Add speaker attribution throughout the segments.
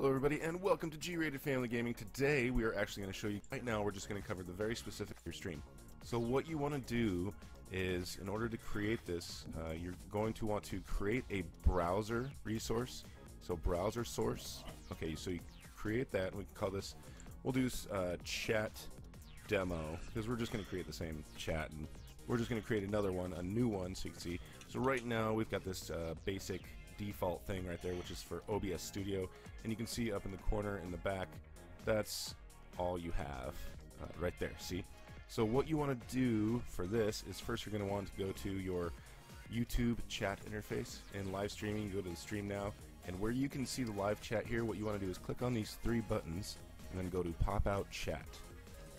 Speaker 1: Hello everybody and welcome to G-Rated Family Gaming. Today we are actually going to show you, right now we're just going to cover the very specific your stream. So what you want to do is, in order to create this, you're going to want to create a browser resource. So browser source. Okay, so you create that and we can call this, we'll do chat demo, because we're just going to create the same chat and we're just going to create another one, a new one, so you can see. So right now we've got this basic default thing right there, which is for OBS Studio, and you can see up in the corner in the back, that's all you have right there. See? So what you want to do for this is, first you're going to want to go to your YouTube chat interface. In live streaming, you go to the stream now, and where you can see the live chat here, what you want to do is click on these three buttons and then go to pop out chat.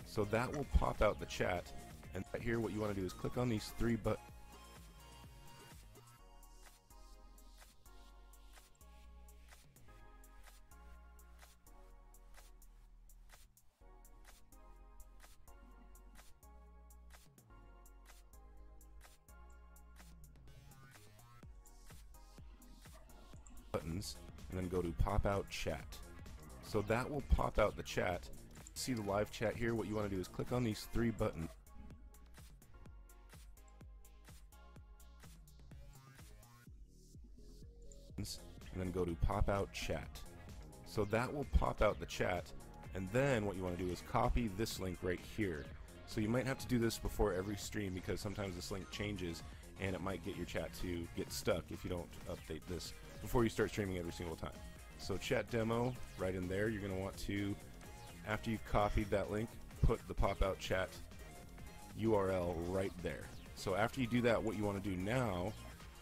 Speaker 1: So that will pop out the chat, and right here what you want to do is click on these three buttons and then go to pop out chat. So that will pop out the chat. See the live chat here, what you want to do is click on these three buttons and then go to pop out chat. So that will pop out the chat, and then what you want to do is copy this link right here. So you might have to do this before every stream, because sometimes this link changes and it might get your chat to get stuck if you don't update this before you start streaming every single time. So chat demo, right in there, you're going to want to, after you've copied that link, put the pop out chat URL right there. So after you do that, what you want to do now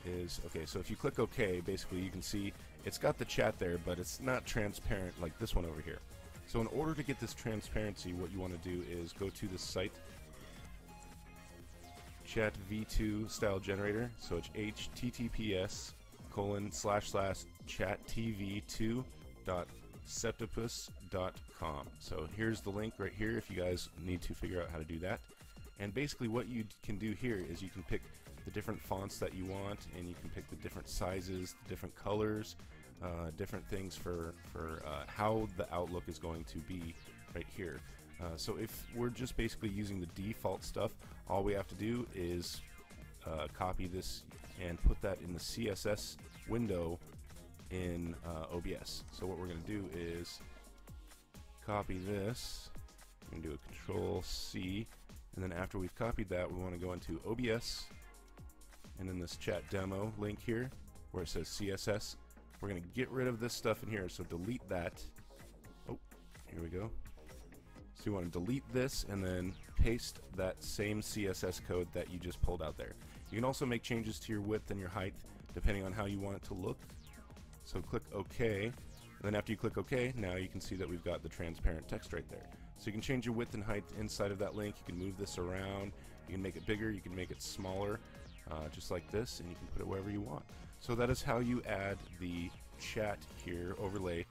Speaker 1: is, okay, so if you click OK, basically you can see it's got the chat there, but it's not transparent like this one over here. So in order to get this transparency, what you want to do is go to this site, chat v2 style generator. So it's https://chattv2.septipus.com. So here's the link right here if you guys need to figure out how to do that. And basically what you can do here is you can pick the different fonts that you want, and you can pick the different sizes, the different colors, different things for how the outlook is going to be right here. So if we're just basically using the default stuff, all we have to do is copy this and put that in the CSS window in OBS. So what we're going to do is copy this, we're going to do a Control-C, and then after we've copied that, we want to go into OBS, and in this chat demo link here, where it says CSS, we're going to get rid of this stuff in here, so delete that. Oh, here we go. So you want to delete this and then paste that same CSS code that you just pulled out there. You can also make changes to your width and your height depending on how you want it to look. So click OK, and then after you click OK, now you can see that we've got the transparent text right there. So you can change your width and height inside of that link. You can move this around, you can make it bigger, you can make it smaller, just like this, and you can put it wherever you want. So that is how you add the chat here overlay.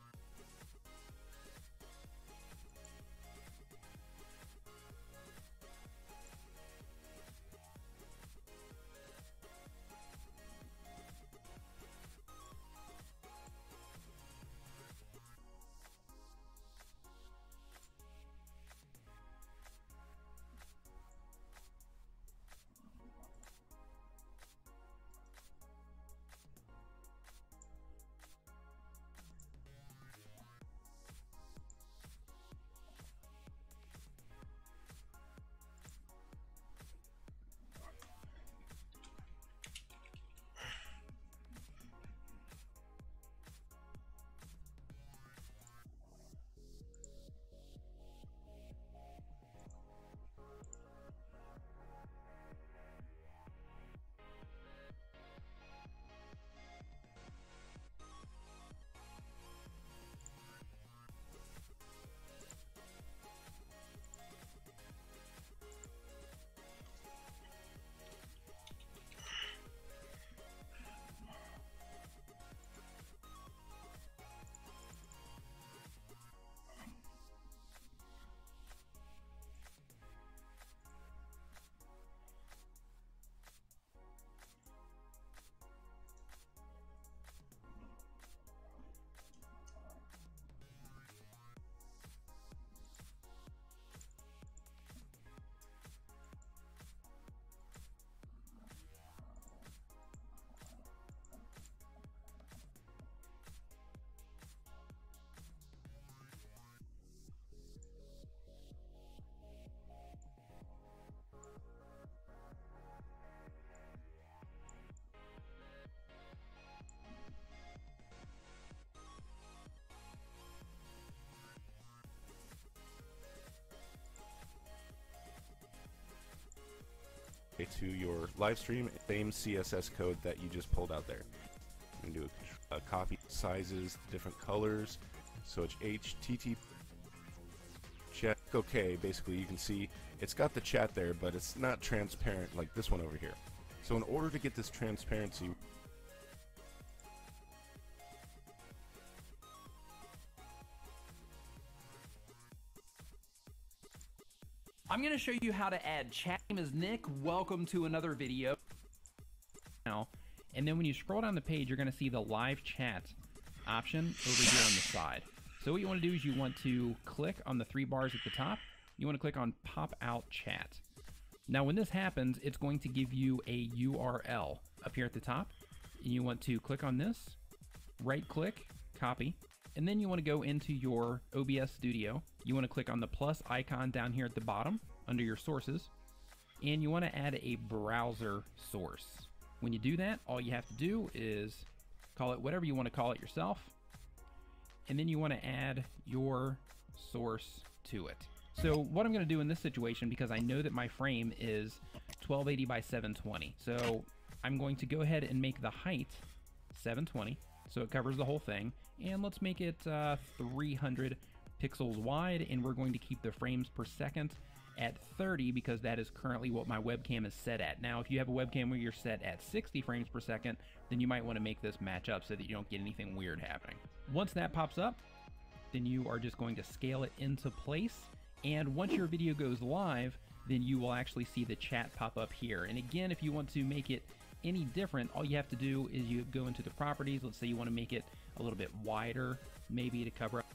Speaker 1: to your live stream, same CSS code that you just pulled out there. You can do a copy sizes, different colors. So it's HTTP chat. Okay, basically you can see it's got the chat there, but it's not transparent like this one over here. So in order to get this transparency,
Speaker 2: I'm going to show you how to add chat. My name is Nick. Welcome to another video. Now, and then when you scroll down the page, you're going to see the live chat option over here on the side. So what you want to do is you want to click on the 3 bars at the top. You want to click on pop out chat. Now when this happens, it's going to give you a URL up here at the top. And you want to click on this, right click, copy, and then you want to go into your OBS studio. You want to click on the plus icon down here at the bottom under your sources, and you want to add a browser source. When you do that, all you have to do is call it whatever you want to call it yourself, and then you want to add your source to it. So what I'm going to do in this situation, because I know that my frame is 1280 by 720, so I'm going to go ahead and make the height 720, so it covers the whole thing, and let's make it 300 pixels wide, and we're going to keep the frames per second at 30 because that is currently what my webcam is set at. Now, if you have a webcam where you're set at 60 frames per second, then you might want to make this match up so that you don't get anything weird happening. Once that pops up, then you are just going to scale it into place, and once your video goes live, then you will actually see the chat pop up here. And again, if you want to make it any different, all you have to do is you go into the properties. Let's say you want to make it a little bit wider, maybe to cover up.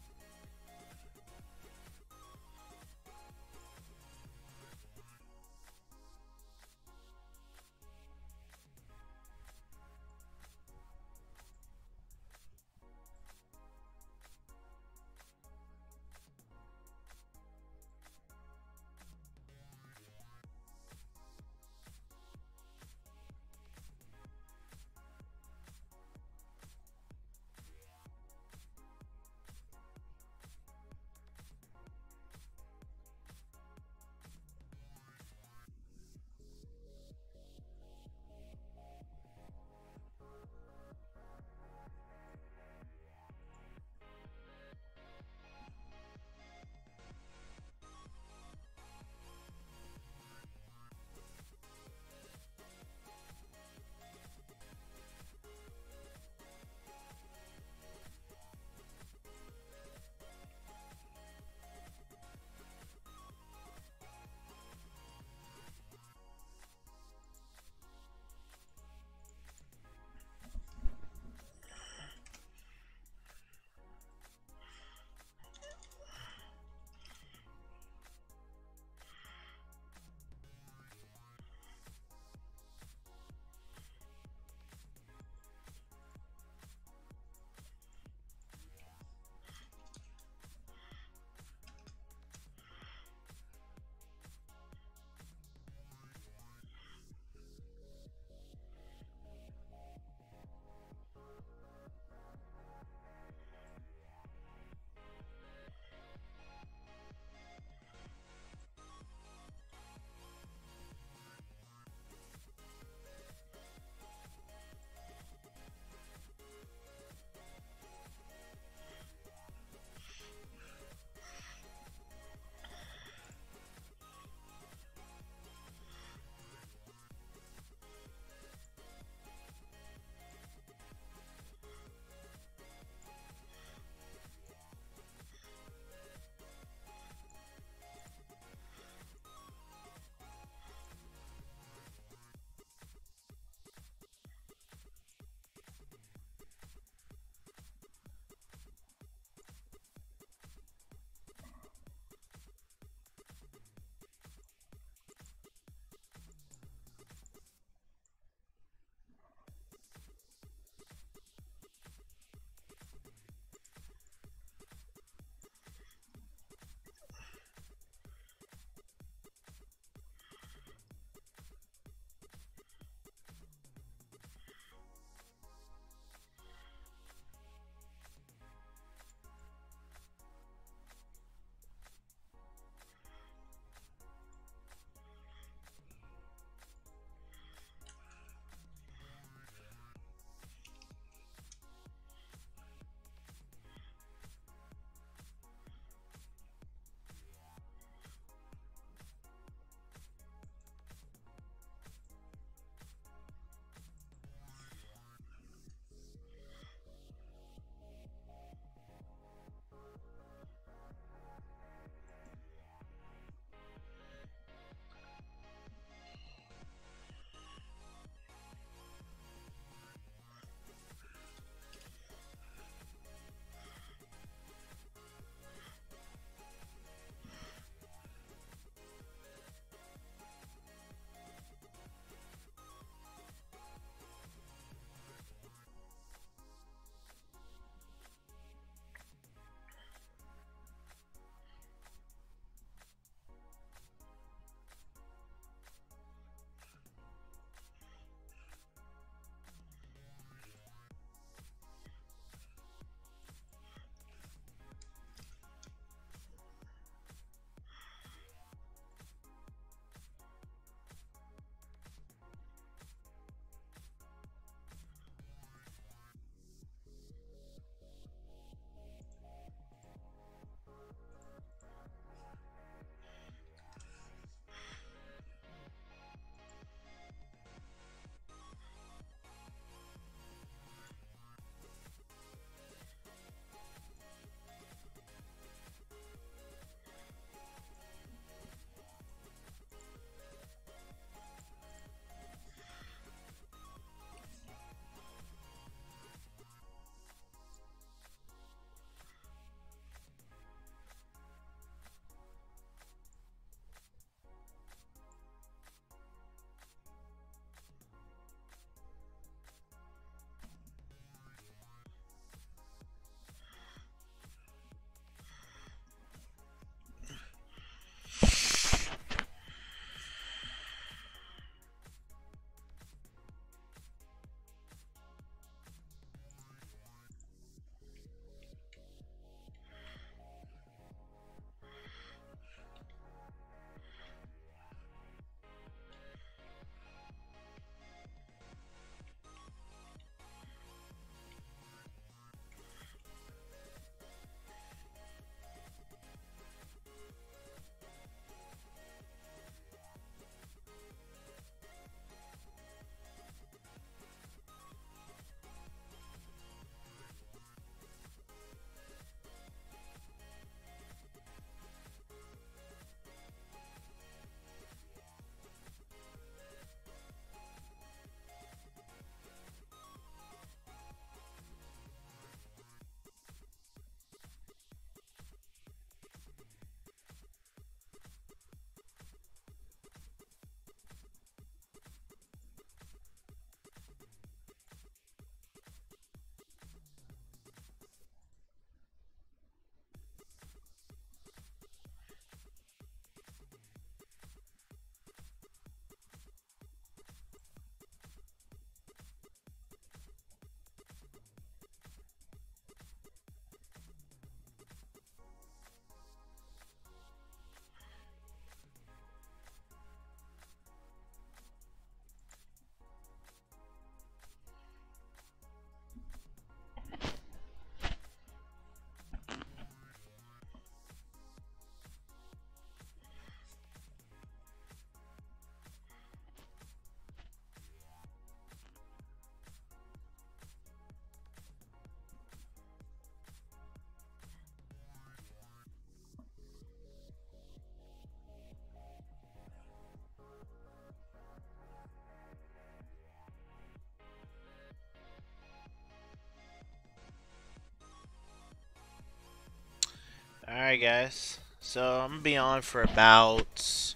Speaker 3: Alright guys, so I'm gonna be on for about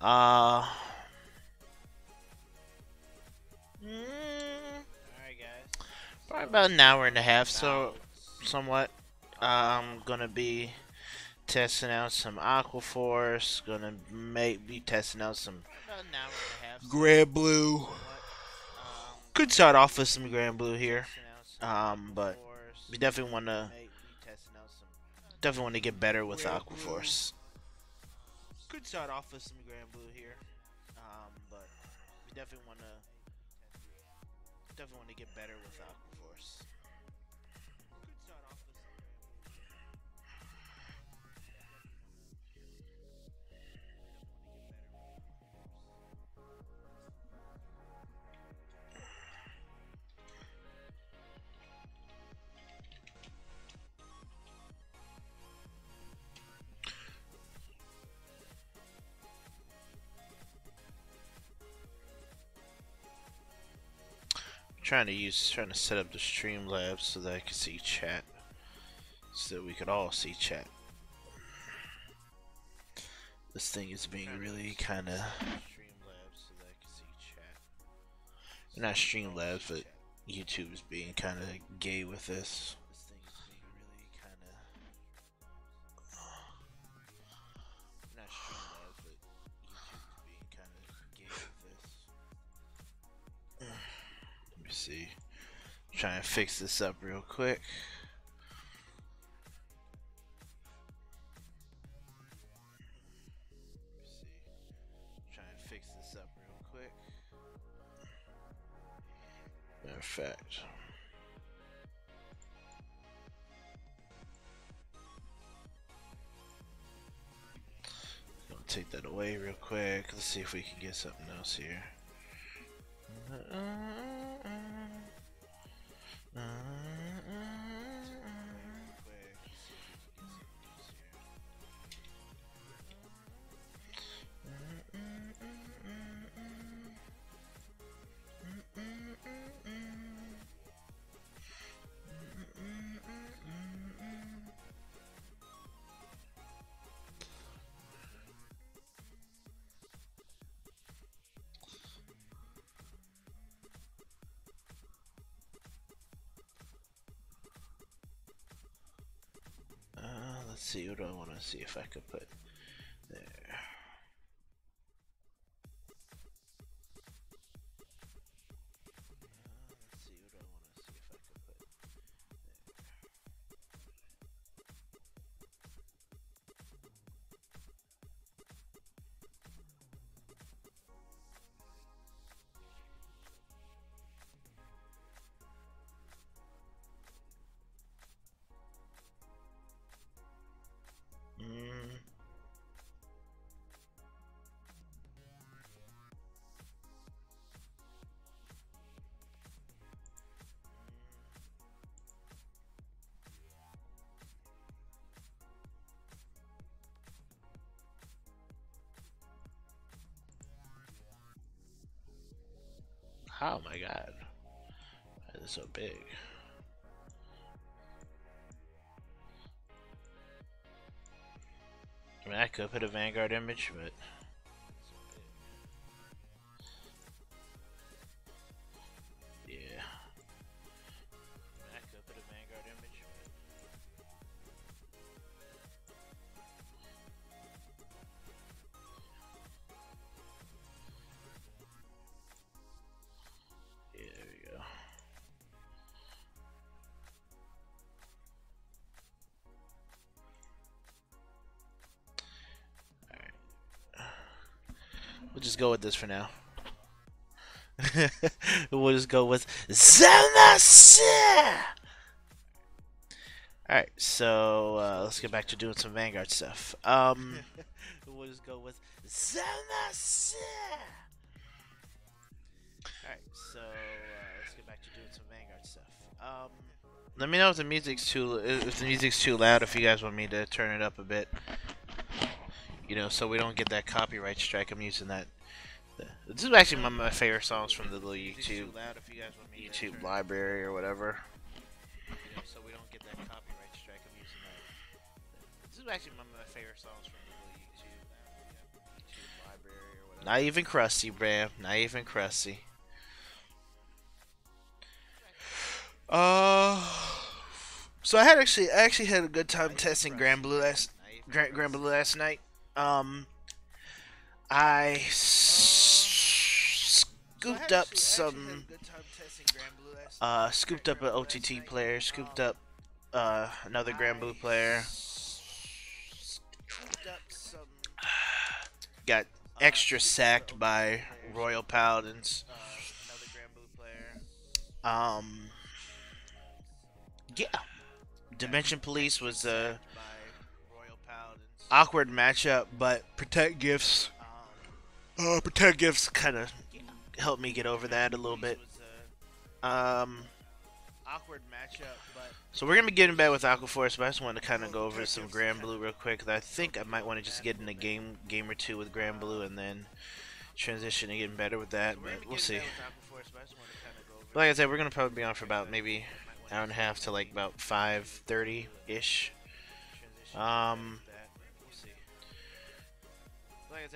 Speaker 3: alright guys, probably about an hour and a half, so somewhat. I'm gonna be testing out some Aqua Force, gonna be testing out some Granblue. Could start off with some Granblue here, but we definitely wanna get better with Aqua Force. Could start off with some Granblue here, but we definitely wanna get better with Aqua Force. Could start off with some trying to set up the Streamlabs so that I can see chat, so that we could all see chat. This thing is being really kind of not Streamlabs, but YouTube is being kind of gay with this. Not Streamlabs, but YouTube is being kind of gay with this. Let me see. Try and fix this up real quick. Matter of fact, gonna take that away real quick. Let's see if we can get something else here. Let's see, what do I want to see if I could put there. Let's see, what do I want to see if I could put there. Oh my god, that is so big. I mean, I could put a Vanguard image, but yeah. I could put a Vanguard image, yeah, there we go. We'll just go with this for now. We'll just go with Zelda. Alright, so let's get back to doing some Vanguard stuff. We'll just go with Zelda. Alright, so let's get back to doing some Vanguard stuff. Let me know if the music's too loud, if you guys want me to turn it up a bit. You know, so we don't get that copyright strike. I'm using that. This is actually one of my favorite songs from the little YouTube library or whatever. You know, so we don't get that copyright strike. I'm using that. This is actually one of my favorite songs from the YouTube library or whatever. Not even crusty, Bram. Not even crusty. So I actually had a good time testing Granblue last night. I scooped up some scooped up an OTT player, scooped up another Granblue player. Got extra sacked by Royal Paladins. Yeah. Dimension Police was a awkward matchup, but Protect Gifts kind of helped me get over that a little bit. So we're gonna be getting back with Aqua Force, but I just wanted to kind of go over some Granblue real quick. I think I might want to just get in a game or two with Granblue and then transition to getting better with that. But we'll see. But like I said, we're gonna probably be on for about maybe an hour and a half to like about 5:30 ish.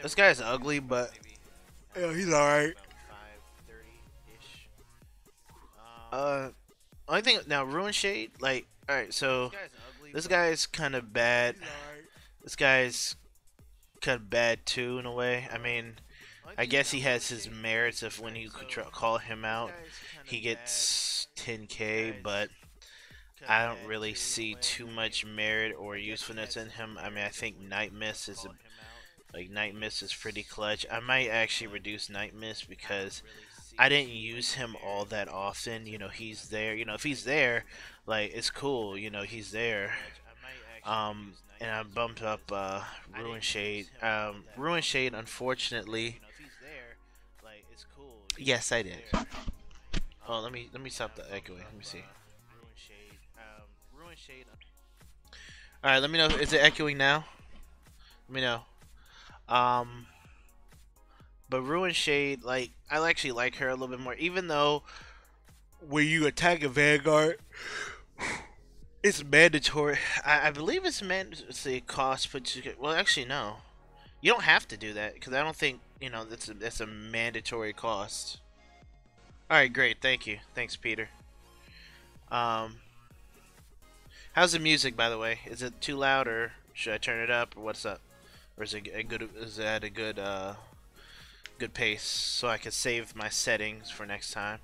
Speaker 3: This guy's ugly, but yeah, he's alright. Only thing now, Ruin Shade, like, alright, so this guy's kind of bad. This guy's kind of bad too, in a way. I mean, I guess he has his merits of when you could call him out, he gets 10k, but I don't really see too much merit or usefulness in him. I mean, I think Night Mist is pretty clutch. I might actually reduce Night Mist because I didn't use him all that often. You know, he's there. You know, if he's there, like, it's cool. You know, he's there. And I bumped up Ruin Shade. Ruin Shade, unfortunately. Yes, I did. Oh, let me stop the echoing. Let me see. All right, let me know. Is it echoing now? Let me know. But Ruin Shade, like, I actually like her a little bit more, even though when you attack a Vanguard, it's mandatory. I believe it's mandatory cost, but well, actually no, you don't have to do that because I don't think that's a mandatory cost. All right, great, thank you, thanks, Peter. How's the music, by the way? Is it too loud, or should I turn it up, or what's up? Or is it a good? Is it at a good good pace so I can save my settings for next time?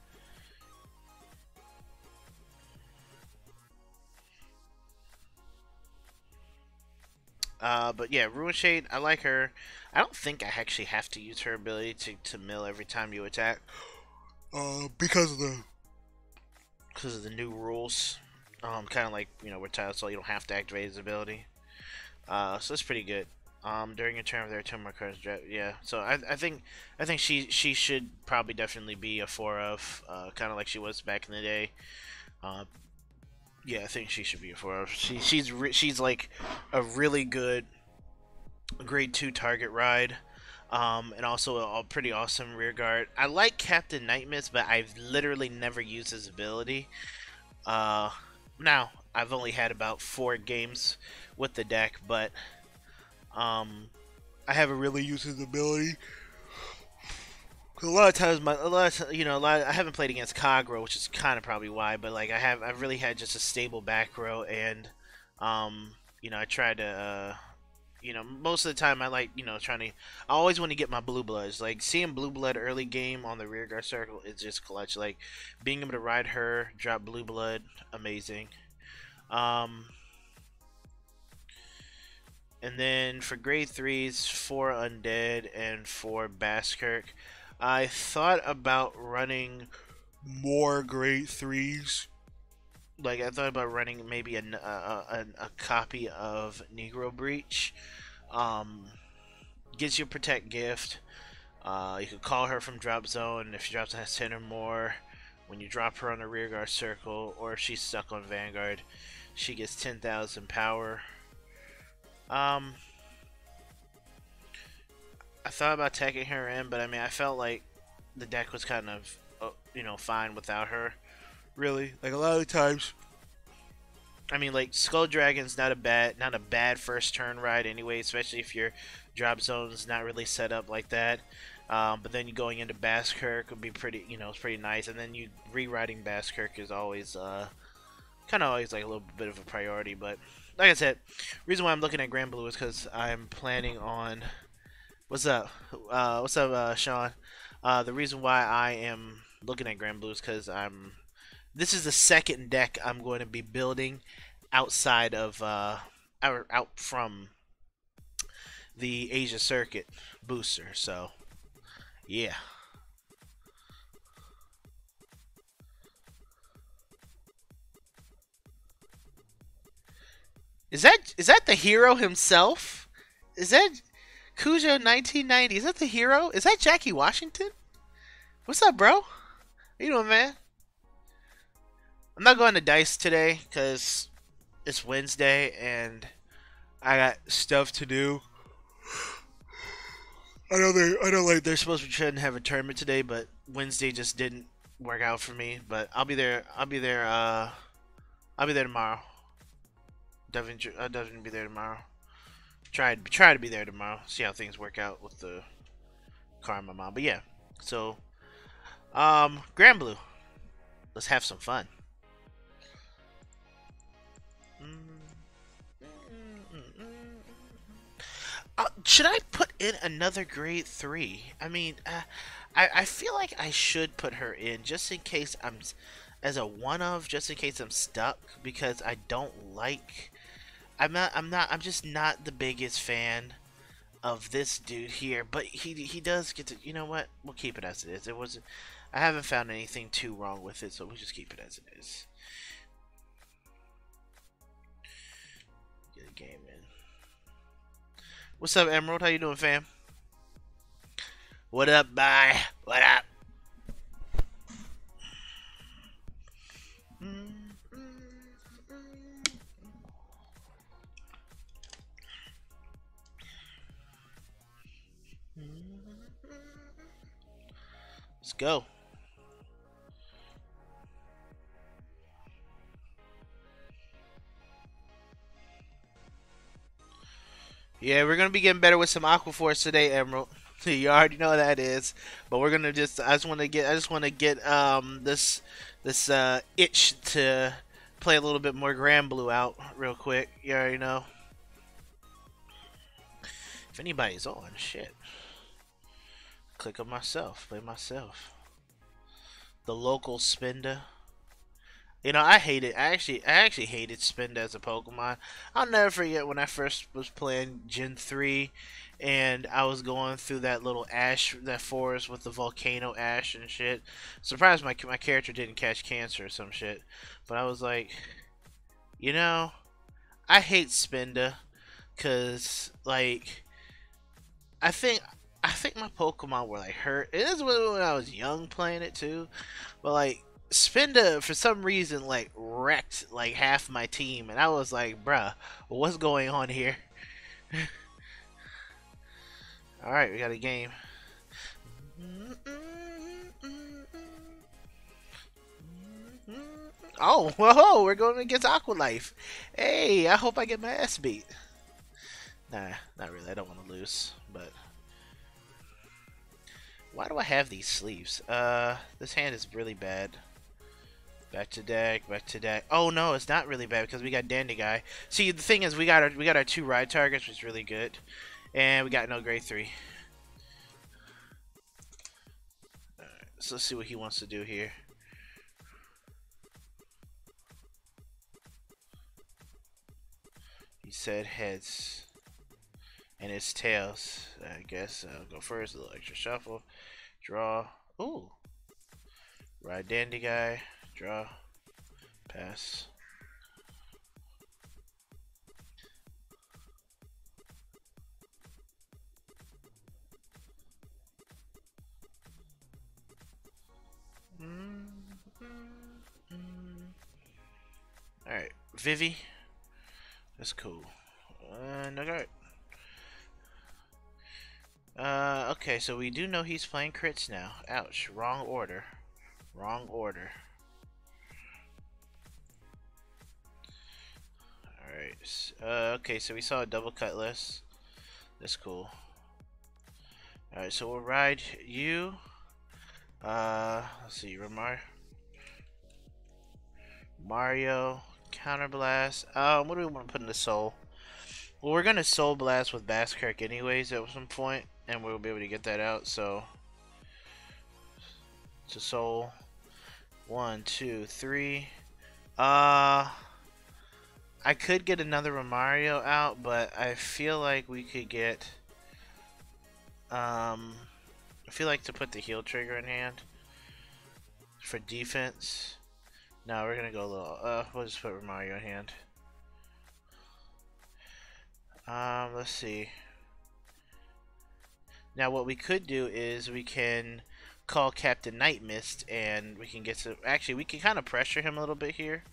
Speaker 3: But yeah, Ruin Shade, I like her. I don't think I actually have to use her ability to mill every time you attack. Because of the new rules. Kind of like, with Tile Soul, you don't have to activate his ability. So that's pretty good. During your turn, there are 10 more cards. Yeah, so I think she should probably definitely be a 4 of, kind of like she was back in the day. Yeah, I think she should be a 4 of. She's like a really good grade 2 target ride. And also a pretty awesome rear guard. I like Captain Night Mist, but I've literally never used his ability. Now I've only had about 4 games with the deck, but I haven't really used his ability. Cause a lot of times, I haven't played against Kagura, which is kind of probably why. But like, I've really had just a stable back row, and I try to, most of the time I like, I always want to get my blue bloods. Like seeing blue blood early game on the rear guard circle is just clutch. Like being able to ride her, drop blue blood, amazing. And then for grade 3s, 4 Undead and 4 Baskirk. I thought about running more grade 3s. Like, I thought about running maybe a copy of Negro Breach. Gives you a Protect gift. You could call her from Drop Zone if she drops has 10 or more. When you drop her on the rear guard circle, or if she's stuck on Vanguard, she gets 10,000 power. I thought about taking her in, but I mean, I felt like the deck was kind of, fine without her. Really, like a lot of the times, I mean, like, Skull Dragon's not a bad first turn ride anyway, especially if your drop zone's not really set up like that. But then you going into Basskirk would be pretty, it's pretty nice. And then you rewriting Basskirk is always kind of always like a little bit of a priority. But like I said, reason why I'm looking at Granblue is because I'm planning on. What's up? Sean? The reason why I am looking at Granblue is because this is the second deck I'm going to be building outside of out from the Asia Circuit booster. So yeah. Is that the hero himself? Is that Cujo 1990? Is that the hero? Is that Jackie Washington? What's up, bro? How you doing, man? I'm not going to Dice today because it's Wednesday and I got stuff to do. I know like they're supposed to be trying to have a tournament today, but Wednesday just didn't work out for me. But I'll be there tomorrow. I'll definitely be there tomorrow. Try to be there tomorrow. See how things work out with the car in my mom. But yeah, so Granblue, let's have some fun. Should I put in another grade 3? I mean, I feel like I should put her in just in case as a one-of, just in case I'm stuck, because I don't like. I'm just not the biggest fan of this dude here, but he does get to. You know what? We'll keep it as it is. I haven't found anything too wrong with it, so we'll just keep it as it is. Get a game in. What's up, Emerald? How you doing, fam? What up, bye? What up? Let's go. Yeah, we're gonna be getting better with some Aqua Force today, Emerald. You already know that is, but we're gonna just. I just want to get this itch to play a little bit more Granblue out real quick. You already know. If anybody's on, shit. Click on myself, play myself. The local Spinda. You know, I hate it. I actually hated Spinda as a Pokemon. I'll never forget when I first was playing Gen 3 and I was going through that little that forest with the volcano ash and shit. Surprised my character didn't catch cancer or some shit. But I was like, you know, I hate Spinda cuz like I think my Pokemon were like hurt. It is when I was young playing it too. But like Spinda for some reason like wrecked like half my team and I was like, bruh, what's going on here? Alright, we got a game. Oh, whoa, we're going against Aqua Life. Hey, I hope I get my ass beat. Nah, not really. I don't want to lose, but why do I have these sleeves? This hand is really bad. Back to deck, back to deck. Oh no, it's not really bad because we got Dandy Guy. See, the thing is, we got our 2 ride targets, which is really good, and we got no grade 3. Alright, so let's see what he wants to do here. He said heads, and it's tails. I guess I'll go first. A little extra shuffle, draw. Ooh, ride Dandy Guy. Draw, pass. Alright, Vivi. That's cool. No guard. Okay, so we do know he's playing crits now. Ouch, wrong order. Wrong order. Alright. Okay, so we saw a double cutlass. That's cool. Alright, so we'll ride you. Let's see, Mario, Counterblast. What do we want to put in the Soul? Well, we're gonna Soul Blast with Basskirk anyways at some point, and we'll be able to get that out. So, to Soul. 1, 2, 3. I could get another Romario out, but I feel like we could get. I feel like to put the heal trigger in hand for defense. No, we're gonna go a little. We'll just put Romario in hand. Let's see. Now, what we could do is we can call Captain Night Mist, and we can get to. Actually, we can kind of pressure him a little bit here.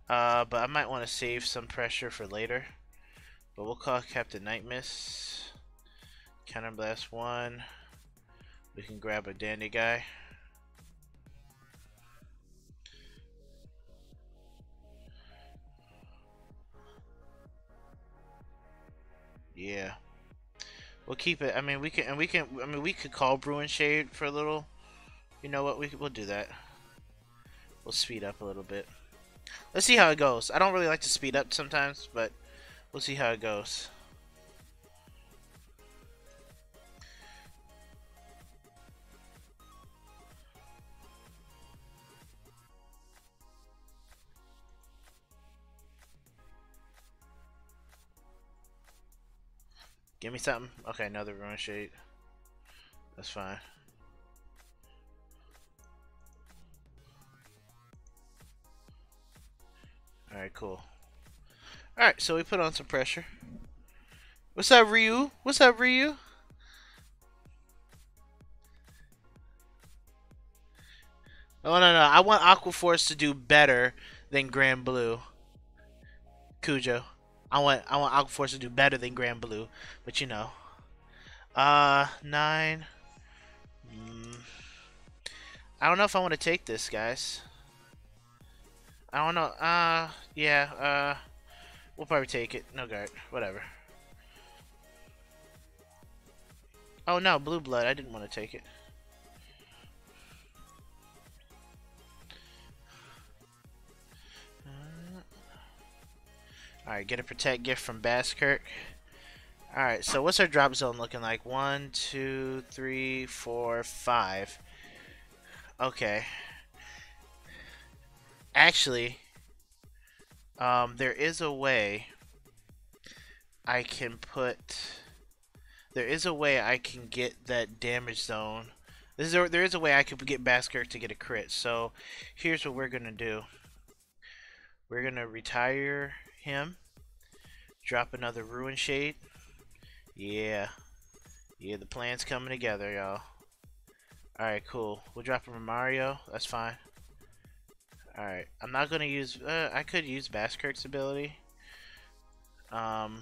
Speaker 3: But I might want to save some pressure for later. But we'll call Captain Night Mist. Counterblast 1. We can grab a dandy guy. Yeah. We'll keep it. I mean, we can. I mean, we could call Bruin Shade for a little. You know what? We'll do that. We'll speed up a little bit. Let's see how it goes. I don't really like to speed up sometimes, but we'll see how it goes. Give me something. Okay, another Ruin Shade. That's fine. Alright, cool. Alright, so we put on some pressure. What's up, Ryu? What's up, Ryu? Oh, no. I want Aqua Force to do better than Granblue. Cujo. I want Aqua Force to do better than Granblue. But you know. 9. I don't know if I want to take this, guys. I don't know. Yeah. We'll probably take it. No guard. Whatever. Oh no, Blue Blood. I didn't want to take it. Alright, get a Protect gift from Basskirk. Alright, so what's our drop zone looking like? 1, 2, 3, 4, 5. Okay. Actually, there is a way I can put. There is a way I can get that damage zone. There is a way I could get Basskirk to get a crit. So here's what we're gonna do. We're gonna retire him. Drop another Ruin Shade. Yeah, the plan's coming together, y'all. Alright, cool. We'll drop him a Mario. That's fine. Alright, I'm not gonna use. I could use Basskirk's ability. But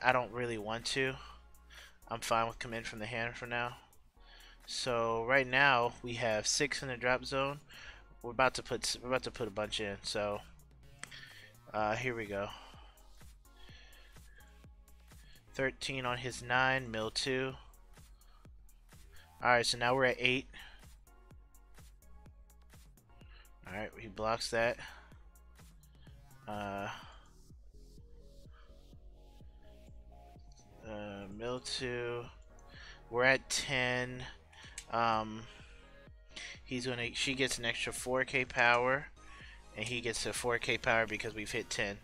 Speaker 3: I don't really want to. I'm fine with coming from the hand for now. So right now we have 6 in the drop zone. We're about to put a bunch in. So here we go. 13 on his 9, mill 2. Alright, so now we're at 8. Alright, he blocks that. Mill 2. We're at 10. She gets an extra 4k power, and he gets a 4k power because we've hit 10.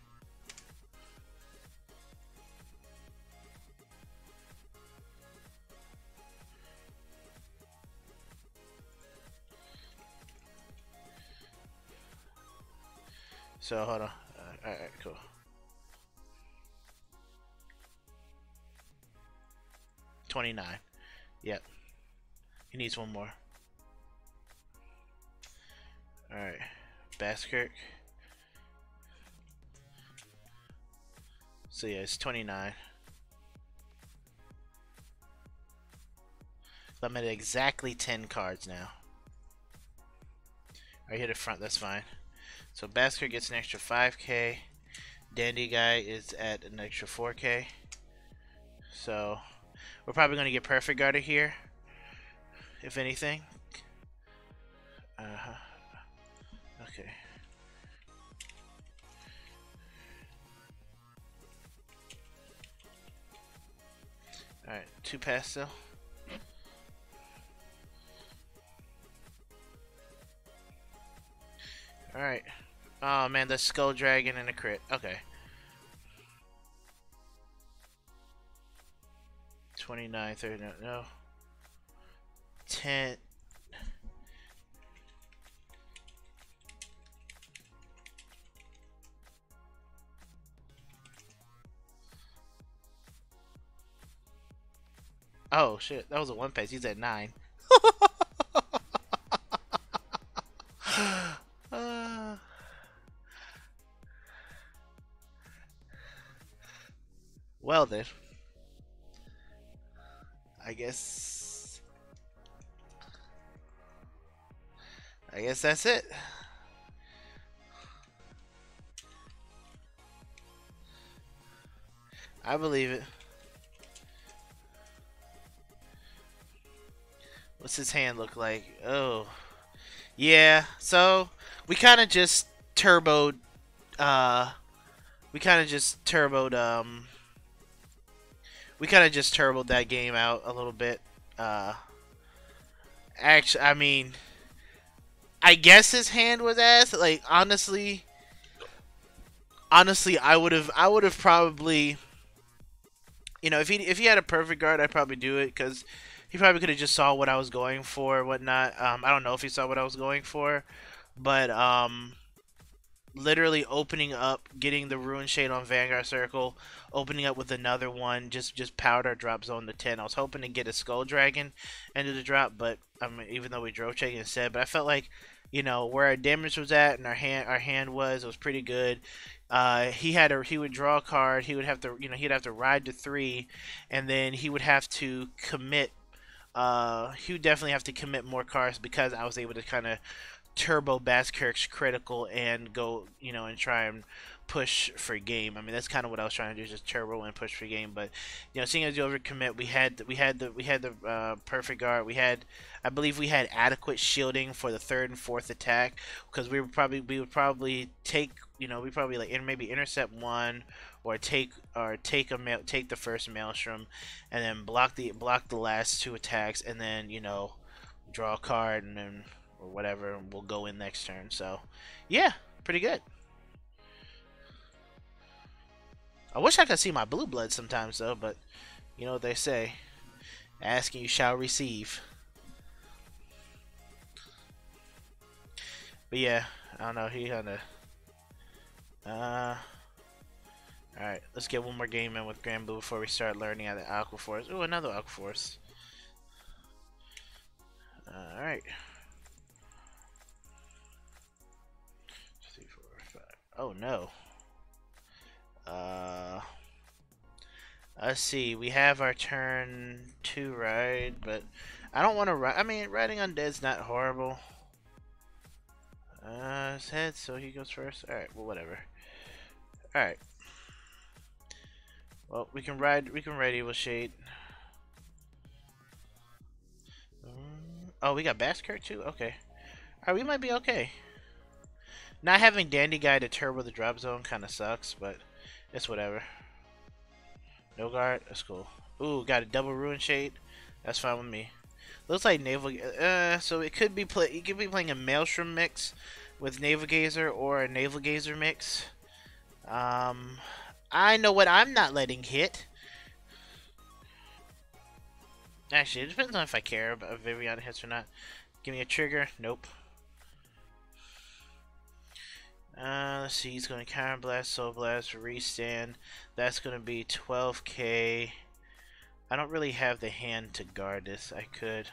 Speaker 3: So hold on. Alright, cool. $29. Yep. He needs one more. Alright. Basskirk. So yeah, it's 29. So I'm at exactly 10 cards now. Alright, hit the front, that's fine. So Basskirk gets an extra 5k. Dandy Guy is at an extra 4K. So we're probably going to get Perfect Guarded here, if anything. Okay. Alright, 2 pastel. Alright. Oh man, the Skull Dragon and a crit. Okay. 29, 30, no. 10. Oh shit, that was a 1 pace. He's at 9. Well then, I guess that's it. I believe it. What's his hand look like? Oh, yeah. So we kind of just turboed. We kind of just turboed that game out a little bit. Actually, I mean, I guess his hand was ass. Like honestly, I would have probably, you know, if he had a perfect guard, I'd probably do it because he probably could have just saw what I was going for, or whatnot. I don't know if he saw what I was going for, but literally opening up, getting the Ruin Shade on Vanguard Circle, opening up with another one, just powered our drop zone to 10. I was hoping to get a Skull Dragon into the drop, but I mean, even though we drove check instead, but I felt like, you know, where our damage was at and our hand was, it was pretty good. He would draw a card. He would have to, you know, he'd have to ride to 3, and then he would have to commit. He would definitely have to commit more cards because I was able to kind of turbo Baskirk's critical and go, you know, and try and push for game. I mean, that's kind of what I was trying to do, just turbo and push for game. But you know, seeing as you overcommit, we had the perfect guard. I believe we had adequate shielding for the 3rd and 4th attack because we would probably take, you know, we probably like maybe intercept 1 or take the first Maelstrom and then block the last 2 attacks and then, you know, draw a card and then or whatever, and we'll go in next turn. So yeah, pretty good. I wish I could see my blue blood sometimes though, but you know what they say, asking you shall receive. But yeah, I don't know, he kinda alright, let's get one more game in with Granblue before we start learning how to Aqua Force. Ooh, another Aqua Force. Alright. 3, 4, 5. Oh no. Let's see. We have our turn 2 ride, but I don't want to ride. I mean, riding Undead's not horrible. His head, so he goes first. Alright, well, whatever. Alright. Well, we can ride Evil Shade. Oh, we got Baskirk too? Okay. Alright, we might be okay. Not having Dandy Guy to turbo the drop zone kind of sucks, but it's whatever. No guard, that's cool. Ooh, got a double Ruin Shade. That's fine with me. Looks like Naval. So it could be playing a Maelstrom mix with Naval Gazer or a Naval Gazer mix. I know what I'm not letting hit. Actually, it depends on if I care about if Viviana hits or not. Give me a trigger. Nope. Let's see, he's going to Counter Blast, Soul Blast, Restand. That's going to be 12k. I don't really have the hand to guard this. I could.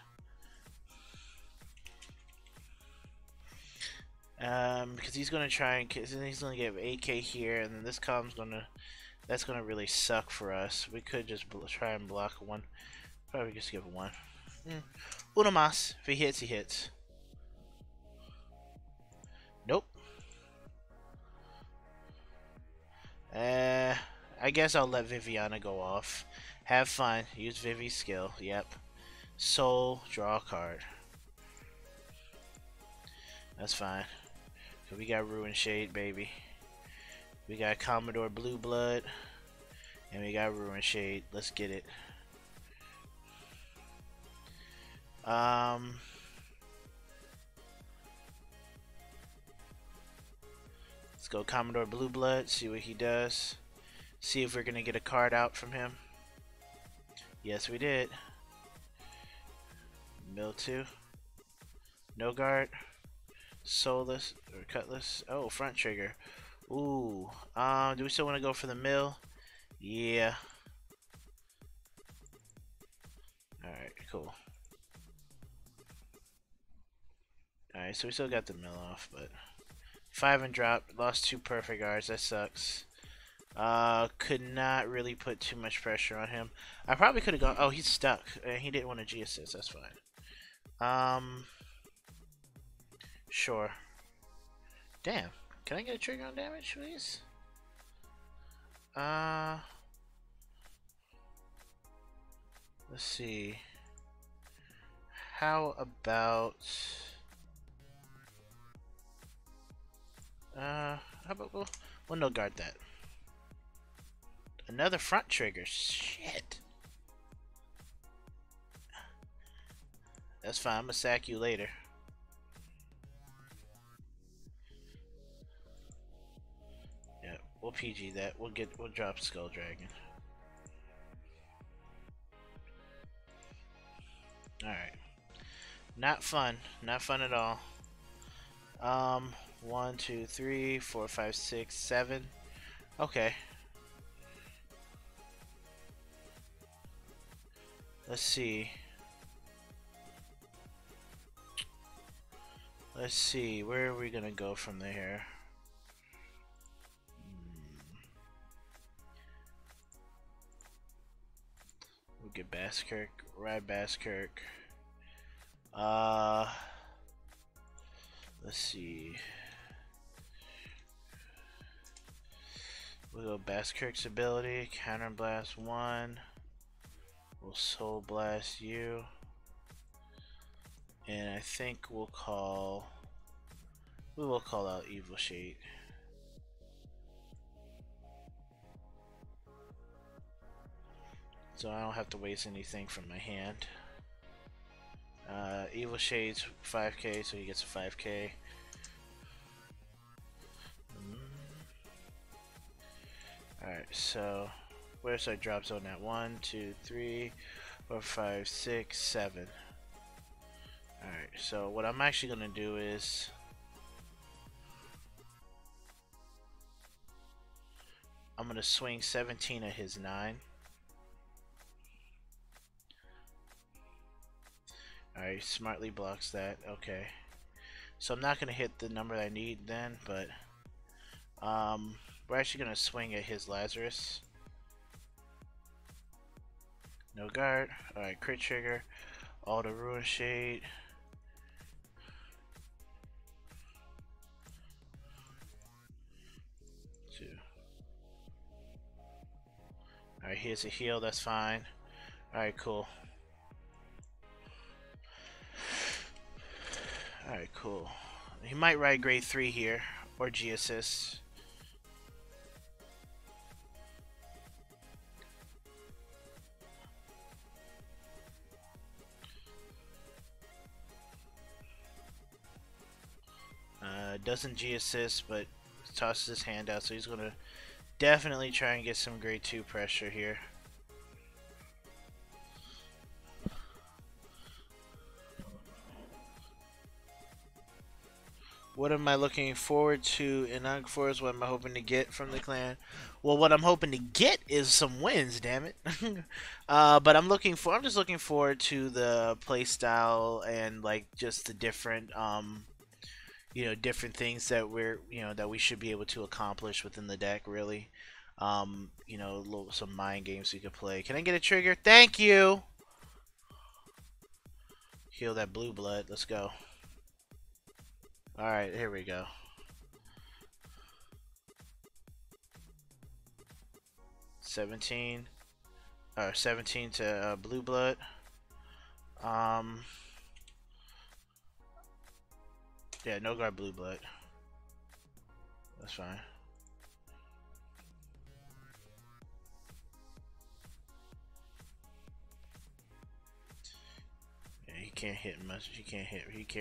Speaker 3: Because he's going to try and he's going to get 8k here, and then this column's going to, that's going to really suck for us. We could just try and block one. Probably just give it 1. Uno mas. If he hits, he hits. Nope. I guess I'll let Viviana go off. Have fun. Use Vivi's skill. Yep. Soul, draw a card. That's fine. So we got Ruin Shade, baby. We got Commodore Blue Blood. And we got Ruin Shade. Let's get it. Let's go Commodore Blue Blood, see what he does. See if we're gonna get a card out from him. Yes, we did. Mill 2. No guard. Soulless or Cutlass. Oh, front trigger. Ooh. Do we still want to go for the mill? Yeah. Alright, cool. Alright, so we still got the mill off, but 5 and drop. Lost 2 perfect guards. That sucks. Could not really put too much pressure on him. I probably could have gone. Oh, he's stuck. He didn't want a G assist. That's fine. Sure. Damn. Can I get a trigger on damage, please? Let's see. How about we'll no guard that. Another front trigger. Shit. That's fine. I'm gonna sack you later. Yeah, we'll PG that. We'll drop Skull Dragon. Alright. Not fun. Not fun at all. 1, 2, 3, 4, 5, 6, 7. Okay. Let's see. Let's see. Where are we gonna go from there? We'll get Basskirk. Ride Basskirk. Let's see. We'll go Basskirk's ability. Counter Blast 1. We'll Soul Blast you. And I think we will call out Evil Shade. So I don't have to waste anything from my hand. Evil Shade's 5k, so he gets a 5k. Alright, so where's our drop zone at? 1, 2, 3, 4, 5, 6, 7. Alright, so what I'm actually gonna do is I'm gonna swing 17 at his 9. Alright, smartly blocks that. Okay. So I'm not gonna hit the number I need then, but we're actually gonna swing at his Lazarus. No guard. Alright, crit trigger. All the Ruin Shade. Alright, here's a heal, that's fine. Alright, cool. Alright, cool. He might ride grade 3 here, or G assist. Doesn't G assist, but tosses his hand out, so he's gonna definitely try and get some grade 2 pressure here. What am I looking forward to in Aqua Force? What am I hoping to get from the clan? Well, what I'm hoping to get is some wins, damn it. But I'm just looking forward to the play style and like just the different different things that we should be able to accomplish within the deck, really. Some mind games we could play. Can I get a trigger? Thank you. Heal that blue blood. Let's go. Alright, here we go. 17, or 17 to blue blood. Yeah, no guard blue blood. That's fine. Yeah, he can't hit much. He can't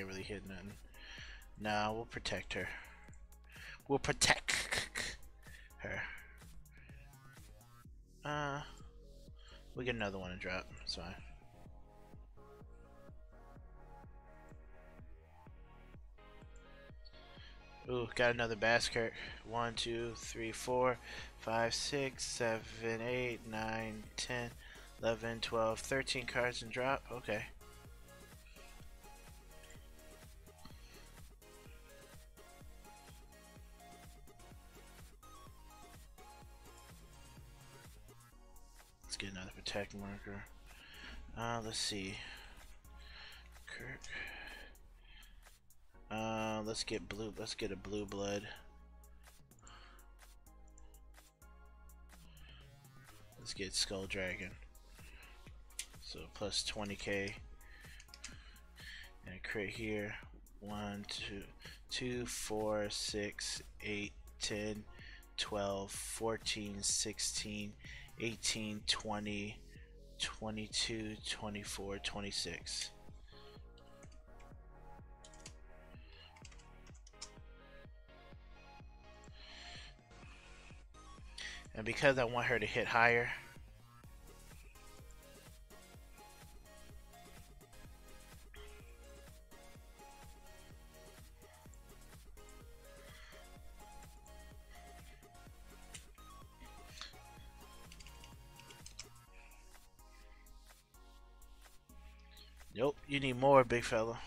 Speaker 3: really hit nothing. Nah, we'll protect her. We'll protect her. We get another one to drop. It's fine. Ooh, got another Baskirk. 1, 2, 3, 4, 5, 6, 7, 8, 9, 10, 11, 12, 13 cards and drop. Okay. Let's get another protect marker. Let's see. Kirk. Let's get blue. Let's get a blue blood. Let's get Skull Dragon. So plus 20k. And crit here. 1, 2, 2, 4, 6, 8, 10, 12, 14, 16, 18, 20, 22, 24, 26. And because I want her to hit higher, nope, you need more, big fella.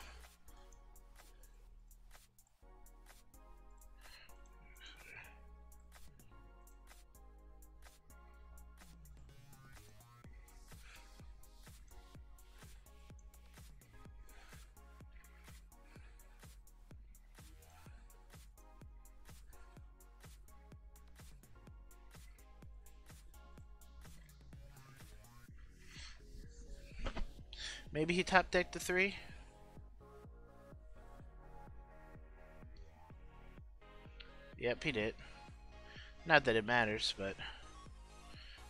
Speaker 3: Maybe he top decked the 3. Yep, he did. Not that it matters, but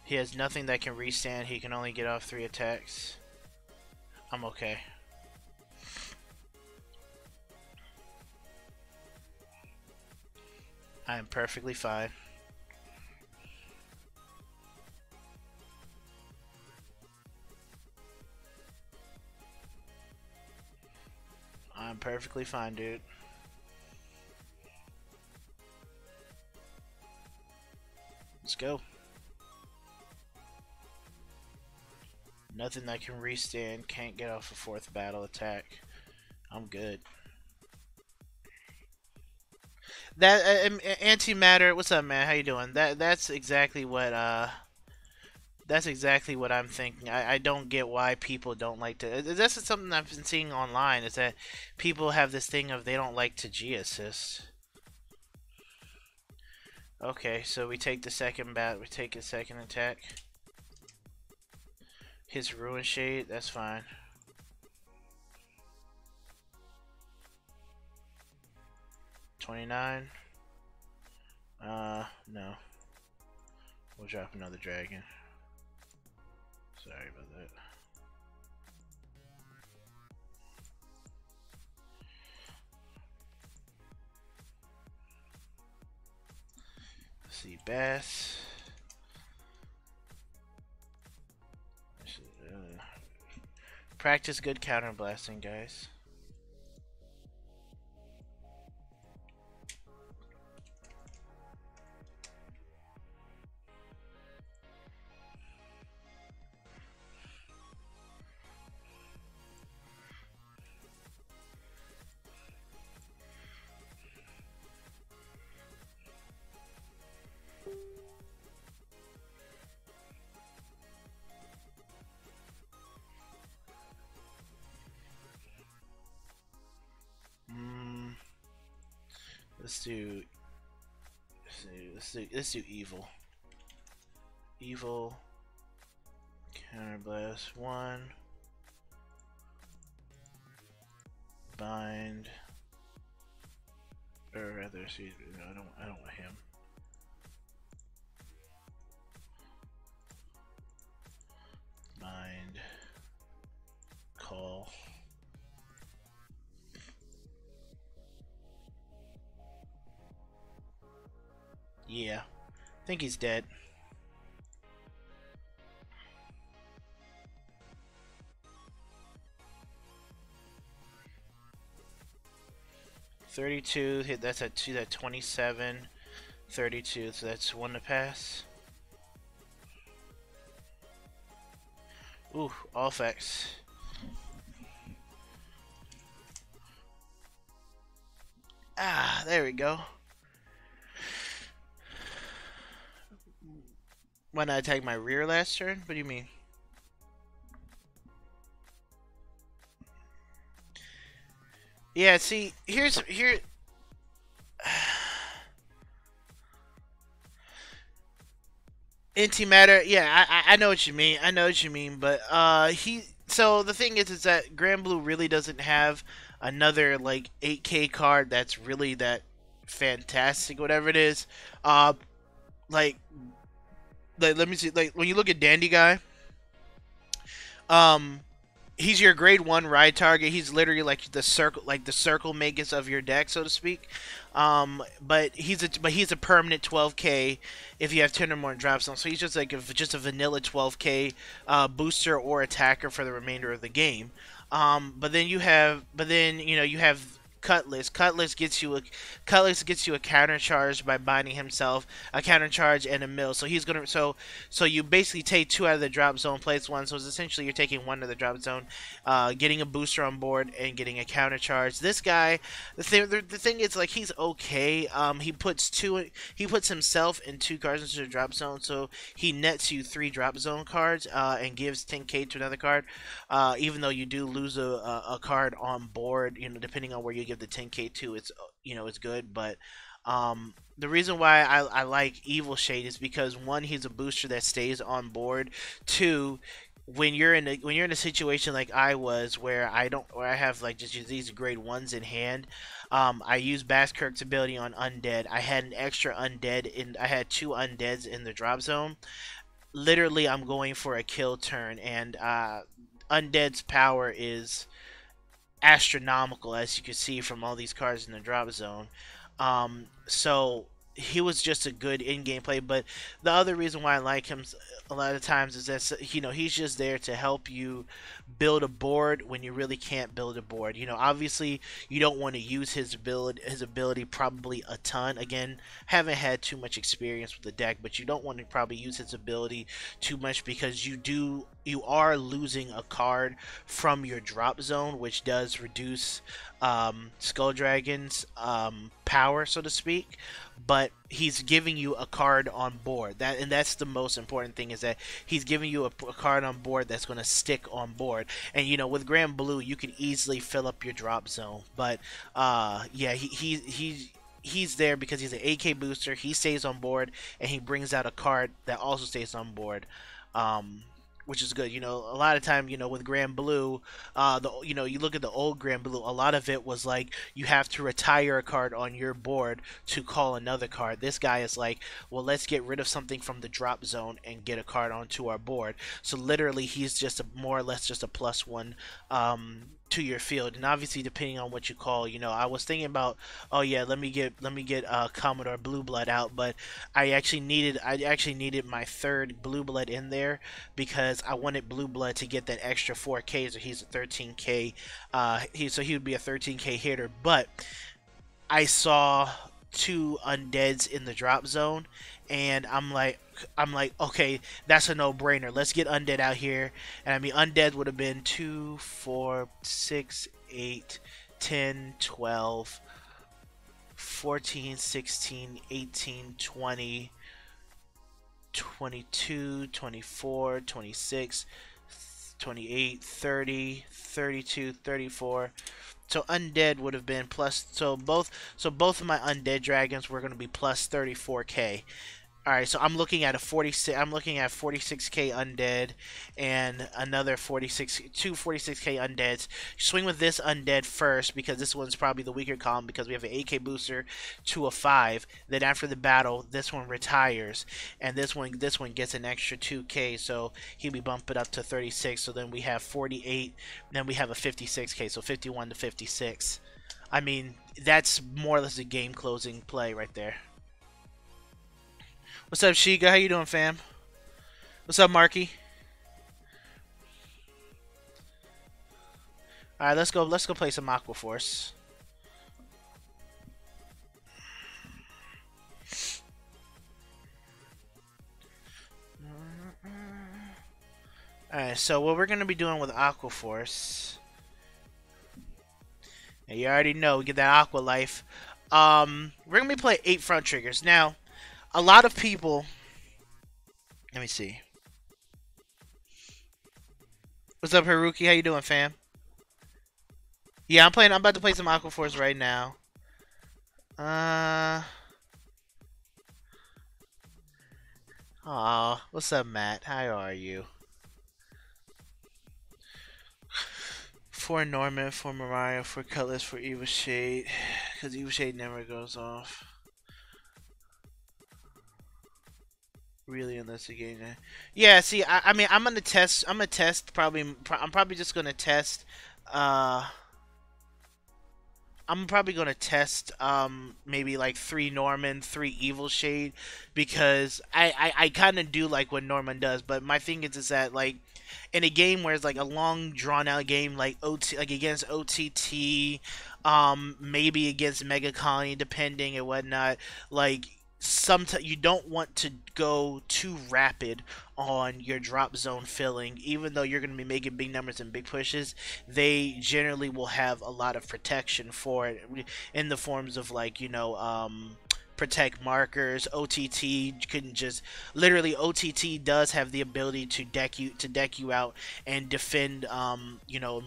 Speaker 3: he has nothing that can restand. He can only get off 3 attacks. I'm okay. I am perfectly fine. I'm perfectly fine, dude. Let's go. Nothing that can restand. Can't get off a 4th battle attack. I'm good. That antimatter. What's up, man? How you doing? That's exactly what I'm thinking. I don't get why people don't like to. This is something I've been seeing online. Is that people have this thing of they don't like to G assist. Okay, so we take the second bat. We take a second attack. His Ruin Shade. That's fine. $29. No. We'll drop another dragon. Sorry about that. Let's see, Bass. Practice good counterblasting, guys. Let's do evil. Evil Counterblast 1. Bind. Or rather, see, no, I don't want him. Bind. Call. Yeah. I think he's dead. $32 hit. That's at 27. 32. So that's one to pass. Ooh, all effects. Ah, there we go. Why not attack my rear last turn? What do you mean? Yeah, see, here. Antimatter, yeah, I know what you mean. I know what you mean, but so the thing is that Granblue really doesn't have another like 8K card that's really that fantastic, whatever it is. Like let me see, like when you look at Dandy Guy, he's your grade 1 ride target. He's literally like the circle magus of your deck, so to speak. But he's a permanent 12K if you have 10 or more drop zones. So he's just like just a vanilla 12K booster or attacker for the remainder of the game. But then you have Cutlass. Cutlass gets you a counter charge by binding himself, a counter charge and a mill. So he's gonna so you basically take 2 out of the drop zone, place 1. So it's essentially you're taking 1 to the drop zone, getting a booster on board and getting a counter charge. This guy, the thing is like he's okay. He puts himself and 2 cards into the drop zone, so he nets you 3 drop zone cards and gives 10k to another card. Even though you do lose a card on board, depending on where you give the 10k to, it's good. But the reason why I like Evil Shade is because 1, he's a booster that stays on board. 2, when you're in a situation like I was, where I have like just these grade 1s in hand, I use Baskirk's ability on Undead. I had an extra Undead I had 2 Undeads in the drop zone. Literally, I'm going for a kill turn, and Undead's power is astronomical, as you can see from all these cards in the drop zone. So he was just a good in-game play. But the other reason why I like him a lot of times is that he's just there to help you build a board when you really can't build a board. Obviously you don't want to use his ability probably a ton. Again, haven't had too much experience with the deck, but you don't want to probably use his ability too much, because you are losing a card from your drop zone, which does reduce Skull Dragon's power, so to speak. But he's giving you a card on board. That's the most important thing, is that he's giving you a card on board that's going to stick on board. And with Granblue, you can easily fill up your drop zone. But yeah, he's there because he's an AK booster. He stays on board, and he brings out a card that also stays on board. Which is good. A lot of time, with Granblue, you look at the old Granblue, a lot of it was like you have to retire a card on your board to call another card. This guy is like, well, let's get rid of something from the drop zone and get a card onto our board. So literally, he's just more or less just a +1 to your field. And obviously, depending on what you call, I was thinking about, oh yeah, let me get Commodore Blue Blood out, but I actually needed my 3rd Blue Blood in there, because I wanted Blue Blood to get that extra 4k, so he's a 13k. He would be a 13k hitter. But I saw 2 Undeads in the drop zone, and I'm like, okay, that's a no-brainer. Let's get Undead out here. And I mean, Undead would have been 2, 4, 6, 8, 10, 12, 14, 16, 18, 20, 22, 24, 26, 28, 30, 32, 34. So Undead would have been plus. So both of my Undead dragons were going to be plus 34k. All right, so I'm looking at a 46. I'm looking at 46k undead, and another 46k undeads. Swing with this undead first because this one's probably the weaker column because we have an 8k booster to a 5. Then after the battle, this one retires, and this one gets an extra 2k, so he'll be bumped up to 36. So then we have 48. Then we have a 56k, so 51 to 56. I mean, that's more or less a game closing play right there. What's up, Shiga? How you doing, fam? What's up, Marky? All right, let's go. Let's go play some Aqua Force. All right, so what we're gonna be doing with Aqua Force, and you already know, we get that Aqua Life. We're gonna be playing 8 front triggers now. A lot of people. Let me see. What's up, Haruki? How you doing, fam? Yeah, I'm about to play some Aqua Force right now. Aw, what's up, Matt? How are you? For Norman, for Mariah, for Cutlass, for Evil Shade, because Evil Shade never goes off. Really, unless the game. Yeah, see, I mean, I'm gonna test. I'm probably just gonna test. I'm probably gonna test. Maybe like 3 Norman, 3 Evil Shade, because I kind of do like what Norman does. But my thing is that like in a game where it's like a long drawn out game like like against OTT, maybe against Mega Colony, depending and whatnot, like. Sometimes you don't want to go too rapid on your drop zone filling, even though you're going to be making big numbers and big pushes. They generally will have a lot of protection for it in the forms of like, you know, protect markers. OTT couldn't just literally OTT does have the ability to deck you out and defend you know,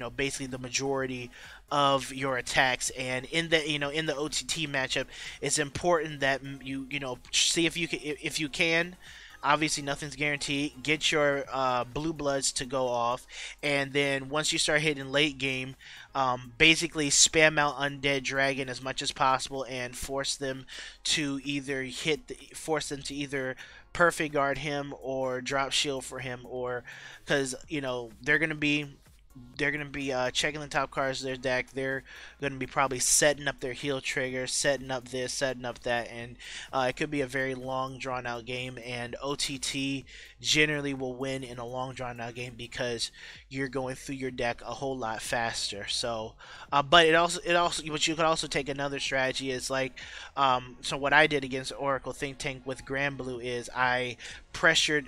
Speaker 3: basically the majority of your attacks. And in the in the OTT matchup, it's important that you see if you can. Obviously, nothing's guaranteed. Get your blue bloods to go off, and then once you start hitting late game, basically spam out Undead Dragon as much as possible and force them to either perfect guard him or drop shield for him, or because they're gonna be checking the top cards of their deck. They're going to be probably setting up their heal trigger, setting up this, setting up that, and it could be a very long, drawn-out game. And OTT generally will win in a long, drawn-out game because you're going through your deck a whole lot faster. So, but but you could also take another strategy is like, so what I did against Oracle Think Tank with Granblue is I pressured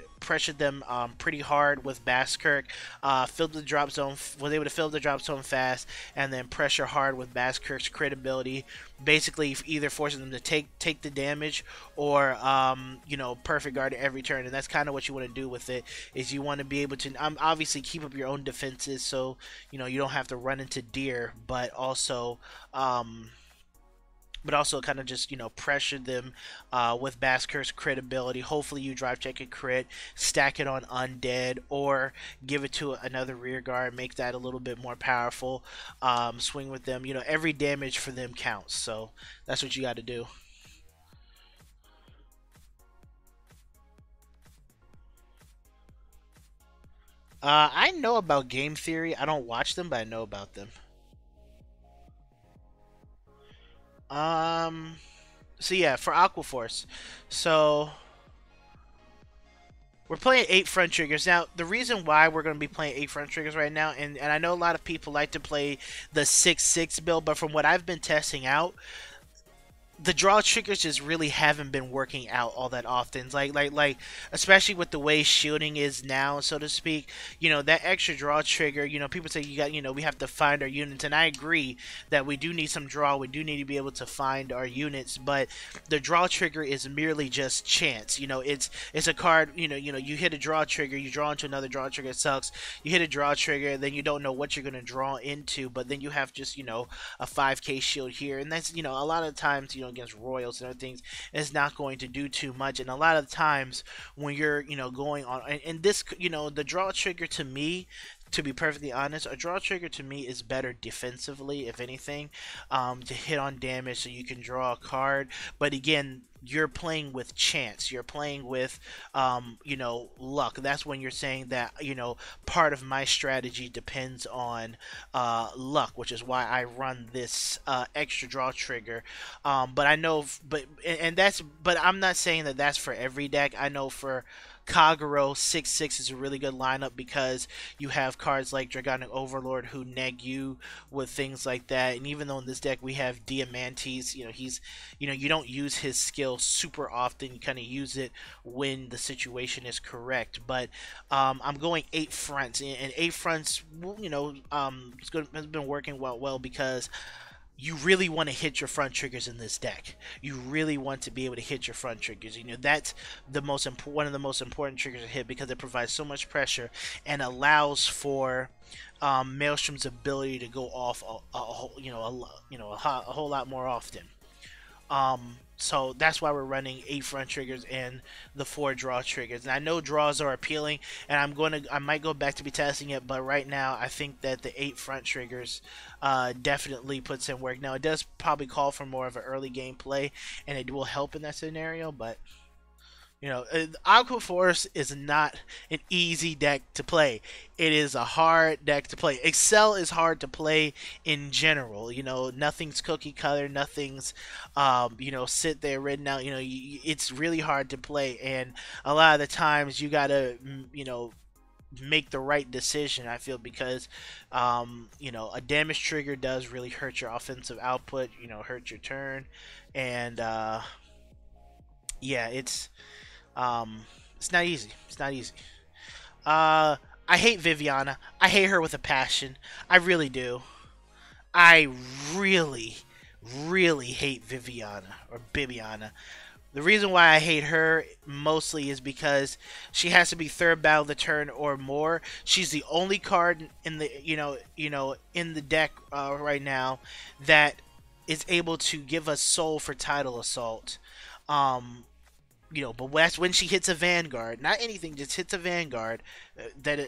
Speaker 3: them pretty hard with Basskirk, filled the drop zone, was able to fill the drop zone fast, and then pressure hard with Basskirk's crit ability, basically either forcing them to take the damage or perfect guard every turn. And that's kind of what you want to do with it, is you want to be able to obviously keep up your own defenses, so you don't have to run into deer, but also kind of just pressure them with Basskirk's crit ability. Hopefully you drive check a crit, stack it on Undead, or give it to another rear guard, make that a little bit more powerful. Swing with them. Every damage for them counts, so that's what you got to do. I know about game theory. I don't watch them, but I know about them. So yeah, for Aqua Force, so we're playing 8 front triggers. Now, the reason why we're going to be playing 8 front triggers right now, and I know a lot of people like to play the 6-6 build, but from what I've been testing out, the draw triggers just really haven't been working out all that often. Like especially with the way shielding is now, so to speak. That extra draw trigger. People say we have to find our units, and I agree that we do need some draw. We do need to be able to find our units, but the draw trigger is merely just chance. It's a card. You hit a draw trigger, you draw into another draw trigger. It sucks. You hit a draw trigger, then you don't know what you're gonna draw into, but then you have just a 5k shield here, and that's a lot of times against royals and other things, it's not going to do too much. And a lot of times when you're, going on, and this, the draw trigger to me, to be perfectly honest, a draw trigger to me is better defensively, if anything, to hit on damage so you can draw a card. But again, you're playing with chance. You're playing with, luck. That's when you're saying that, part of my strategy depends on luck, which is why I run this extra draw trigger. But I know, but I'm not saying that that's for every deck. I know for Kagero, 6/6 is a really good lineup because you have cards like Dragonic Overlord who neg you with things like that. And even though in this deck we have Diamantes, he's, you don't use his skill super often. You kind of use it when the situation is correct. But I'm going 8 fronts, and 8 fronts, has been working well because you really want to hit your front triggers in this deck. You really want to be able to hit your front triggers. That's one of the most important triggers to hit because it provides so much pressure and allows for Maelstrom's ability to go off a whole lot more often. So that's why we're running 8 front triggers and the 4 draw triggers. And I know draws are appealing, and I might go back to be testing it, but right now I think that the 8 front triggers definitely puts in work. Now it does probably call for more of an early game play, and it will help in that scenario, but Aqua Force is not an easy deck to play. It is a hard deck to play. Excel is hard to play in general. Nothing's cookie cutter. Nothing's, sit there written out. It's really hard to play. And a lot of the times you got to, make the right decision, I feel, because, a damage trigger does really hurt your offensive output, hurt your turn. And, yeah, it's not easy. It's not easy. I hate Viviana. I hate her with a passion. I really do. I really, really hate Viviana or Bibiana. The reason why I hate her mostly is because she has to be third battle of the turn or more. She's the only card in the in the deck right now that is able to give us soul for title assault. But that's when she hits a Vanguard. Not anything, just hits a Vanguard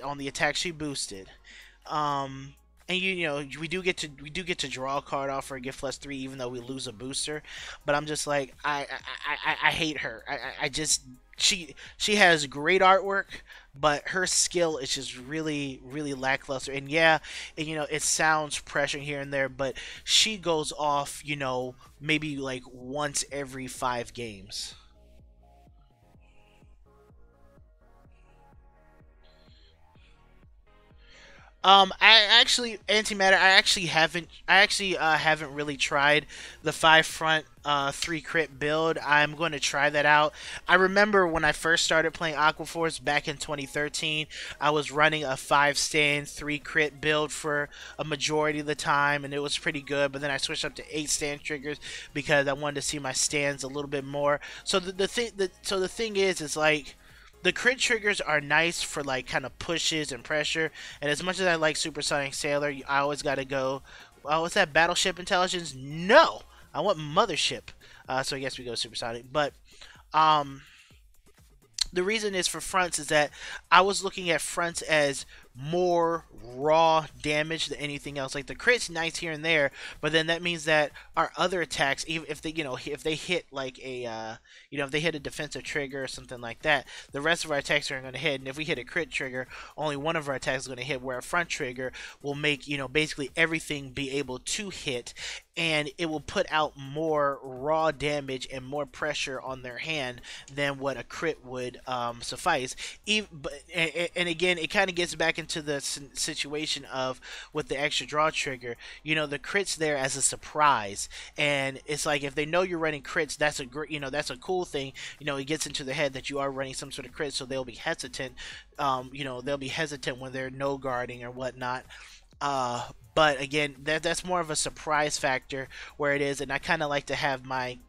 Speaker 3: on the attack she boosted. And we do get to draw a card off for a gift +3, even though we lose a booster. But I'm just like, I hate her. I just she has great artwork, but her skill is just really, really lackluster. And yeah, it sounds pressuring here and there, but she goes off, maybe like once every 5 games. Antimatter. I actually haven't really tried the 5 front 3 crit build. I'm going to try that out. I remember when I first started playing Aqua Force back in 2013, I was running a 5 stand 3 crit build for a majority of the time, and it was pretty good. But then I switched up to 8 stand triggers because I wanted to see my stands a little bit more. So the thing is like, the crit triggers are nice for like kind of pushes and pressure, and as much as I like Supersonic Sailor, I always gotta go, oh, what's that, Battleship Intelligence? No! I want Mothership. So I guess we go Supersonic. But the reason is for fronts is that I was looking at fronts as more raw damage than anything else. Like the crit's nice here and there, but then that means that our other attacks, even if they if they hit like a if they hit a defensive trigger or something like that, the rest of our attacks aren't going to hit. And if we hit a crit trigger, only one of our attacks is going to hit, where a front trigger will make basically everything be able to hit, and it will put out more raw damage and more pressure on their hand than what a crit would suffice. And again, it kind of gets back into the situation of with the extra draw trigger, the crits there as a surprise, and it's like if they know you're running crits, that's a great, that's a cool thing. It gets into the head that you are running some sort of crit, so they'll be hesitant. They'll be hesitant when they're no guarding or whatnot. But again, that's more of a surprise factor where it is, and I kind of like to have my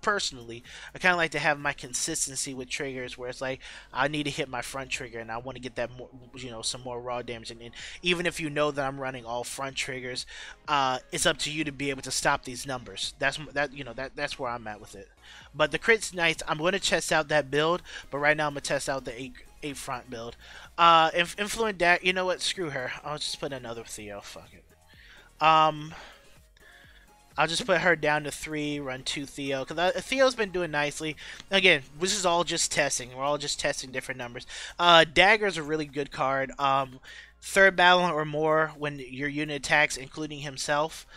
Speaker 3: personally, I kind of like to have my consistency with triggers, where it's like I need to hit my front trigger, and I want to get that more, some more raw damage. And even if you know that I'm running all front triggers, it's up to you to be able to stop these numbers. That's where I'm at with it. But the crit's nice. I'm going to test out that build, but right now I'm gonna test out the eight front build. Influent that. You know what? Screw her. I'll just put another Theo. Fuck it. I'll just put her down to 3, run 2 Theo, because Theo's been doing nicely. Again, this is all just testing. We're all just testing different numbers. Dagger's a really good card. Third battle or more when your unit attacks, including himself,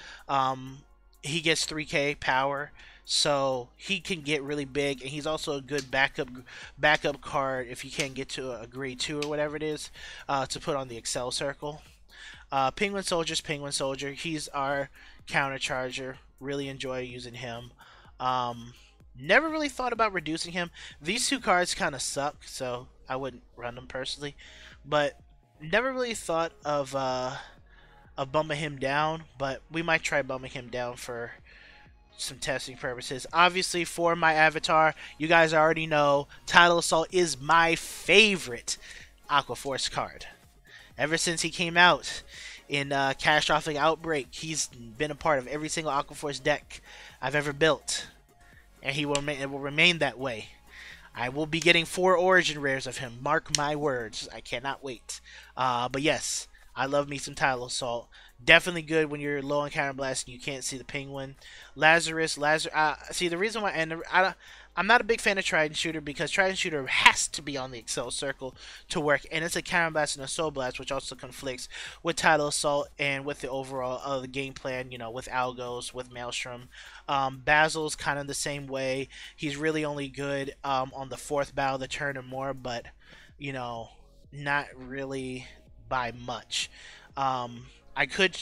Speaker 3: he gets 3k power, so he can get really big, and he's also a good backup card if you can't get to a grade 2 or whatever it is, to put on the Excel circle. Penguin Soldier. He's our counter charger. Really enjoy using him. Never really thought about reducing him. These two cards kind of suck, so I wouldn't run them personally. But never really thought of bumping him down. But we might try bumping him down for some testing purposes. Obviously, for my avatar, you guys already know Tidal Assault is my favorite Aqua Force card. Ever since he came out in Catastrophic Outbreak, he's been a part of every single Aqua Force deck I've ever built, and it will remain that way. I will be getting 4 Origin Rares of him. Mark my words. I cannot wait. But yes, I love me some Tidal Assault. Definitely good when you're low on Counterblast and you can't see the Penguin. Lazarus. See, the reason why, and I'm not a big fan of Trident Shooter, because Trident Shooter has to be on the Excel circle to work, and it's a Counterblast and a Soul Blast, which also conflicts with Tidal Assault and with the overall the game plan, with Algos, with Maelstrom. Basil's kind of the same way. He's really only good on the 4th battle of the turn or more, but, not really by much. I could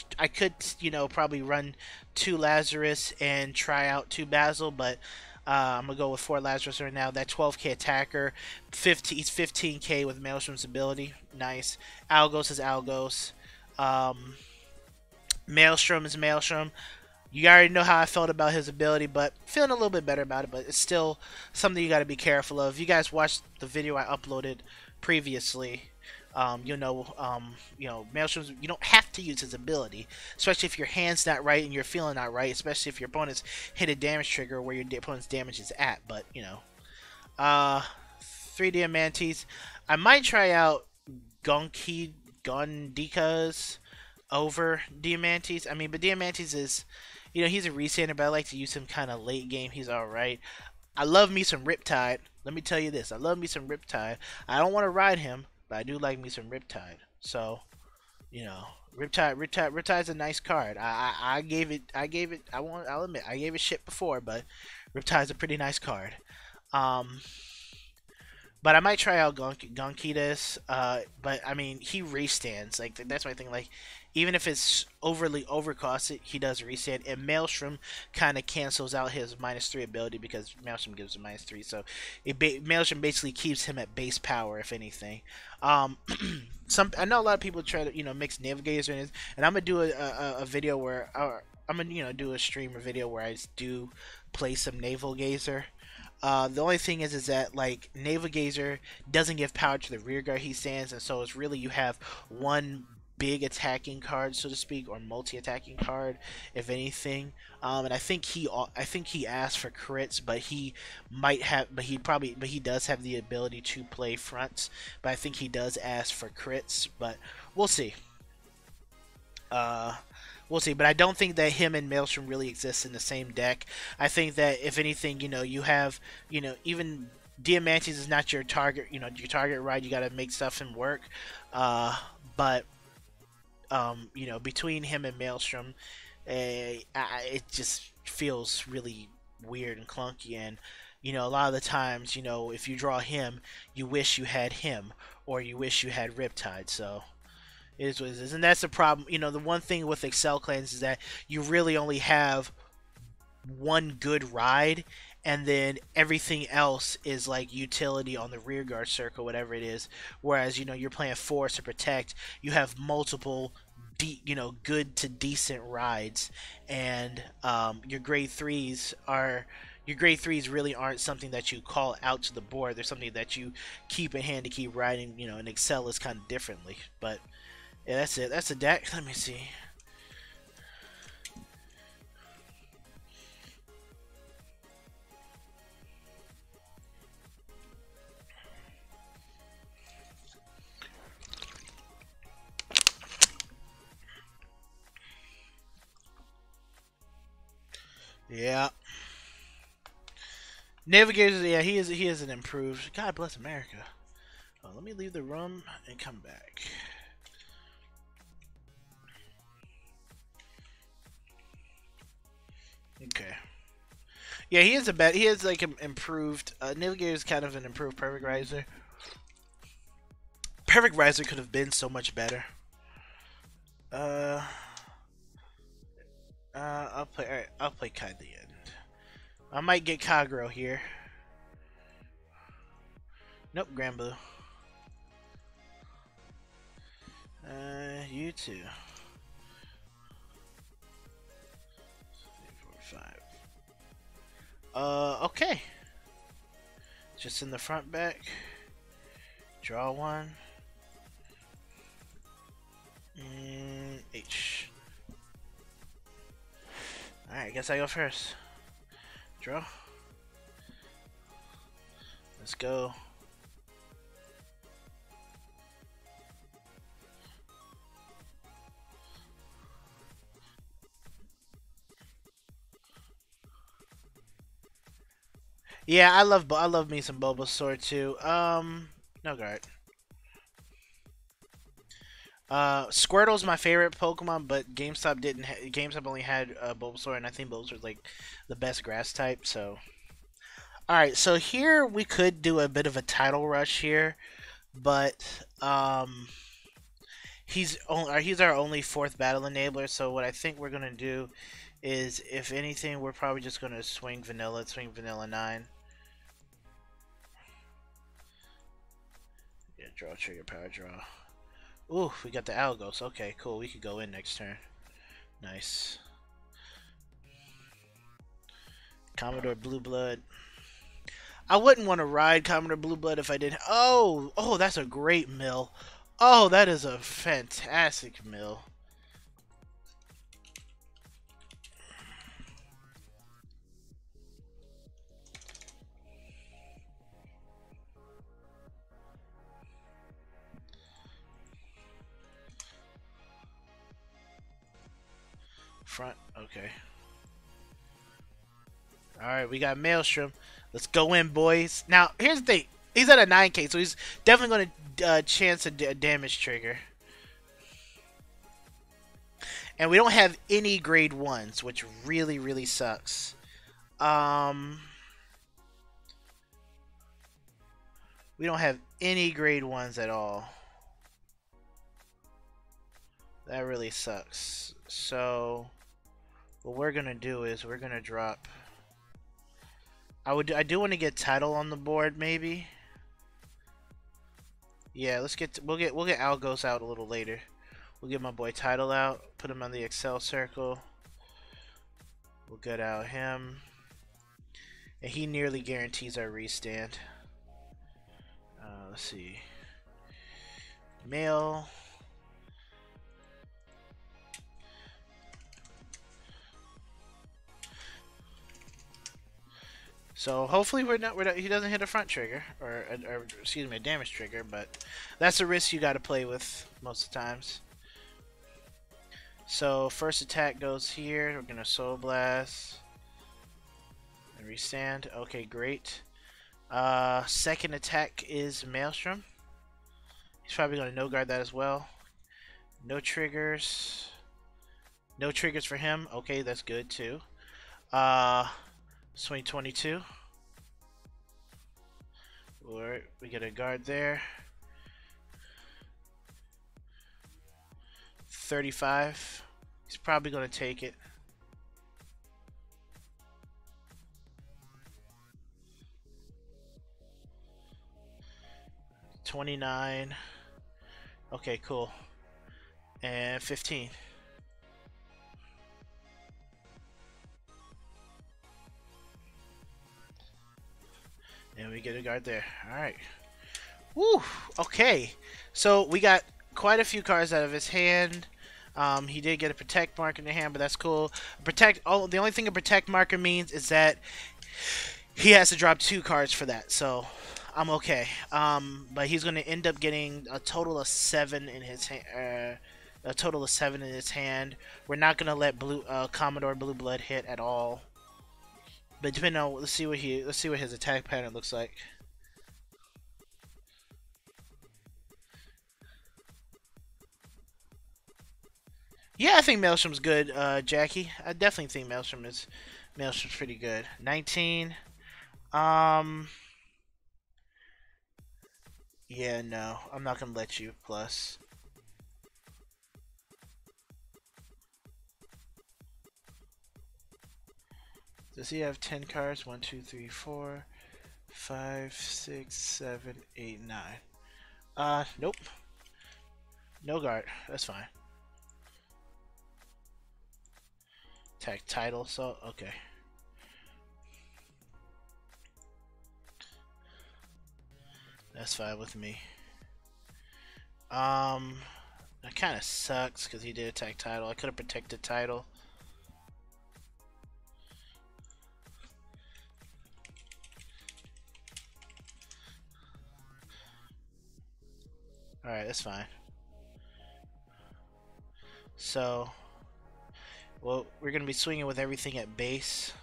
Speaker 3: probably run 2 Lazarus and try out 2 Basil, but I'm gonna go with 4 Lazarus right now. That 12k attacker, he's 15k with Maelstrom's ability. Nice. Algos is Algos. Maelstrom is Maelstrom. You already know how I felt about his ability, but feeling a little bit better about it. But it's still something you got to be careful of. You guys watched the video I uploaded previously. Maelstrom, you don't have to use his ability, especially if your hand's not right and you're feeling not right, especially if your opponent's hit a damage trigger where your opponent's damage is at. But 3 Diamantes. I might try out Gondika's over Diamantes. But Diamantes is, he's a resander, but I like to use him kind of late game. He's alright. I love me some Riptide. Let me tell you this. I love me some Riptide. I don't want to ride him, but I do like me some Riptide. So, Riptide's a nice card. I'll admit, I gave it shit before, but Riptide's a pretty nice card. But I might try out Gonkitas, but he restands. Like, that's my thing. Like, even if it's overly overcosted, he does restand. And Maelstrom kind of cancels out his -3 ability, because Maelstrom gives him -3. So Maelstrom basically keeps him at base power, if anything. I know a lot of people try to mix Navigator in, and I'm gonna do a video where I'm gonna do a stream or video where I do play some Naval Gazer. The only thing is that, like, Naval Gazer doesn't give power to the rear guard he stands, and so it's really, you have one big attacking card, so to speak, or multi-attacking card, if anything. And I think he asked for crits, but he does have the ability to play fronts. But I think he does ask for crits, but we'll see. We'll see, but I don't think that him and Maelstrom really exist in the same deck. I think that, if anything, you have, even Diamantes is not your target, your target ride. You got to make stuff and work. But between him and Maelstrom, it just feels really weird and clunky. And, a lot of the times, if you draw him, you wish you had him, or you wish you had Riptide. So it is what it is. And that's the problem. The one thing with Excel clans is that you really only have one good ride, and then everything else is like utility on the rear guard circle, whatever it is. Whereas, you're playing Force to protect, you have multiple good to decent rides, and your grade threes really aren't something that you call out to the board. They're something that you keep in hand to keep riding, and excel is kind of differently. But yeah, that's it. That's the deck. Let me see. Yeah. Navigators, yeah, he is an improved. God bless America. Oh, let me leave the room and come back. Okay. Yeah, he is like an improved. Navigator is kind of an improved Perfect Riser. Perfect Riser could have been so much better. Uh, I'll play. All right, I'll play Kai at the end. I might get Kagro here. Nope, Granblue. You too. 3, 4, 5. Okay. Just in the front back. Draw one. H. Alright, guess I go first. Draw. Let's go. Yeah, I love me some Bulbasaur too. No guard. Squirtle's my favorite Pokemon, but GameStop only had Bulbasaur, and I think Bulbasaur's like the best grass type. So, all right, so here we could do a bit of a title rush here, but he's our only fourth battle enabler. So what I think we're gonna do is, if anything, we're probably just gonna swing Vanilla 9. Yeah, draw, trigger, power draw. Ooh, we got the Algos. Okay, cool. We could go in next turn. Nice. Commodore Blue Blood. I wouldn't want to ride Commodore Blue Blood if I didn't. Oh, that's a great mill. Oh, that is a fantastic mill. Front, okay. Alright, we got Maelstrom. Let's go in, boys. Now, here's the thing. He's at a 9k, so he's definitely going to chance a damage trigger. And we don't have any grade 1s, which really, really sucks. We don't have any grade 1s at all. That really sucks. So what we're gonna do is we're gonna drop. I do want to get Tidal on the board, maybe. Yeah, we'll get Algos out a little later. We'll get my boy Tidal out, put him on the Excel circle. We'll get out him, and he nearly guarantees our restand. Let's see. Mail. So hopefully he doesn't hit a front trigger or excuse me, a damage trigger, but that's a risk you got to play with most of the times. So first attack goes here. We're gonna Soul Blast and restand. Okay, great. Second attack is Maelstrom. He's probably gonna no guard that as well. No triggers. No triggers for him. Okay, that's good too. Swing 22. Alright, we get a guard there. 35. He's probably going to take it. $29. Okay, cool. And 15. And we get a guard there. Alright. Woo! Okay. So we got quite a few cards out of his hand. He did get a protect mark in the hand, but that's cool. Protect. Oh, the only thing a protect marker means is that he has to drop 2 cards for that. So I'm okay. But he's going to end up getting a total of 7 in his hand. A total of 7 in his hand. We're not going to let Commodore Blue Blood hit at all. But depending on, let's see what his attack pattern looks like. Yeah, I think Maelstrom's good, Jackie. I definitely think Maelstrom's pretty good. 19. Yeah, no, I'm not gonna let you. Plus. Does he have 10 cards? 1, 2, 3, 4, 5, 6, 7, 8, 9. Nope. No guard. That's fine. Tag title, so okay. That's fine with me. That kind of sucks because he did attack title. I could have protected title. Alright, that's fine. So, well, we're going to be swinging with everything at base.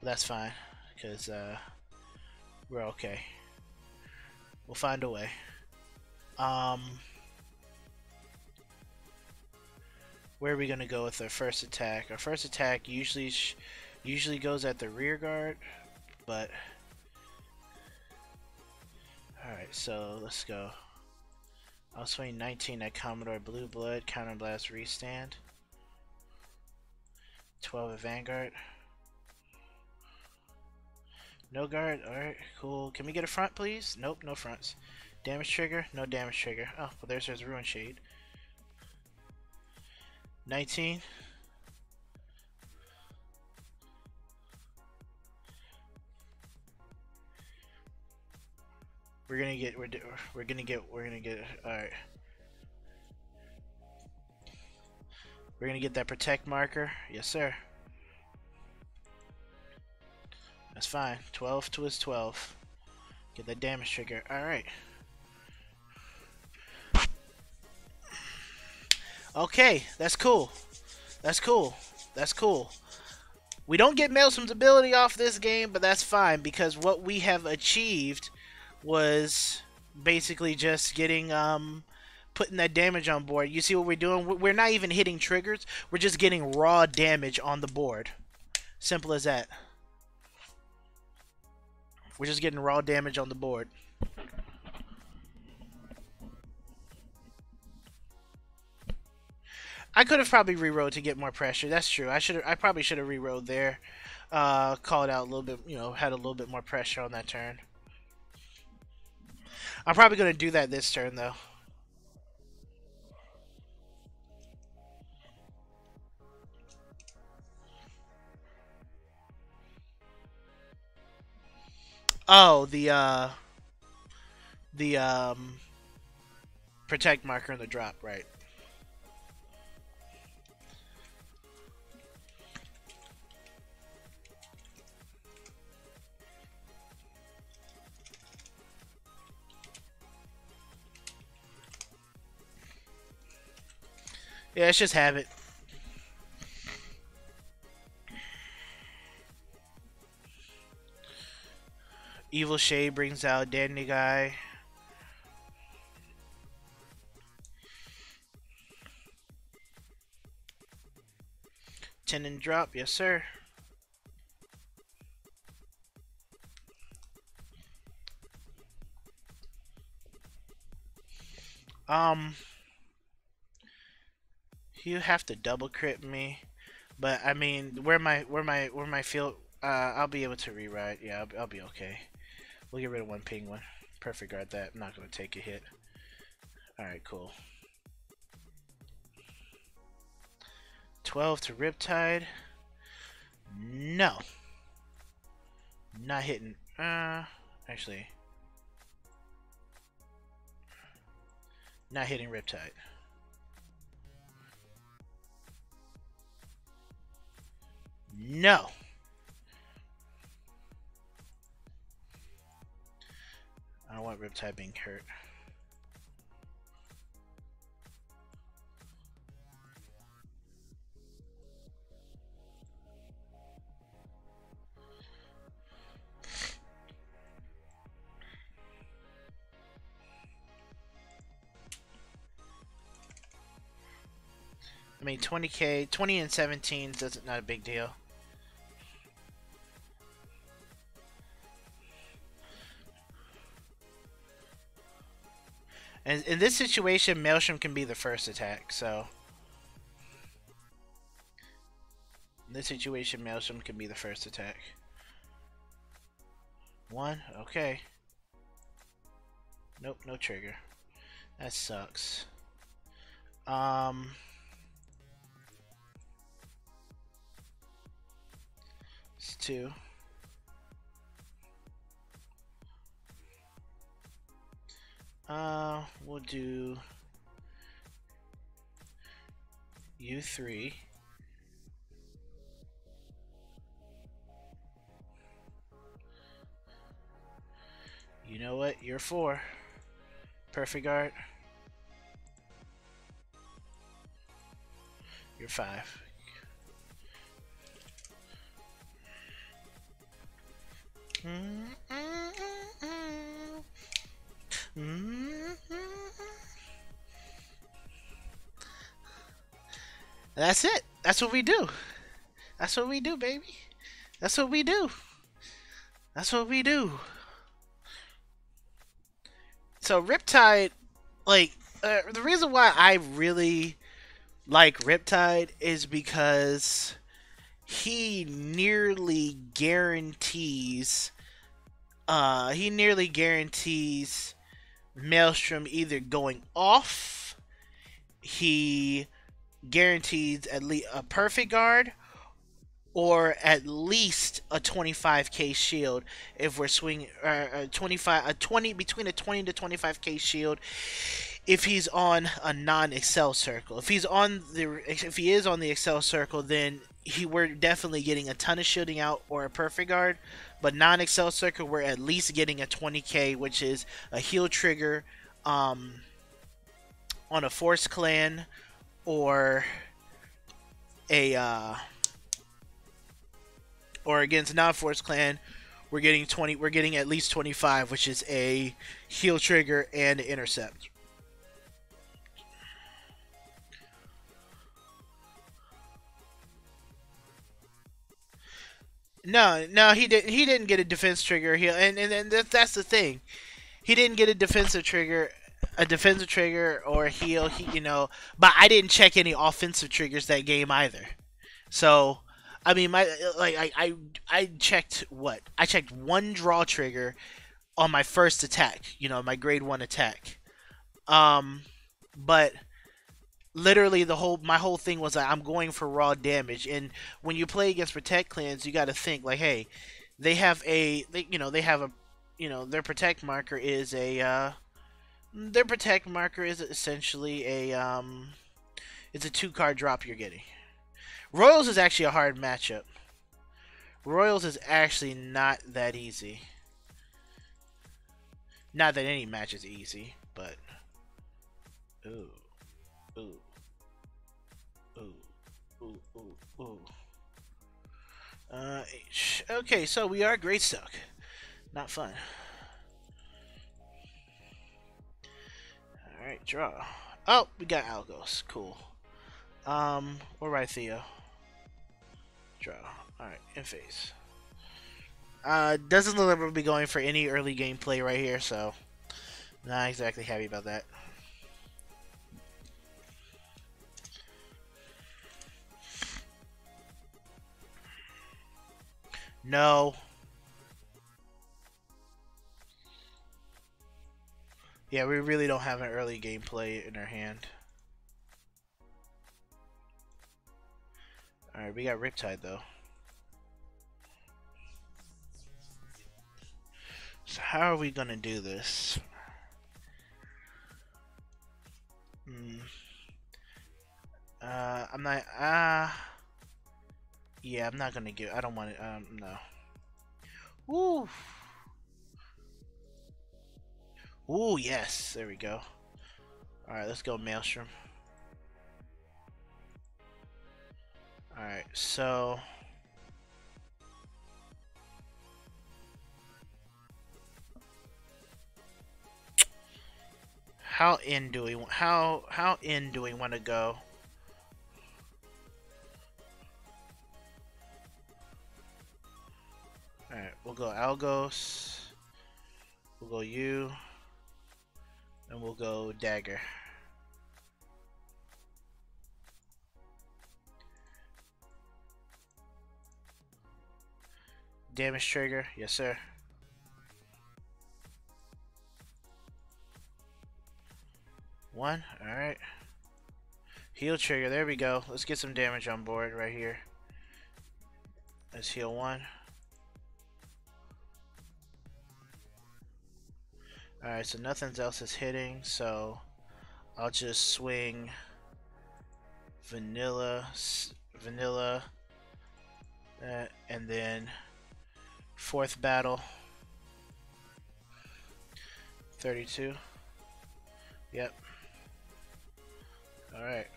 Speaker 3: That's fine, because we're okay. We'll find a way. Where are we going to go with our first attack? Our first attack usually goes at the rear guard, but... Alright, so let's go. I'll swing 19 at Commodore Blue Blood, Counterblast Restand. 12 at Vanguard. No guard, alright, cool. Can we get a front, please? Nope, no fronts. Damage trigger? No damage trigger. Oh, well, there's his Ruin Shade. 19. We're gonna get, alright. We're gonna get that protect marker. Yes, sir. That's fine. 12 to his 12. Get that damage trigger. Alright. Okay, that's cool. That's cool. That's cool. We don't get Maelstrom's ability off this game, but that's fine because what we have achieved was basically just getting putting that damage on board. You see what we're doing? We're not even hitting triggers. We're just getting raw damage on the board. Simple as that. We're just getting raw damage on the board. I could have probably rerolled to get more pressure. That's true. I probably should have rerolled there. Called out a little bit, had a little bit more pressure on that turn. I'm probably going to do that this turn, though. Oh, the protect marker and the drop, right. Yeah, let's just have it. Evil Shade brings out Dandy Guy. Tendon drop, yes sir. You have to double crit me, but I mean, where my field, I'll be able to rewrite. Yeah, I'll be okay. We'll get rid of one penguin. Perfect guard that. I'm not gonna take a hit. All right, cool. 12 to Riptide. No. Not hitting. Actually. Not hitting Riptide. No. I don't want Riptide being hurt. I mean, 20k, 20 and 17 doesn't not a big deal. And in this situation, Maelstrom can be the first attack, so... In this situation, Maelstrom can be the first attack. 1, okay. Nope, no trigger. That sucks. It's 2. We'll do U3. You know what? You're 4. Perfect guard. You're 5. That's it. That's what we do. That's what we do, baby. That's what we do. That's what we do. So Riptide, like, the reason why I really like Riptide is because he nearly guarantees Maelstrom either going off. He guarantees at least a perfect guard or at least a 25k shield if we're swinging between a 20 to 25k shield if he's on a non-Excel circle. If he is on the Excel circle, then we're definitely getting a ton of shielding out or a perfect guard. But non-Excel circle, we're at least getting a 20k, which is a heal trigger on a Force clan or or against non-Force clan. We're getting at least 25, which is a heal trigger and intercept. No, he didn't get a defense trigger. And that's the thing. He didn't get a defensive trigger or a heal. But I didn't check any offensive triggers that game either. So, I mean, I checked what? I checked one draw trigger on my first attack. My grade 1 attack. But literally my whole thing was I'm going for raw damage. And when you play against Protect clans, you got to think like, hey, their Protect marker is essentially it's a 2-card drop you're getting. Royals is actually a hard matchup. Royals is actually not that easy. Not that any match is easy, but ooh. Okay, so we are great stuck. Not fun. Alright, draw. Oh, we got Algos. Cool. We're right, Theo. Draw. Alright, in phase. Doesn't look like we'll be going for any early gameplay right here, so not exactly happy about that. No. Yeah, we really don't have an early gameplay in our hand. Alright, we got Riptide though. So how are we gonna do this? I'm not, yeah, I'm not gonna give, I don't want it, no. Woo! Ooh, yes, there we go. Alright, let's go Maelstrom. Alright, so... How in do we want to go? Alright, we'll go Algos. We'll go you. And we'll go Dagger. Damage trigger, yes sir. One, alright. Heal trigger, there we go. Let's get some damage on board right here. Let's heal one. Alright, so nothing else is hitting, so I'll just swing vanilla, and then fourth battle, 32. Yep. Alright.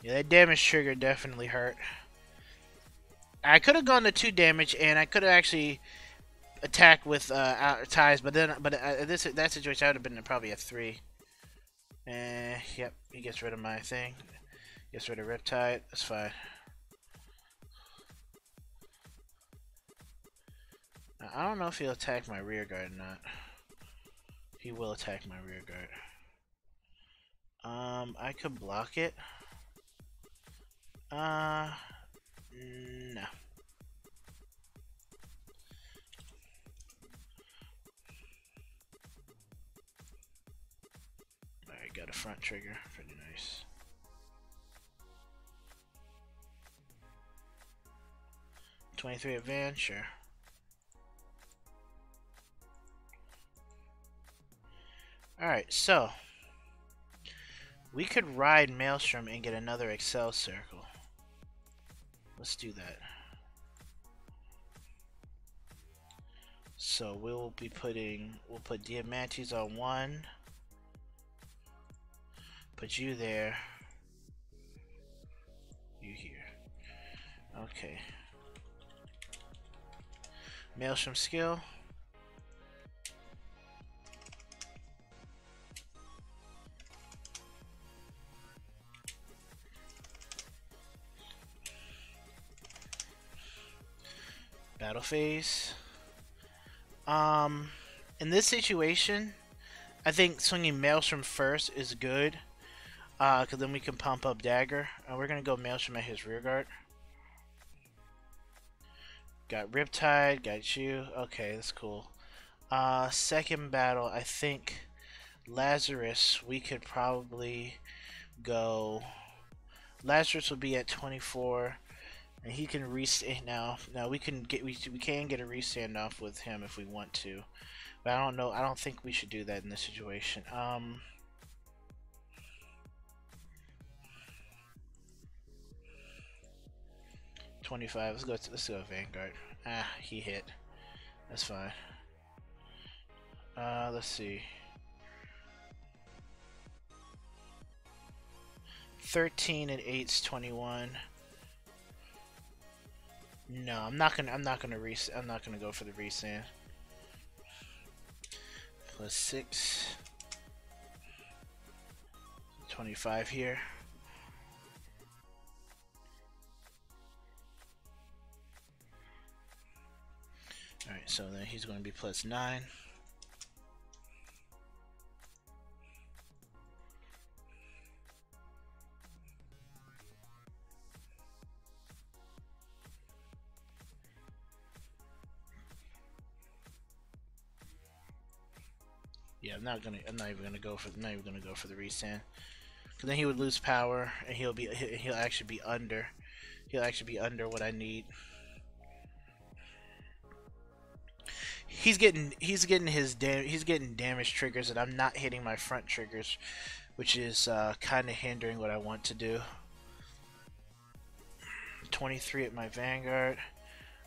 Speaker 3: Yeah, that damage trigger definitely hurt. I could have gone to 2 damage, and I could have actually attacked with ties, but that situation I would have been probably a 3. Yep, he gets rid of my thing. Gets rid of Riptide. That's fine. Now, I don't know if he'll attack my rear guard or not. He will attack my rear guard. I could block it. No. Alright, got a front trigger. Pretty nice. $23 advance, sure. Alright, so we could ride Maelstrom and get another Excel Circle. Let's do that. So we'll put Diamantes on 1. Put you there. You here. Okay. Maelstrom skill. Battle phase. In this situation, I think swinging Maelstrom first is good, because then we can pump up Dagger. We're gonna go Maelstrom at his rearguard. Got Riptide, got you. Okay, that's cool. Second battle, I think Lazarus. We could probably go. Lazarus will be at 24. And he can restand now. Now we can get we can get a restand off with him if we want to, but I don't know. I don't think we should do that in this situation. 25. Let's go Vanguard. Ah, he hit. That's fine. Let's see. 13 and 8's 21. No, I'm not gonna go for the resand. Plus 6. 25 here. Alright, so then he's gonna be plus 9. Yeah, I'm not even gonna go for the resand. Cause then he would lose power, and he'll actually be under. He'll actually be under what I need. He's getting damage triggers, and I'm not hitting my front triggers, which is kind of hindering what I want to do. 23 at my Vanguard.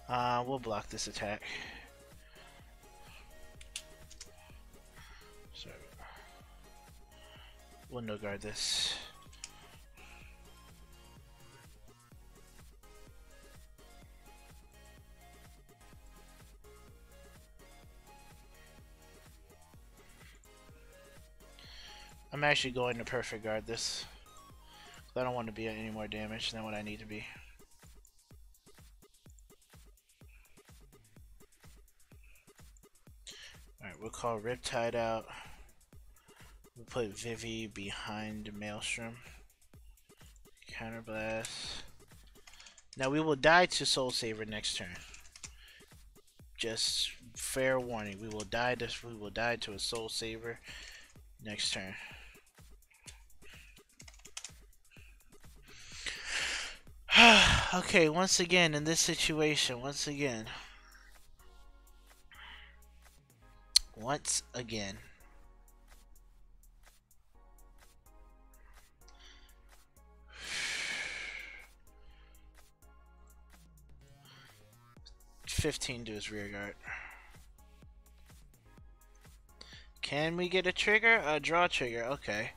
Speaker 3: We'll block this attack. So we'll no guard this. I'm actually going to perfect guard this. I don't want to be at any more damage than what I need to be. Alright, we'll call Riptide out. We'll put Vivi behind Maelstrom. Counterblast. Now we will die to Soul Saver next turn. Just fair warning. We will die to a Soul Saver next turn. Okay, once again in this situation, once again. 15 to his rear guard. Can we get a trigger? A draw trigger, okay.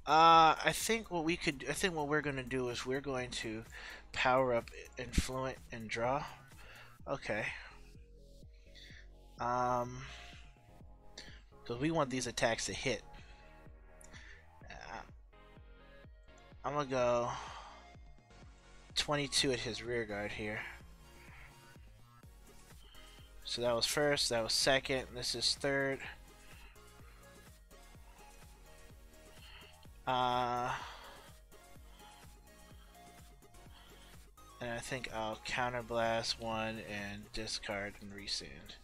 Speaker 3: I think what we're gonna do is we're going to power up Influent and draw. Okay. Because we want these attacks to hit. I'm gonna go 22 at his rear guard here. So that was first, that was second, this is third. And I think I'll counterblast one and discard and resend.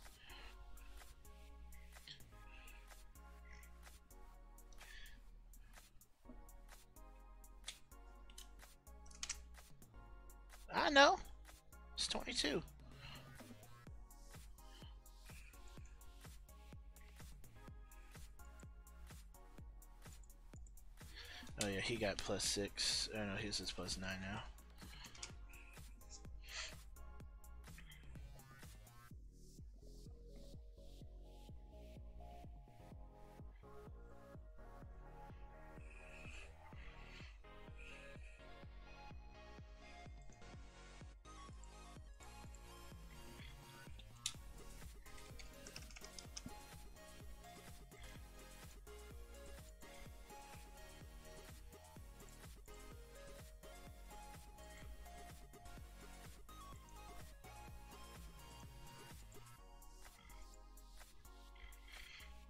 Speaker 3: I know. It's 22. Oh yeah, he got +6. Oh no, his is +9 now.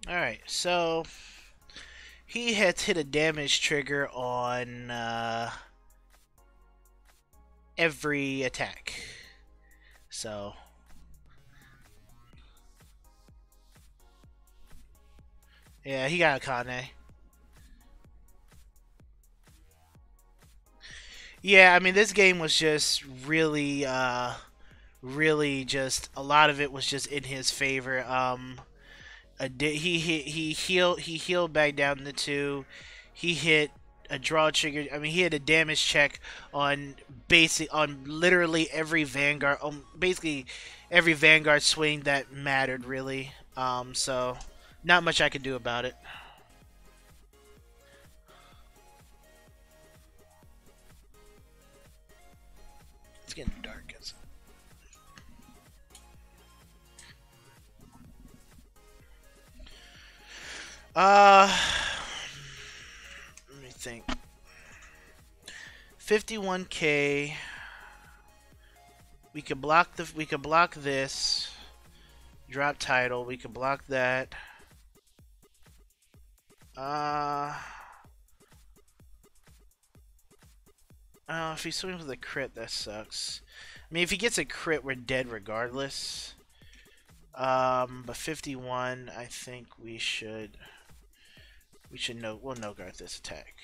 Speaker 3: Alright, so he has hit a damage trigger on every attack. So yeah, he got a Kane. Yeah, I mean this game was just really just a lot of it was just in his favor. He healed back down to 2. He hit a draw trigger. I mean, he had a damage check on literally every Vanguard. Basically every Vanguard swing that mattered really. So not much I could do about it. It's getting dark. Let me think. 51k. We could block this. Drop title. We could block that. If he swings with a crit, that sucks. I mean, if he gets a crit, we're dead regardless. But 51, I think we should. We should know. We'll no guard this attack.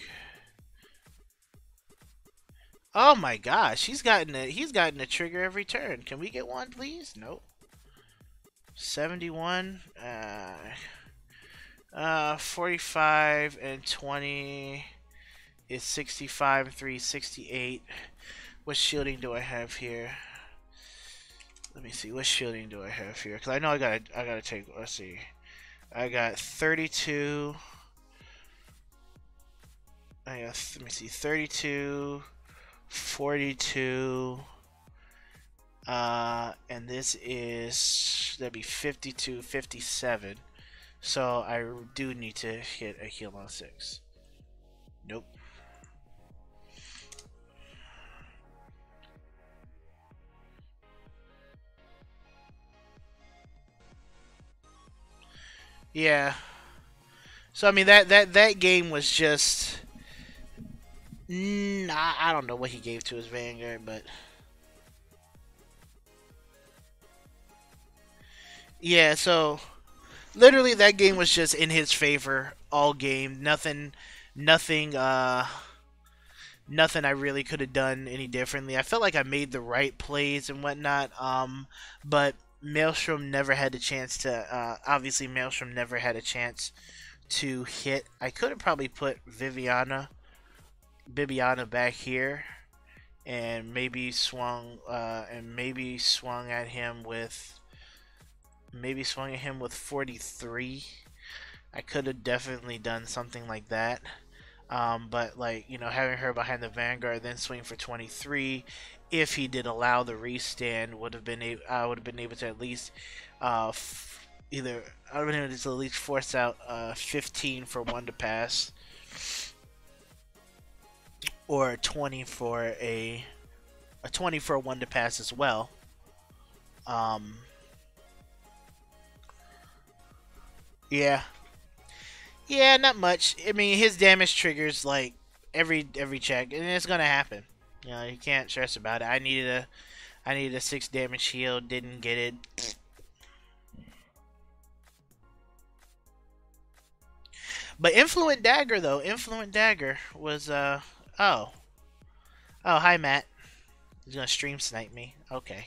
Speaker 3: Oh my gosh, he's gotten a trigger every turn. Can we get one, please? Nope. 71. 45 and 20 is 65 and 3, 68. What shielding do I have here? Let me see. What shielding do I have here? Because I know I gotta take. Let's see. I got 32. I got. Let me see. 32, 42. And this is that'd be 52, 57. So I do need to hit a heal on 6. Nope. Yeah. So I mean that game was just I don't know what he gave to his Vanguard, but yeah, so literally that game was just in his favor all game. Nothing I really could have done any differently. I felt like I made the right plays and whatnot. But Maelstrom never had a chance to obviously Maelstrom never had a chance to hit. I could have probably put Bibiana back here and maybe swung at him with 43. I could have definitely done something like that. But like, you know, having her behind the Vanguard, then swing for 23, if he did allow the restand, would have been able to at least I would have been able to at least force out 15 for 1 to pass, or a 20 for a 1 to pass as well. Yeah. Yeah, not much. I mean, his damage triggers like every check, and it's gonna happen. You know, you can't stress about it. I needed a 6 damage shield, didn't get it. But Influent Dagger though, Influent Dagger was oh, hi Matt. He's gonna stream snipe me. Okay.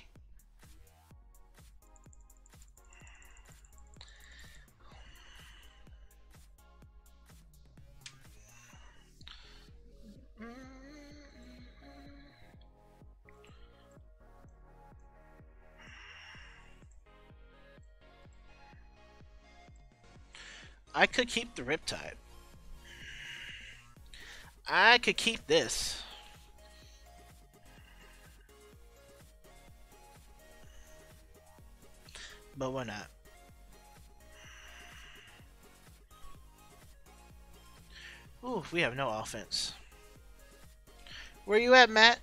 Speaker 3: I could keep the Riptide. I could keep this. But we're not. Ooh, we have no offense. Where you at, Matt?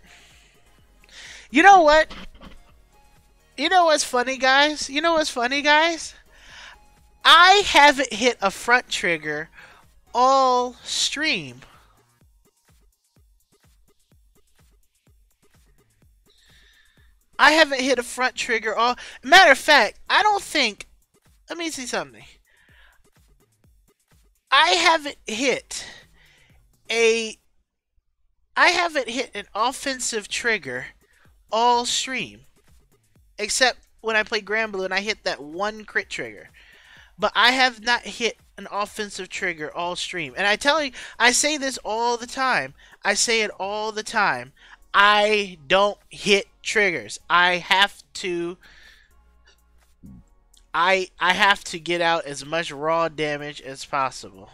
Speaker 3: You know what? You know what's funny, guys? I haven't hit a front trigger all stream. I haven't hit a front trigger all... Matter of fact, I don't think... Let me see something. I haven't hit an offensive trigger all stream. Except when I play Granblue and I hit that 1 crit trigger. But I have not hit an offensive trigger all stream. And I tell you, I say this all the time. I say it all the time. I don't hit triggers. I have to get out as much raw damage as possible.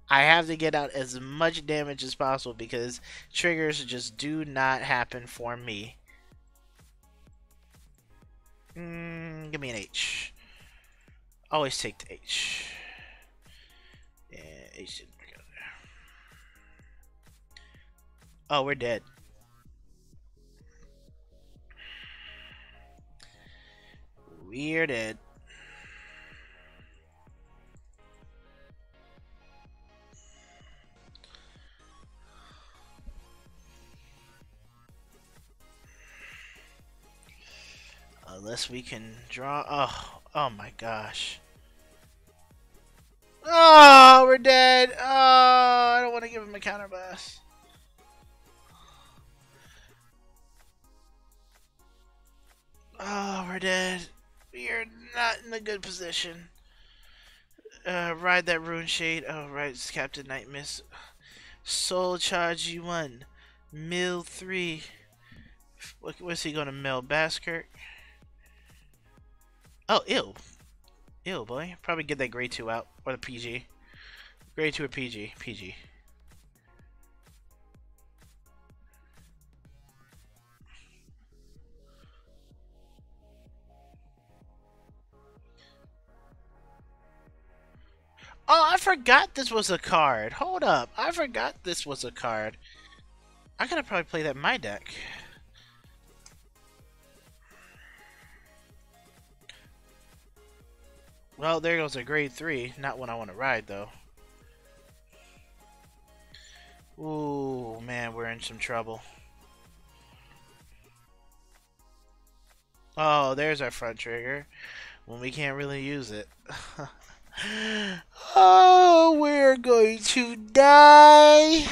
Speaker 3: I have to get out as much damage as possible because triggers just do not happen for me. Give me an H. Always take the H. Yeah, H didn't work out there. Oh, we're dead. We're dead. Unless we can draw. Oh my gosh. Oh, we're dead. Oh, I don't want to give him a counter blast. Oh, we're dead. We are not in a good position. Ride that rune shade. Oh, right, it's Captain Night Mist. Soul charge E1. Mill 3. What's he gonna mill? Baskirk? Oh, ew. Ew, boy. Probably get that grade 2 out. Or the PG. Grade 2 or PG? PG. Oh, I forgot this was a card. Hold up. I forgot this was a card. I gotta probably play that in my deck. Well, there goes a grade 3. Not one I want to ride, though. Ooh, man, we're in some trouble. Oh, there's our front trigger. When we can't really use it. Oh, we're going to die.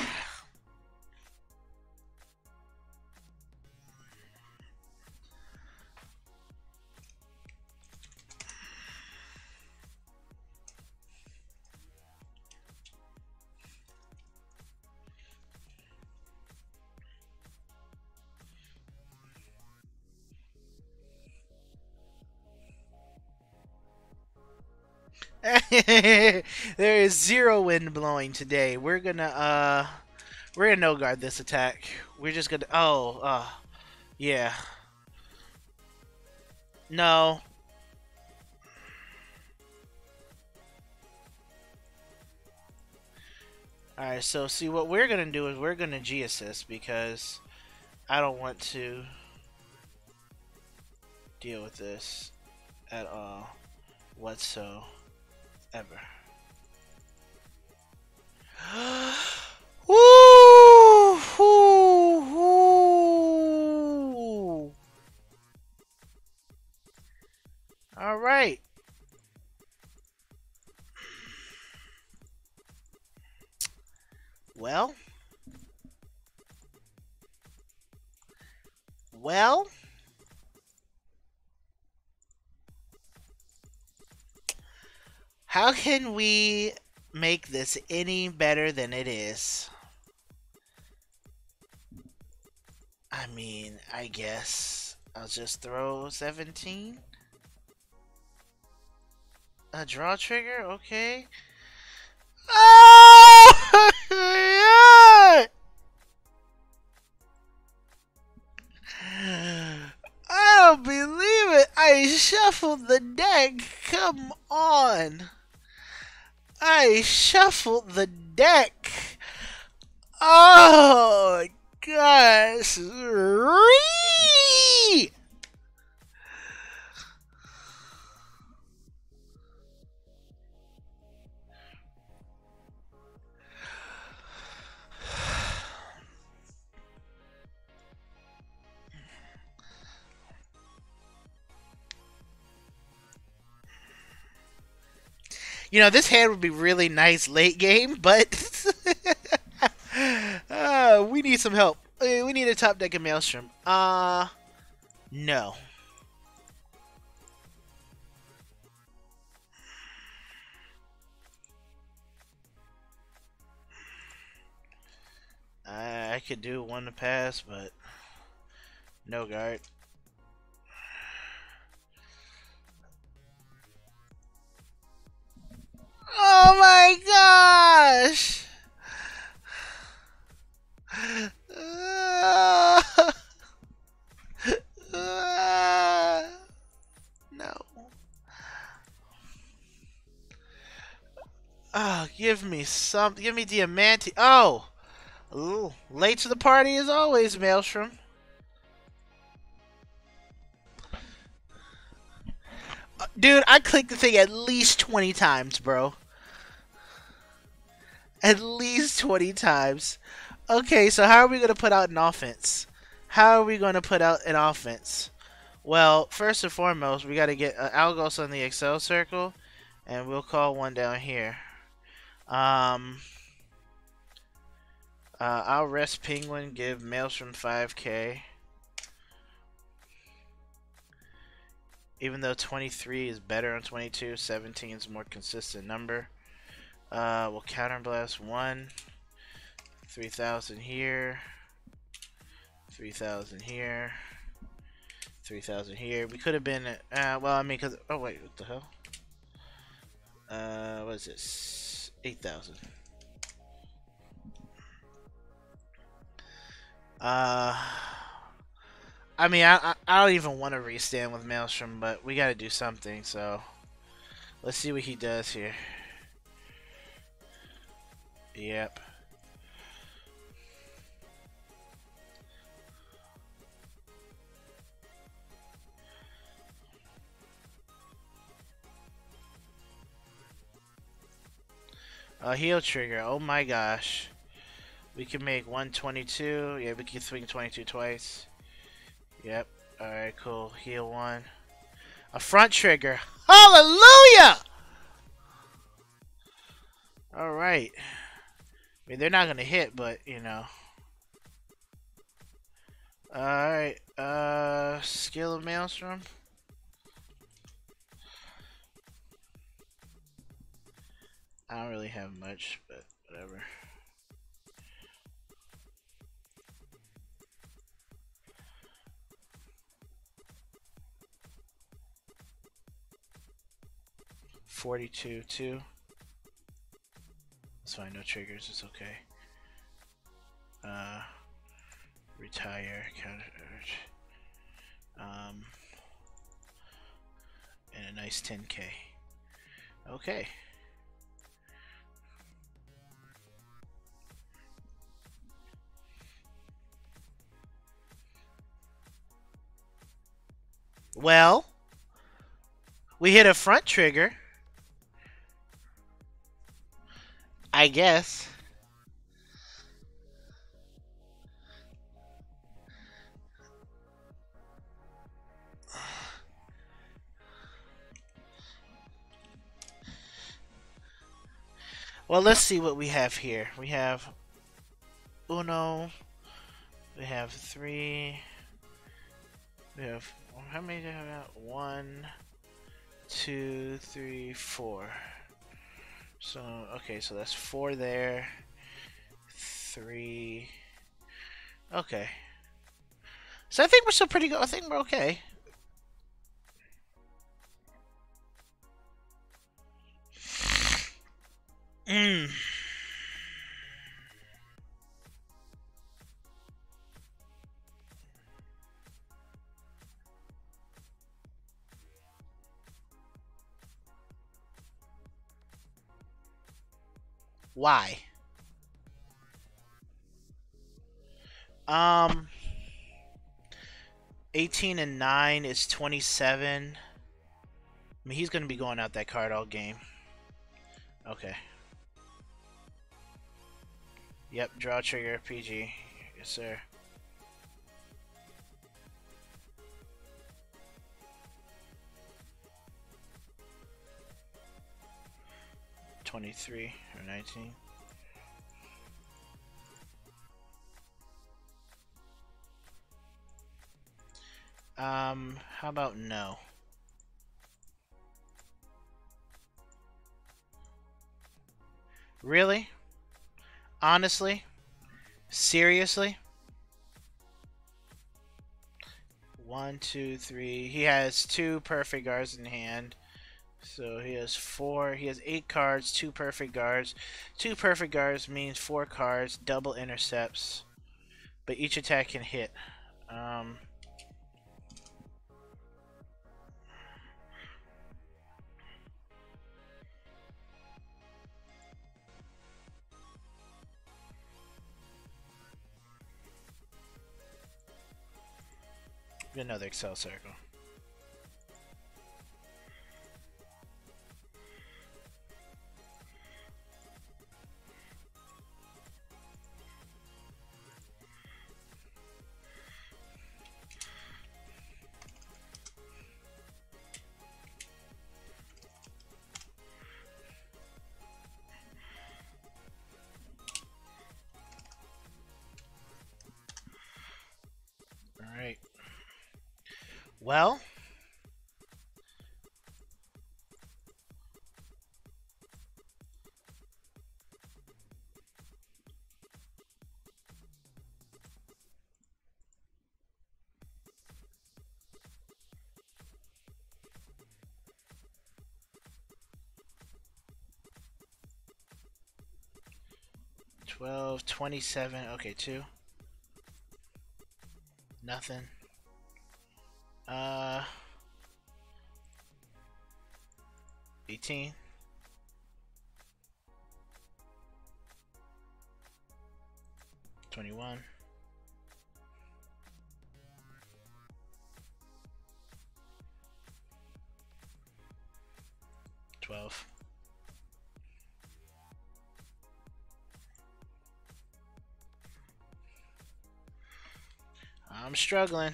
Speaker 3: There is 0 wind blowing today. We're gonna no guard this attack. We're just gonna yeah. No. Alright, so see what we're gonna do is we're gonna G assist because I don't want to deal with this at all whatsoever. Woo! Woo! Woo! All right. Well. How can we make this any better than it is? I mean, I guess I'll just throw 17. A draw trigger? Okay. Oh! I don't believe it. I shuffled the deck. Come on. I shuffled the deck. Oh, gosh. You know, this hand would be really nice late game, but we need some help. We need a top deck of Maelstrom. No. I could do one to pass, but no guard. Oh my gosh! No. Oh, give me some. Give me Diamante. Oh! Ooh, late to the party as always, Maelstrom. Dude, I clicked the thing at least 20 times, bro. At least 20 times. Okay, so how are we going to put out an offense? How are we going to put out an offense? Well, first and foremost, we got to get Algos on the Excel circle, and we'll call one down here. Um, I'll rest Penguin. Give Maelstrom 5k. Even though 23 is better on 22, 17 is a more consistent number. We'll counterblast 1. 3,000 here. 3,000 here. 3,000 here. We could have been, well, I mean, because, oh wait, what the hell? What is this? 8,000. I mean, I don't even want to restand with Maelstrom, but we got to do something, so let's see what he does here. Yep. Heal trigger. Oh my gosh. We can make 122. Yeah, we can swing 22 twice. Yep. Alright, cool. Heal 1. A front trigger. Hallelujah! Alright. I mean, they're not going to hit, but, you know. Alright. Skill of Maelstrom. I don't really have much, but whatever. $42.2. That's fine, no triggers, it's okay. Retire, counter urge. And a nice 10k. Okay. Well, we hit a front trigger. I guess. Well, let's see what we have here. We have Uno. We have 3. We have, how many do I have? 1, 2, 3, 4. So, okay, so that's 4 there. 3. Okay. So I think we're still pretty good. I think we're okay. Why? 18 and 9 is 27. I mean, he's going to be going out that card all game. Okay. Yep, draw trigger, PG. Yes, sir. $23 or 19. How about no? Really? Honestly? Seriously? 1, 2, 3. He has 2 perfect guards in hand. So he has 4. He has 8 cards, 2 perfect guards. 2 perfect guards means 4 cards, double intercepts. But each attack can hit. Another Excel circle. Well, $12, $27. Okay, 2. Nothing. 18. 21. 12. I'm struggling.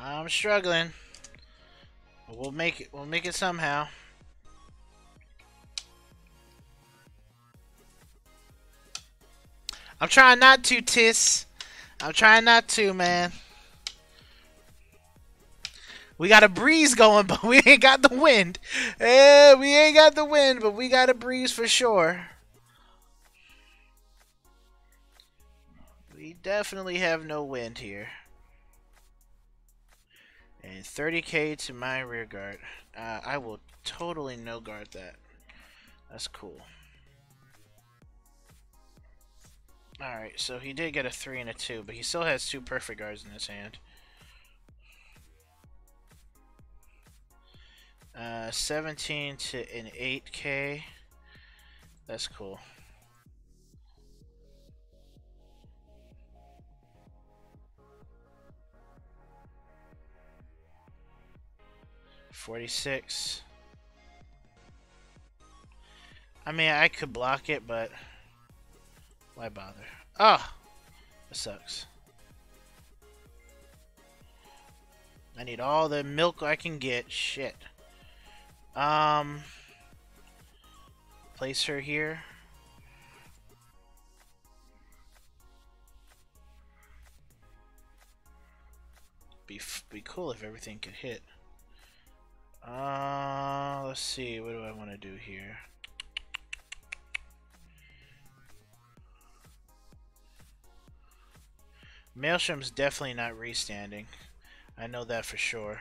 Speaker 3: I'm struggling. But we'll make it. We'll make it somehow. I'm trying not to, Tis. I'm trying not to, man. We got a breeze going, but we ain't got the wind. We ain't got the wind, but we got a breeze for sure. We definitely have no wind here. And 30k to my rear guard. I will totally no guard that. That's cool. Alright, so he did get a 3 and a 2, but he still has 2 perfect guards in his hand. 17 to an 8k. That's cool. $46. I mean, I could block it, but why bother? Oh, that sucks. I need all the milk I can get. Shit. Place her here. Be cool if everything could hit. Let's see. What do I want to do here? Maelstrom's definitely not restanding. I know that for sure.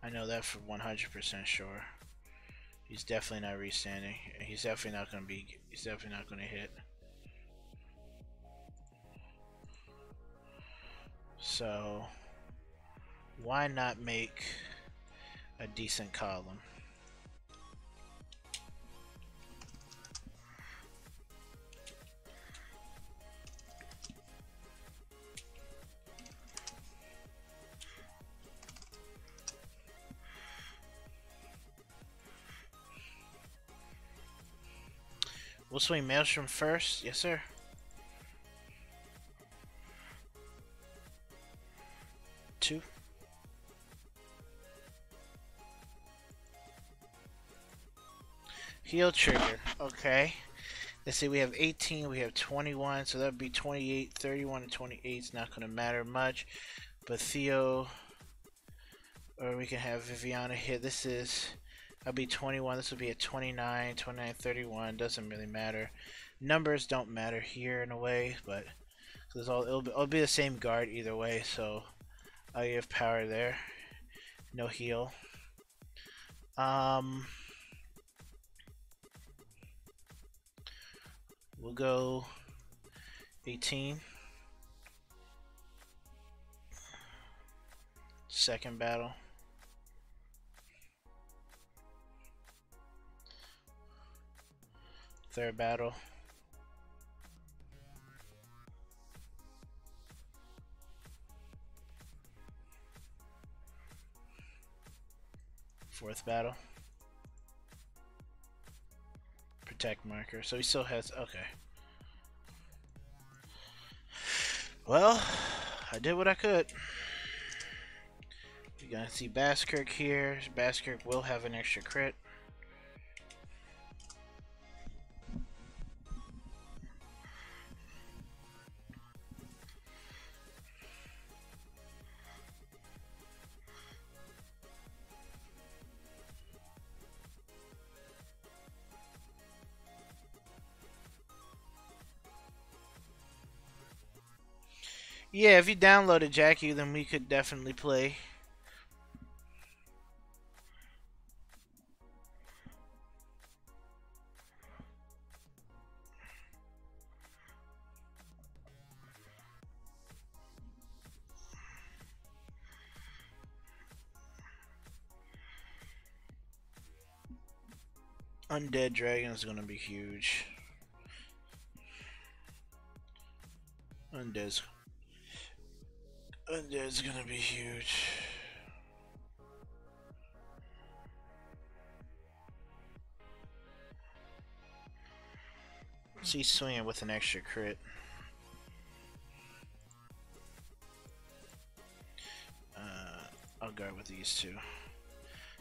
Speaker 3: I know that for 100% sure. He's definitely not restanding. He's definitely not gonna be. He's definitely not gonna hit. So why not make a decent column? We'll swing Maelstrom first. Yes, sir. Two. Heal trigger. Okay. Let's see, we have 18, we have 21, so that would be 28, 31, and 28 is not going to matter much. But Theo, or we can have Viviana hit. This is, that'll be 21, this will be a 29, 29, 31, doesn't really matter. Numbers don't matter here in a way, but it'll be the same guard either way, so I'll give power there. No heal. We'll go 18. Second battle. Third battle. Fourth battle. Protect marker. So he still has. Okay. Well, I did what I could. You're gonna see Basskirk here. Basskirk will have an extra crit. Yeah, if you downloaded Jackie, then we could definitely play. Undead Dragon is gonna be huge. Undead's gonna be huge. See, swinging with an extra crit. I'll guard with these two.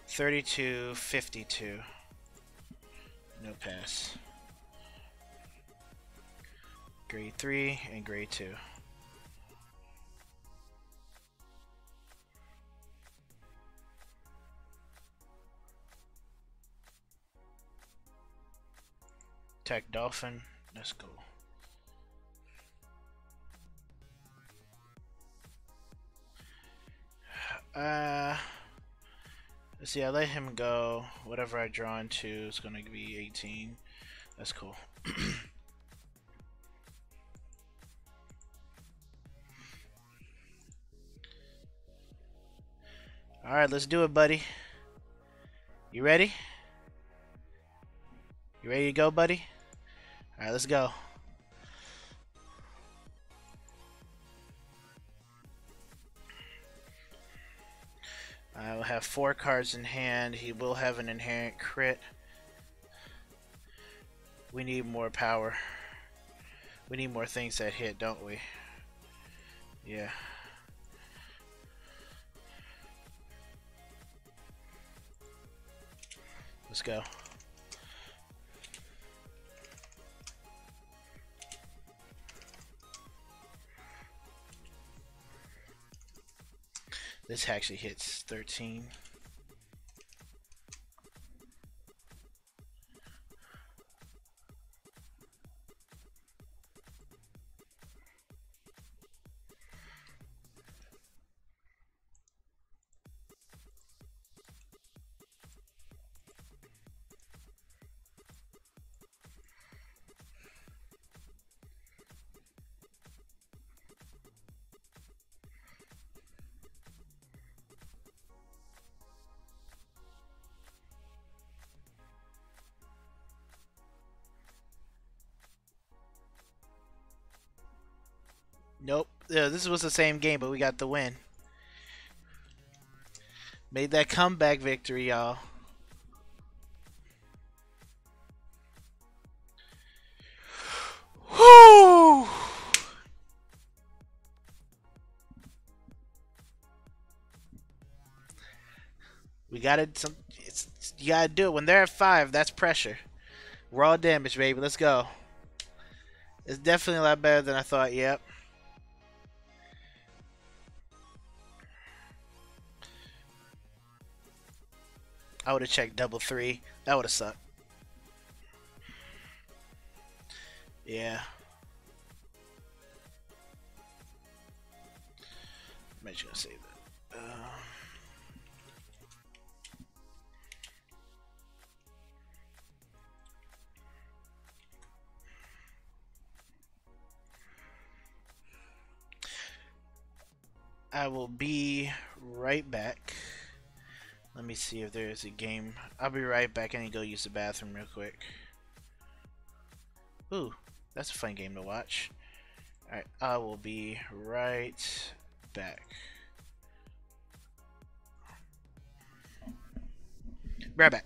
Speaker 3: 32, 52. No pass. Grade 3 and grade 2. Attack Dolphin. Let's go. Let's see, I let him go. Whatever I draw into is gonna be 18. That's cool. Alright, let's do it, buddy. You ready? You ready to go, buddy? Alright, let's go. I will have 4 cards in hand. He will have an inherent crit. We need more power. We need more things that hit, don't we? Yeah. Let's go. This actually hits 13. Nope. Yeah, this was the same game, but we got the win. Made that comeback victory, y'all. Whoo! We got it. You gotta do it when they're at 5. That's pressure. Raw damage, baby. Let's go. It's definitely a lot better than I thought. Yep. I would have checked double 3. That would have sucked. Yeah. I'm just gonna save that. I will be right back. Let me see if there's a game. I'll be right back. I need to go use the bathroom real quick. Ooh, that's a fun game to watch. Alright, I will be right back. Right back.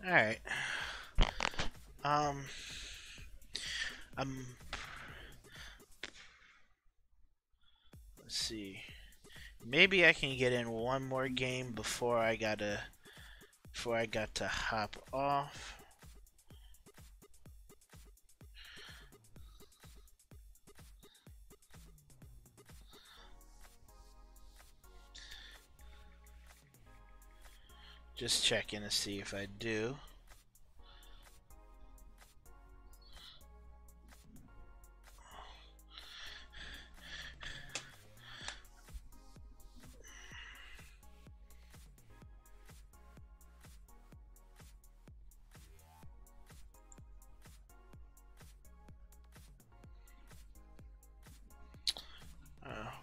Speaker 3: Alright. Um, let's see. Maybe I can get in one more game before I got to hop off. Just checking to see if I do.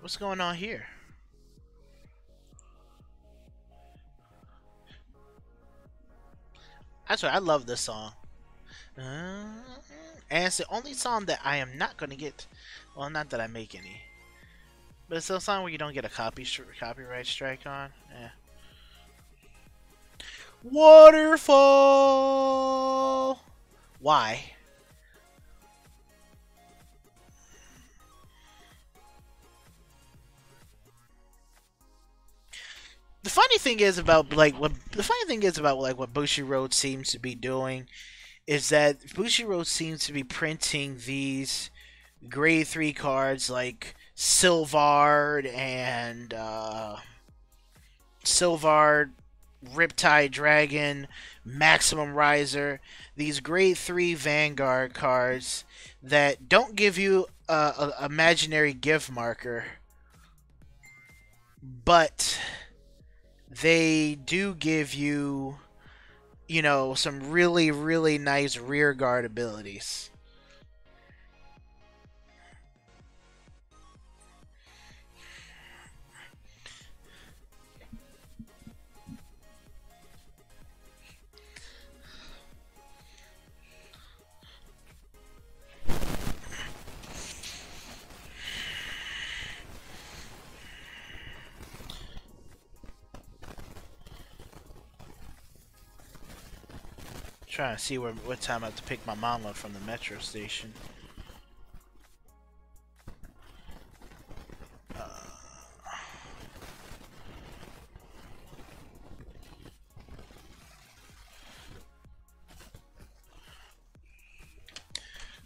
Speaker 3: What's going on here? That's right, I love this song. And it's the only song that I am not gonna get. Well, not that I make any, but it's a song where you don't get a copyright strike on. Yeah. Waterfall. Why? The funny thing is about what Bushiroad seems to be doing is that Bushiroad seems to be printing these grade 3 cards like Sylvard and Sylvard, Riptide Dragon, Maximum Riser, these grade 3 Vanguard cards that don't give you a imaginary gift marker, but they do give you, you know, some really, really nice rear guard abilities. Trying to see what time I have to pick my mom up from the metro station.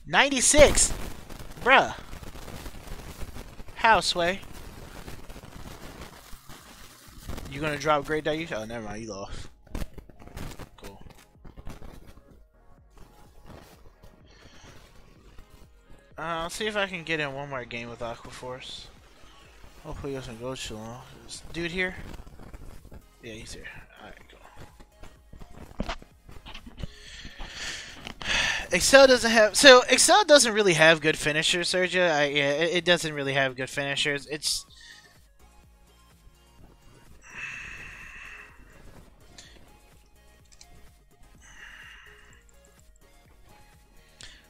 Speaker 3: 96, bruh. Houseway. You gonna drop great that you? Oh, never mind. You lost. Cool. I'll see if I can get in one more game with Aqua Force. Hopefully it doesn't go too long. Is dude here? Yeah, he's here. Alright, cool. Excel doesn't really have good finishers, Sergio. Yeah, it doesn't really have good finishers. It's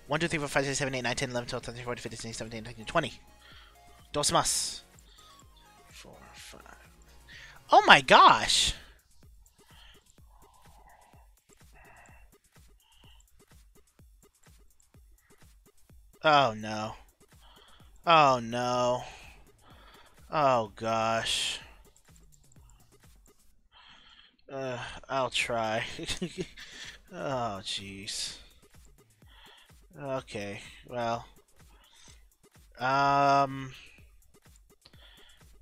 Speaker 3: 1, 2, 3, 4, 5, 6, 7, 8, 9, 10, 11, 12, 13, 14, 15, 16, 17, 18, 19, 20. Dos más. 4, 5. Oh my gosh! Oh no. Oh no. Oh gosh. I'll try. Oh jeez. Okay, well.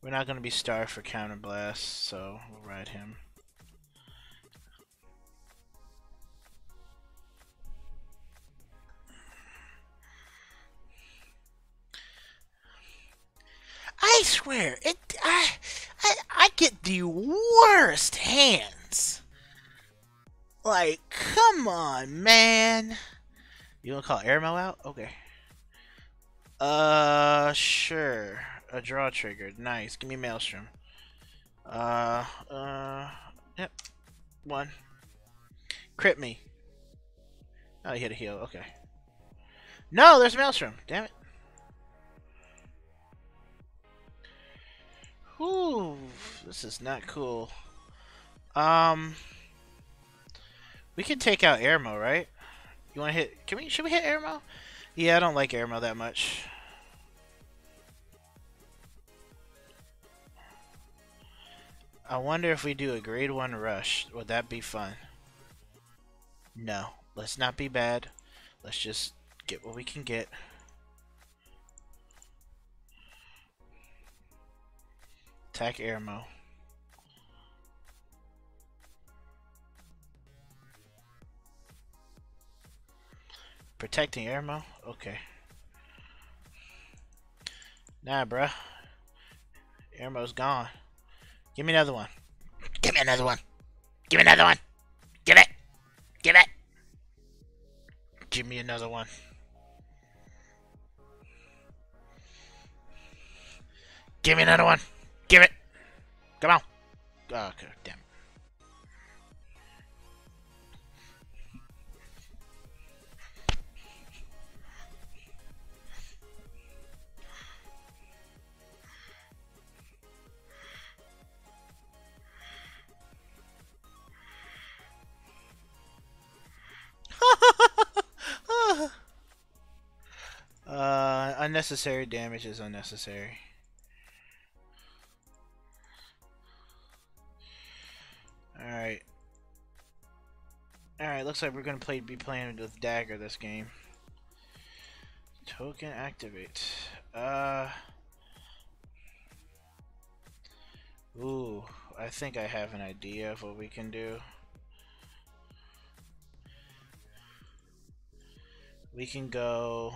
Speaker 3: We're not gonna be starved for counterblast, so we'll ride him. I swear, I get the worst hands. Like, come on, man. You wanna call Airmo out? Okay. Sure. A draw triggered. Nice. Give me Maelstrom. Yep. 1. Crit me. Oh, he hit a heal. Okay. No, there's Maelstrom. Damn it. Whew. This is not cool. We can take out Airmo, right? You want to hit? Should we hit Airmo? Yeah, I don't like Airmo that much. I wonder if we do a grade 1 rush. Would that be fun? No. Let's not be bad. Let's just get what we can get. Attack Airmo. Protecting Airmo? Okay. Nah, bruh. Airmo's gone. Give me another one. Give me another one. Give me another one. Give it. Give it. Give me another one. Give me another one. Give it. Come on. Oh, okay, damn it. Unnecessary damage is unnecessary. Alright. Alright, looks like we're gonna be playing with Dagger this game. Token activate. Ooh, I think I have an idea of what we can do. We can go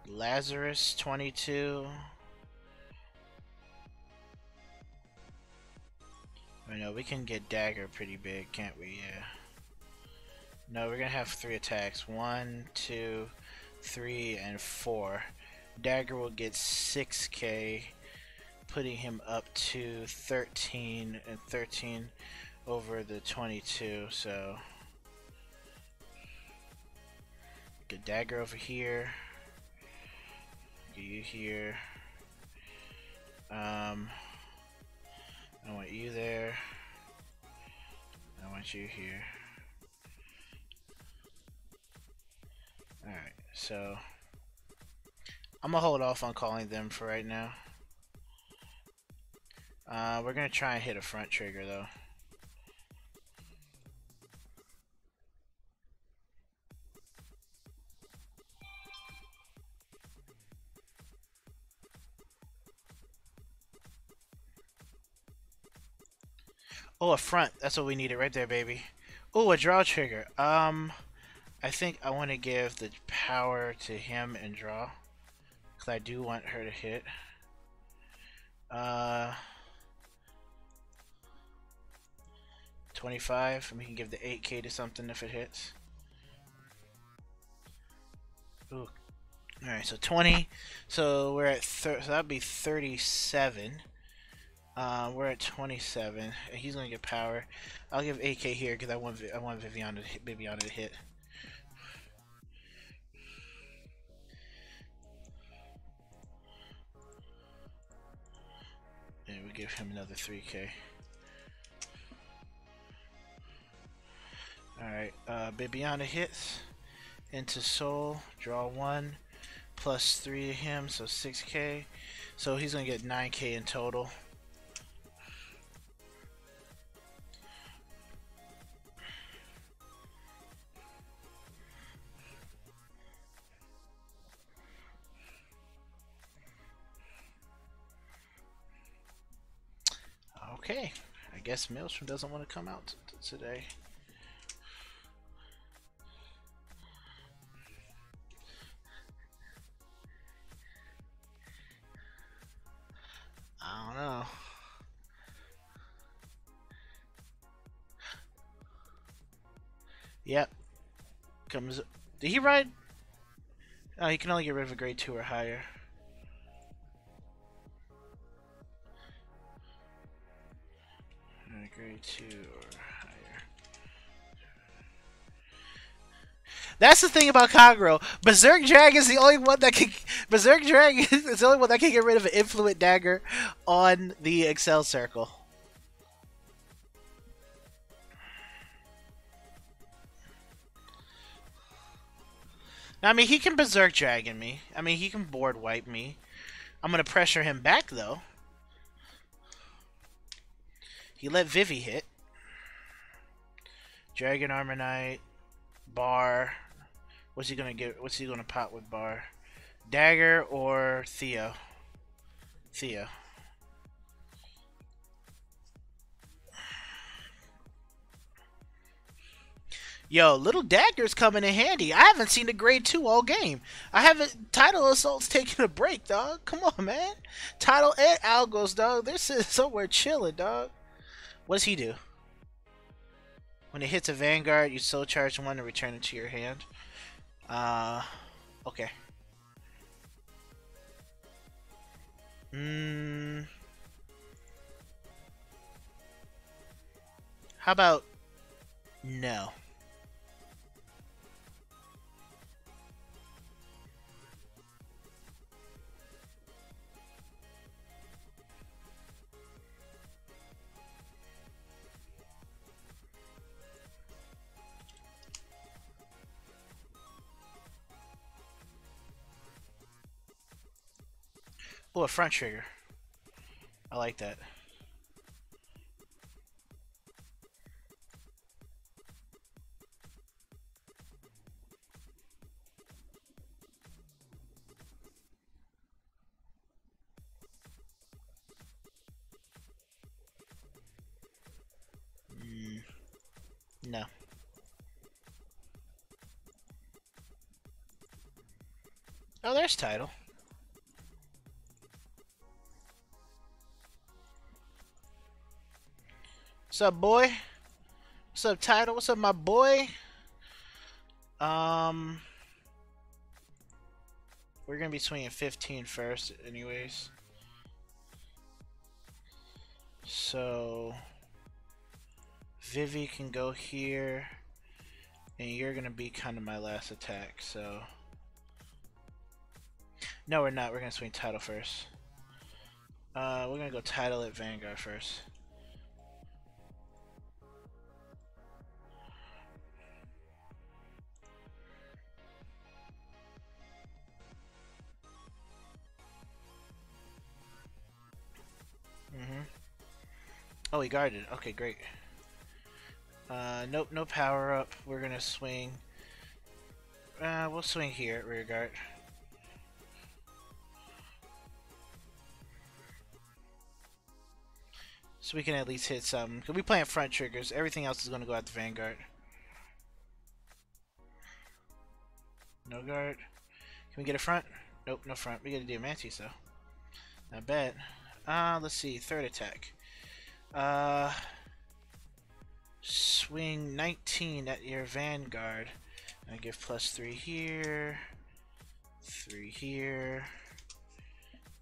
Speaker 3: Lazarus 22. I know we can get Dagger pretty big, can't we? Yeah. No, we're gonna have 3 attacks. 1, 2, 3, and 4. Dagger will get 6k, putting him up to 13 and 13 over the 22. So get Dagger over here. Get you here. I want you there. I want you here. Alright, so I'm gonna hold off on calling them for right now. We're gonna try and hit a front trigger though. Oh, a front. That's what we needed right there, baby. Oh, a draw trigger. I think I want to give the power to him and draw. Because I do want her to hit. 25. And we can give the 8k to something if it hits. Ooh. Alright, so 20. So we're at so that'd be 37. We're at 27. He's gonna get power. I'll give 8k here because I want Viviana to hit. And we give him another 3k. Alright, Bibiana hits into Soul, draw 1, plus 3 to him, so 6k. So he's gonna get 9k in total. Okay, I guess Maelstrom doesn't want to come out today. I don't know. Yep. Comes. Did he ride? Oh, he can only get rid of a grade 2 or higher. Grade 2 or higher. That's the thing about Kagero. Berserk Drag is the only one that can. Berserk Drag is the only one that can get rid of an Influent Dagger on the Excel Circle. I mean, he can Berserk Dragon me. I mean, he can board wipe me. I'm gonna pressure him back though. He let Vivi hit. Dragon Armor Knight. Bar. What's he gonna get? What's he gonna pop with Bar? Dagger or Theo? Theo. Yo, little daggers coming in handy. I haven't seen a grade 2 all game. I haven't. Tidal Assault's taking a break, dog. Come on, man. Tidal and Algos, dog. They're sitting somewhere chilling, dog. What does he do? When it hits a Vanguard, you soul charge one and return it to your hand. Okay. How about no? Oh, a front trigger. I like that. No. Oh, there's Tidal. What's up, boy? What's up, Tidal? What's up, my boy? We're gonna be swinging 15 first, anyways. So Vivi can go here, and you're gonna be kind of my last attack. So no, we're not. We're gonna swing Tidal first. We're gonna go Tidal at Vanguard first. Oh, he guarded. Okay, great. Nope, no power up. We're gonna swing. We'll swing here at rear guard. So we can at least hit some. Because we playing front triggers. Everything else is gonna go at the Vanguard. No guard. Can we get a front? Nope, no front. We get a Diamantes though. Not bad. Let's see. Third attack. Swing 19 at your Vanguard. I give +3 here. 3 here.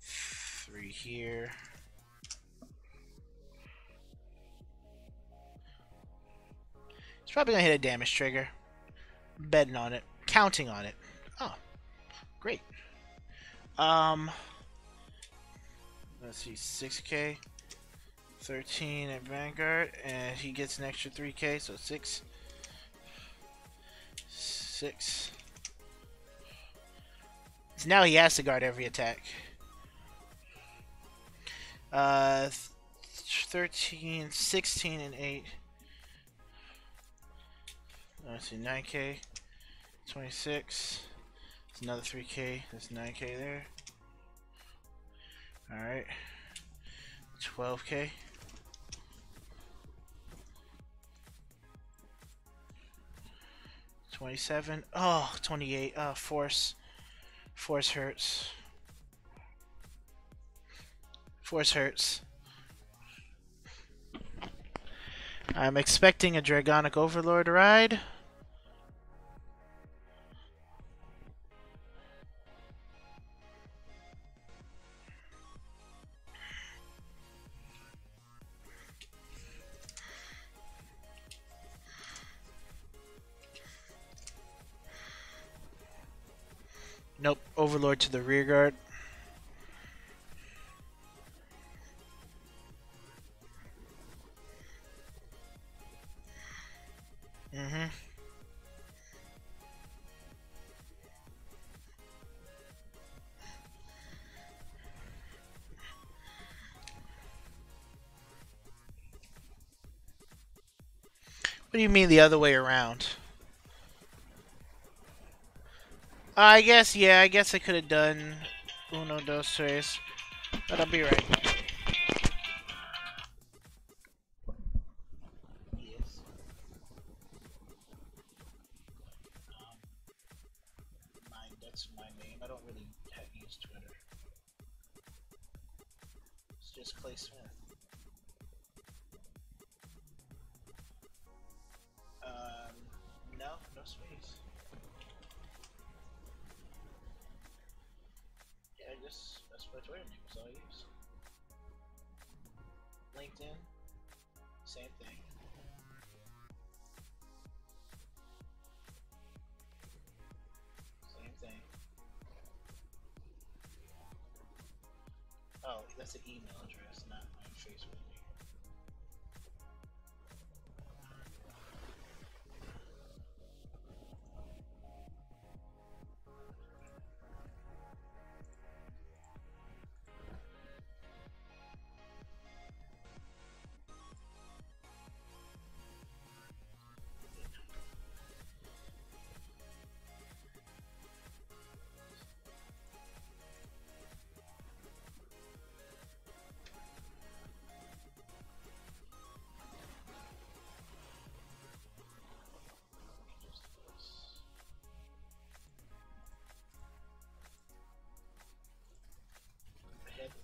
Speaker 3: 3 here. It's probably gonna hit a damage trigger. Betting on it. Counting on it. Oh, great. Let's see, 6K, 13 at Vanguard, and he gets an extra 3K, so 6. So now he has to guard every attack. 13, 16, and 8. Let's see, 9K, 26. It's another 3K. That's 9K there. Alright. 12K. 27. Oh, 28. Force. Force hurts. Force hurts. I'm expecting a Dragonic Overlord ride. Nope, Overlord to the rear guard. do you mean the other way around? I guess, yeah, I guess I could have done uno, dos, tres. But I'll be right back. Yes. That's my name. I don't really use Twitter. It's just Clay Smith. No, no space. Yeah, that's my Twitter name. That's all I use. LinkedIn, same thing. Same thing. Oh, that's an email address, not my Facebook name.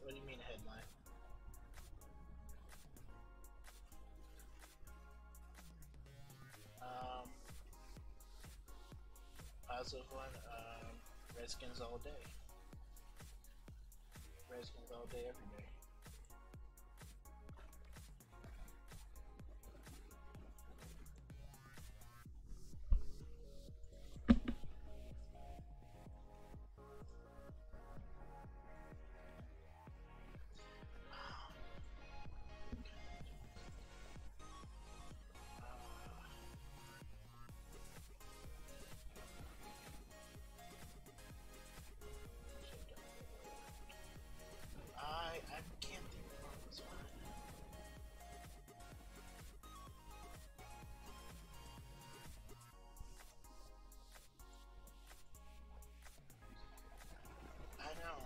Speaker 3: What do you mean headline? Positive one. Redskins all day. Redskins all day, every day. I can't think of this one. I know.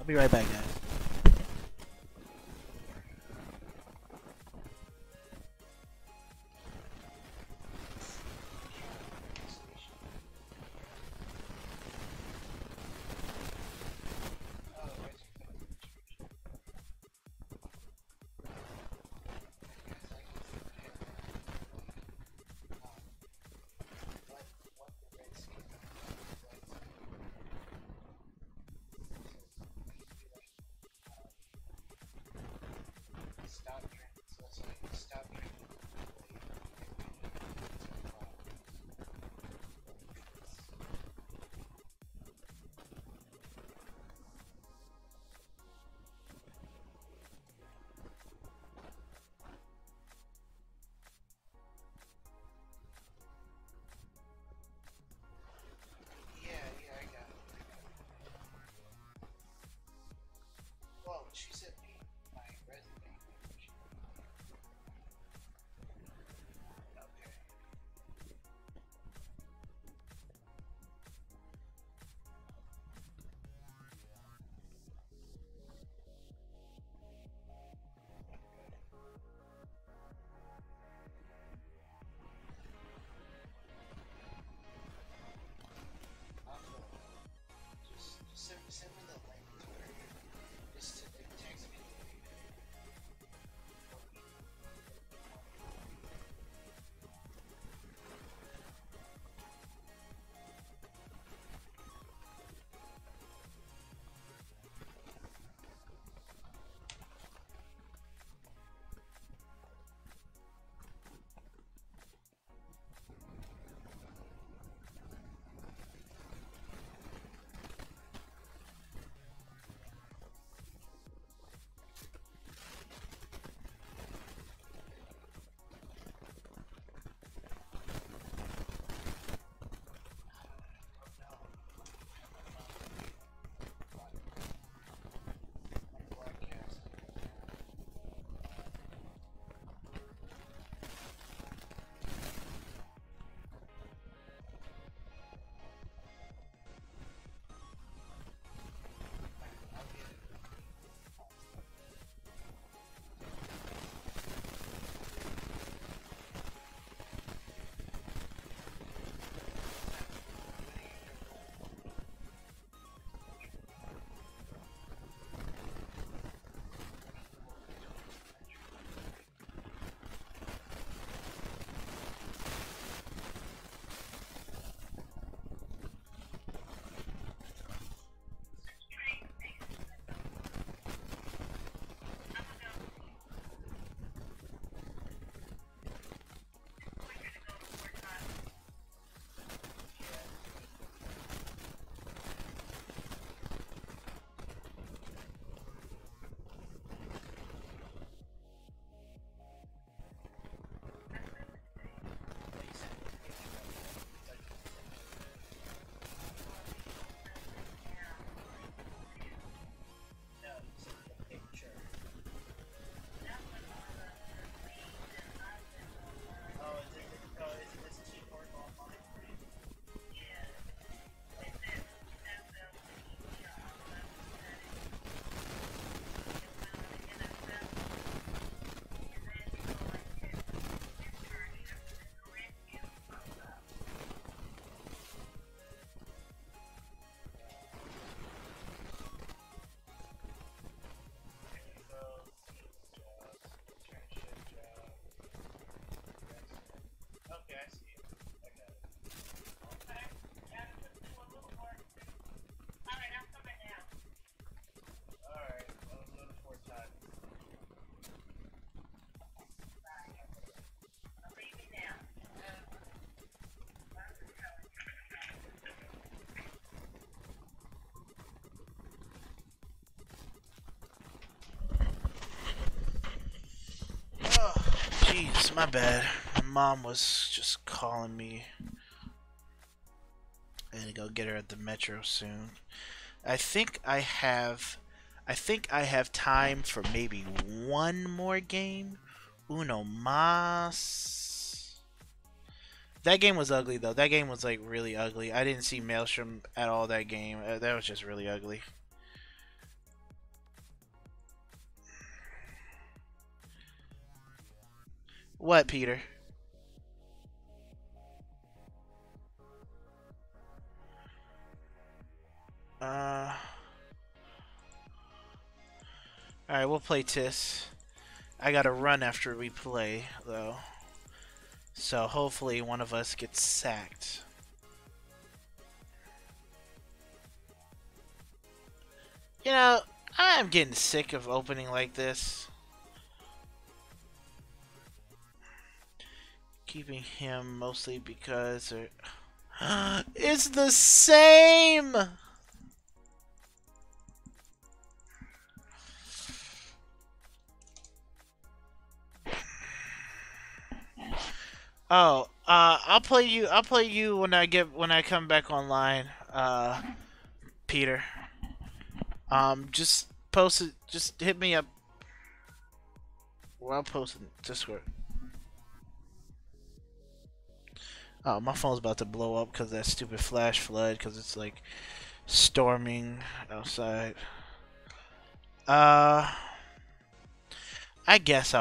Speaker 3: I'll be right back, guys. Oops, my bad. My mom was just calling me. I'm gonna go get her at the metro soon. I think I have time for maybe one more game. Uno mas. That game was ugly though. That game was like really ugly. I didn't see Maelstrom at all that game. That was just really ugly. What, Peter? Alright, we'll play Tis. I gotta run after we play, though. So hopefully one of us gets sacked. You know, I'm getting sick of opening like this. Keeping him mostly because it's the same! Oh, I'll play you when I come back online, Peter. Just post it. Just hit me up. Well, I'll post it in Discord. Oh, my phone's about to blow up because of that stupid flash flood. Because it's like storming outside. I guess.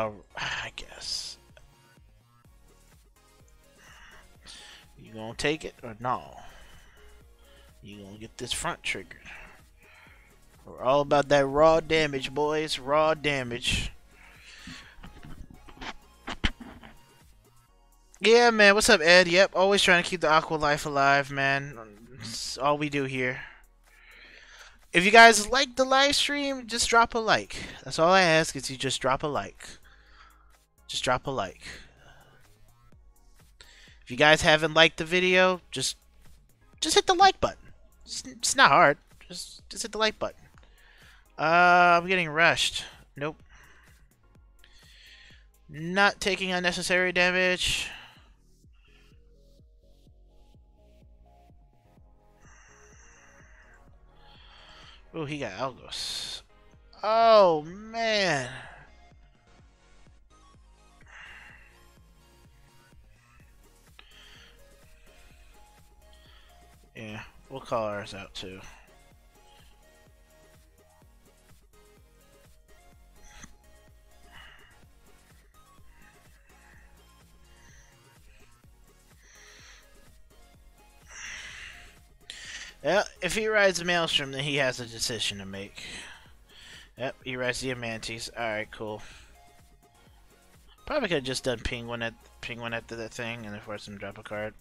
Speaker 3: You gonna take it or no? You gonna get this front triggered? We're all about that raw damage, boys. Raw damage. Yeah, man. What's up, Ed? Yep, always trying to keep the Aqua Life alive, man. That's all we do here. If you guys like the live stream, just drop a like. That's all I ask is you just drop a like. Just drop a like. If you guys haven't liked the video, just hit the like button. It's not hard. Just hit the like button. I'm getting rushed. Nope. Not taking unnecessary damage. Oh, he got Algos. Oh, man. Yeah, we'll call ours out too. Yeah, if he rides Maelstrom, then he has a decision to make. Yep, he rides Diamantes. Alright, cool. Probably could have just done Penguin at the thing and then forced him to drop a card.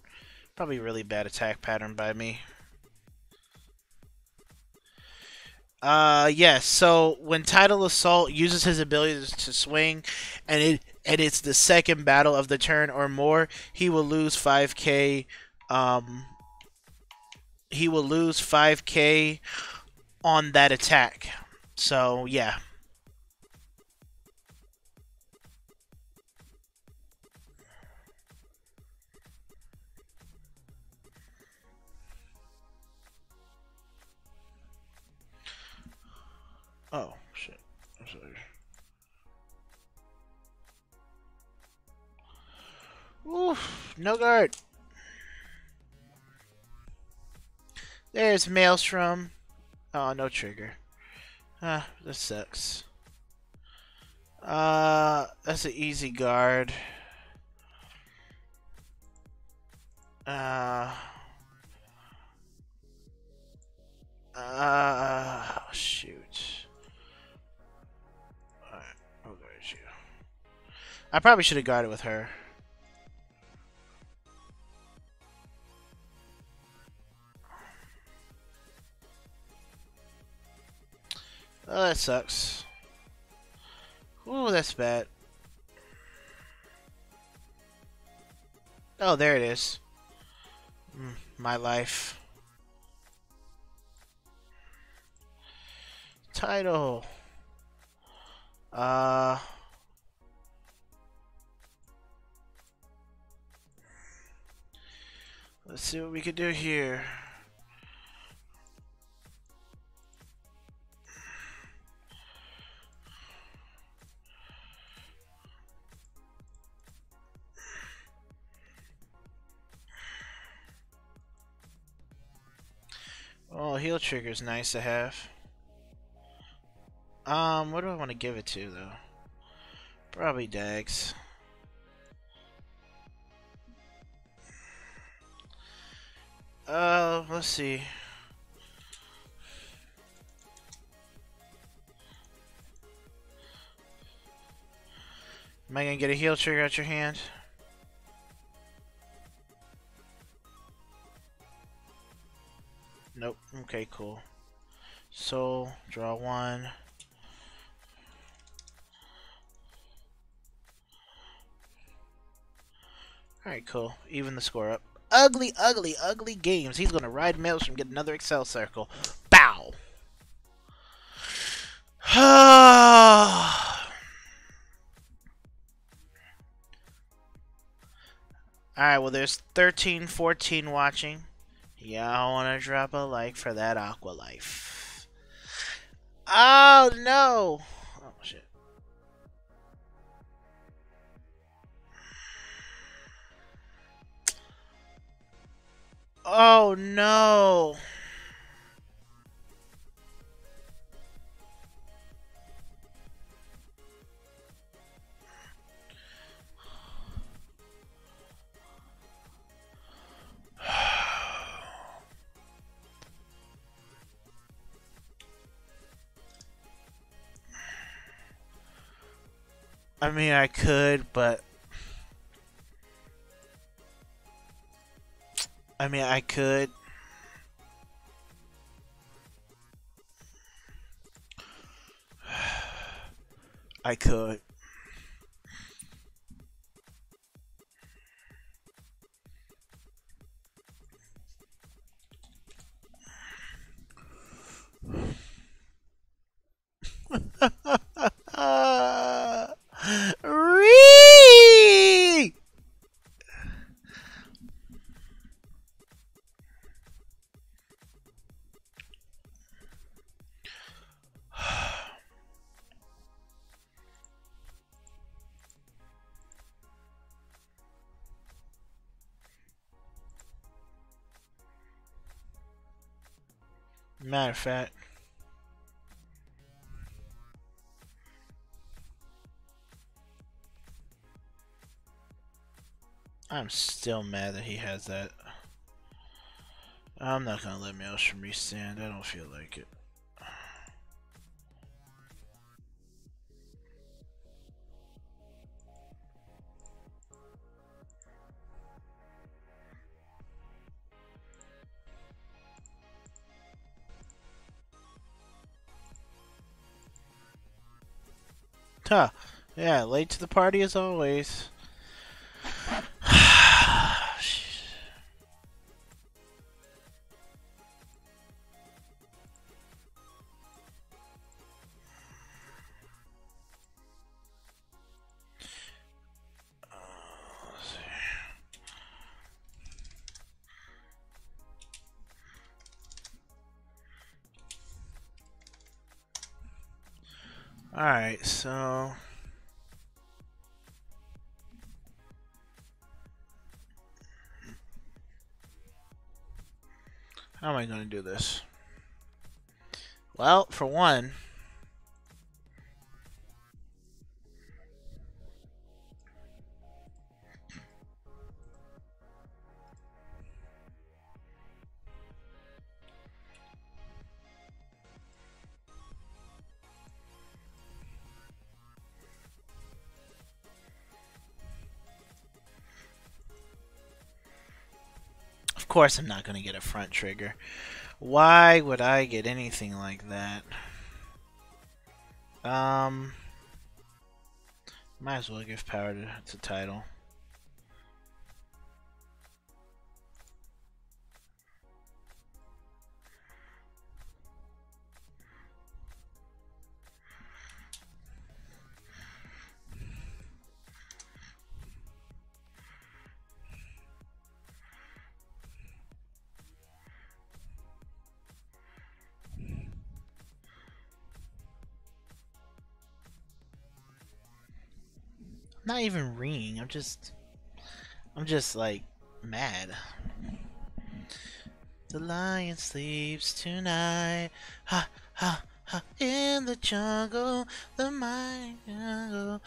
Speaker 3: Probably really bad attack pattern by me. Yes, so when Tidal Assault uses his ability to swing and it's the second battle of the turn or more, he will lose 5k he will lose 5k on that attack. So, yeah. Oh, shit. I'm sorry. Oof, no guard. There's Maelstrom. Oh, no trigger. Ah, this sucks. That's an easy guard. Shoot. Alright, I'll guard you. I probably should have guarded with her. Oh, that sucks. Ooh, that's bad. Oh, there it is. My life. Title. Let's see what we can do here. Oh, heal trigger's nice to have. What do I want to give it to though? Probably Dags. Let's see. Am I gonna get a heal trigger out your hand? Nope. Okay, cool. Soul, draw one. Alright, cool. Even the score up. Ugly, ugly, ugly games. He's gonna ride Maelstrom and get another Excel circle. Bow! Alright, well there's 13, 14 watching. Y'all wanna drop a like for that Aqua Life. Oh no! Oh shit. Oh no! I mean, I could, but... I mean, I could. I could. Ree! Matter of fact, I'm still mad that he has that. I'm not gonna let Maelstrom restand. I don't feel like it. Huh. Yeah, late to the party as always. Alright, so... how am I going to do this? Well, for one... of course I'm not going to get a front trigger. Why would I get anything like that? Might as well give power to title. Not even ringing. I'm just like mad. The lion sleeps tonight. Ha ha ha. In the jungle, the mighty jungle.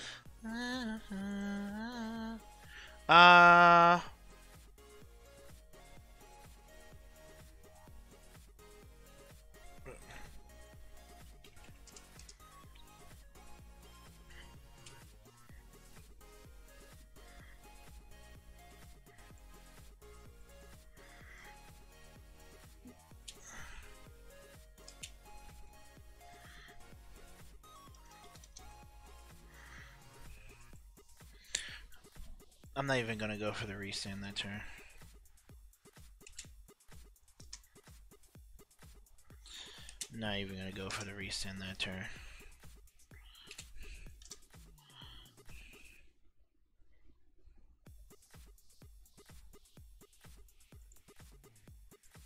Speaker 3: I'm not even gonna go for the restand that turn. Not even gonna go for the restand that turn.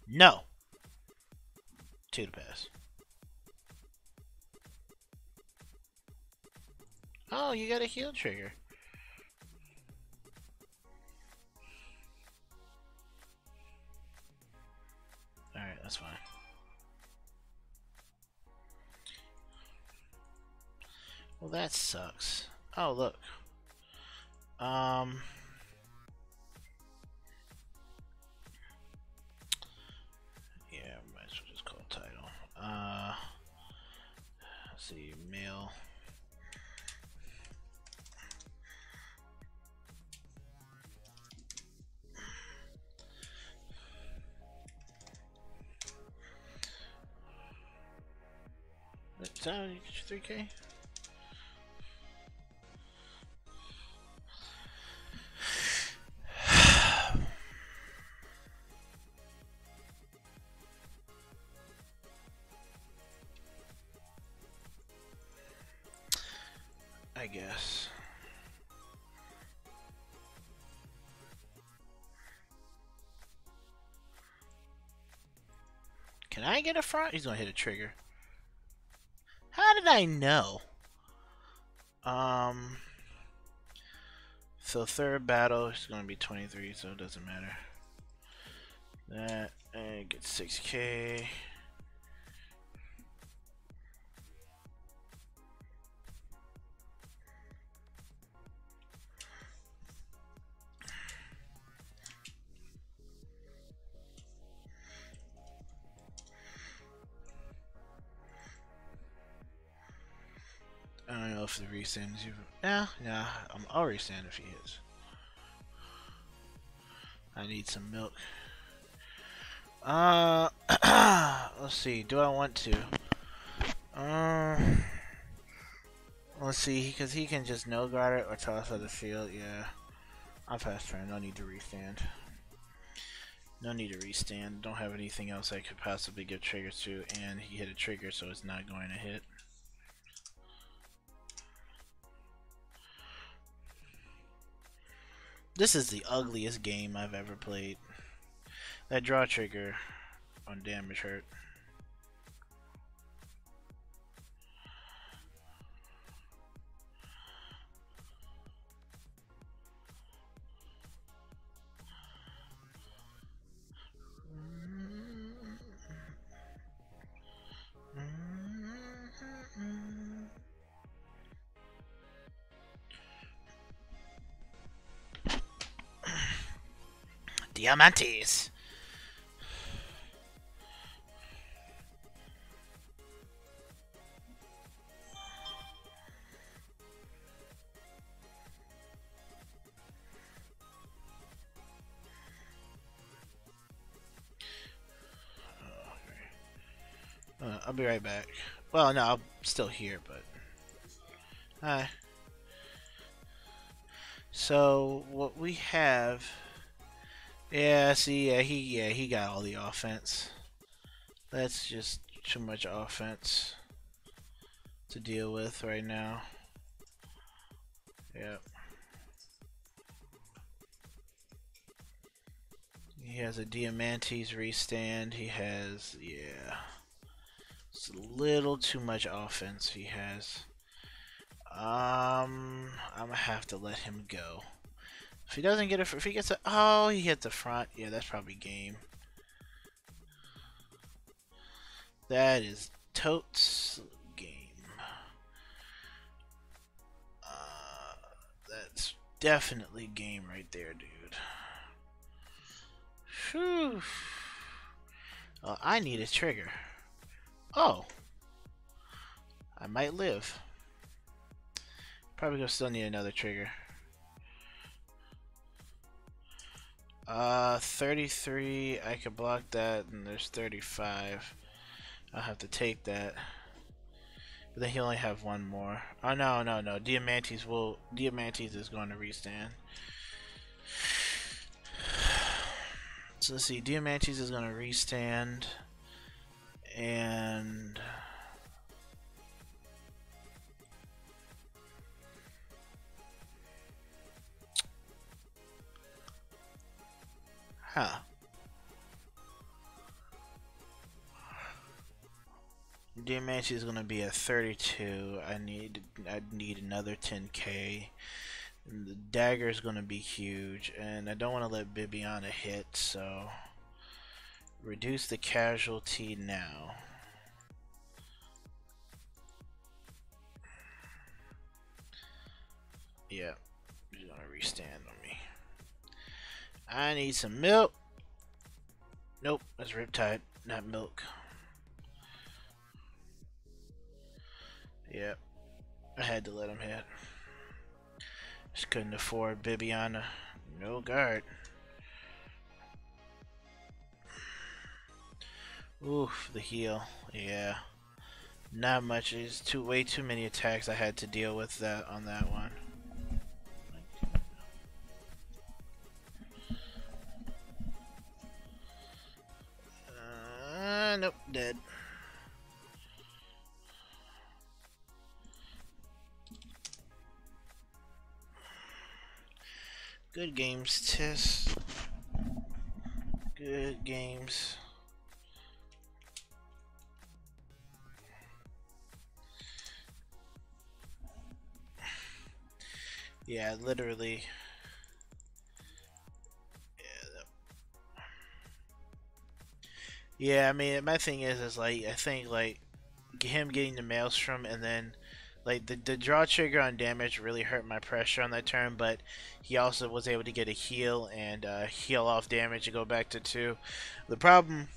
Speaker 3: No. 2 to pass. Oh, you got a heal trigger. Alright, that's fine. Well, that sucks. Oh, look. Yeah, might as well just call title. Let's see, mail. Is that how you get your 3K? I guess. Can I get a front? He's gonna hit a trigger. How did I know? So third battle is gonna be 23, so it doesn't matter. That and get 6K. I don't know if the restand is even. Yeah, I'll restand if he is. I need some milk. Let's see. Do I want to? Let's see, because he can just no guard it or toss out the field. Yeah, I'll pass turn. No need to restand. No need to restand. Don't have anything else I could possibly give triggers to, and he hit a trigger, so it's not going to hit. This is the ugliest game I've ever played. That draw trigger on damage hurt. Diamantes. I'll be right back. Well, no, I'm still here, but... Hi. So, what we have... Yeah, see, he got all the offense. That's just too much offense to deal with right now. Yep. He has a Diamantes restand. He has, yeah. It's a little too much offense he has. I'm gonna have to let him go. If he doesn't get it, if he gets a, oh, he hit the front. Yeah, that's probably game. That is totes game. That's definitely game right there, dude. Whew. I need a trigger. Oh. I might live. Probably gonna still need another trigger. 33. I could block that, and there's 35. I'll have to take that. But then he'll only have one more. Oh no. Diamantes is going to restand. So let's see. Diamantes is going to restand, and Diamantes is gonna be at 32. I need another 10k. And the dagger is gonna be huge, and I don't want to let Bibiana hit, so reduce the casualty now. Yeah, he's gonna restand on me. I need some milk. Nope, that's Riptide, not milk. Yep, I had to let him hit. Just couldn't afford Bibiana. No guard. Oof, the heal. Yeah, not much. It's way too many attacks I had to deal with that on that one. Nope, dead. Good games, Tiss. Good games. Yeah, literally. Yeah, I mean, my thing is like, I think, like, him getting the Maelstrom and then, like, the draw trigger on damage really hurt my pressure on that turn, but he also was able to get a heal and heal off damage and go back to 2. The problem...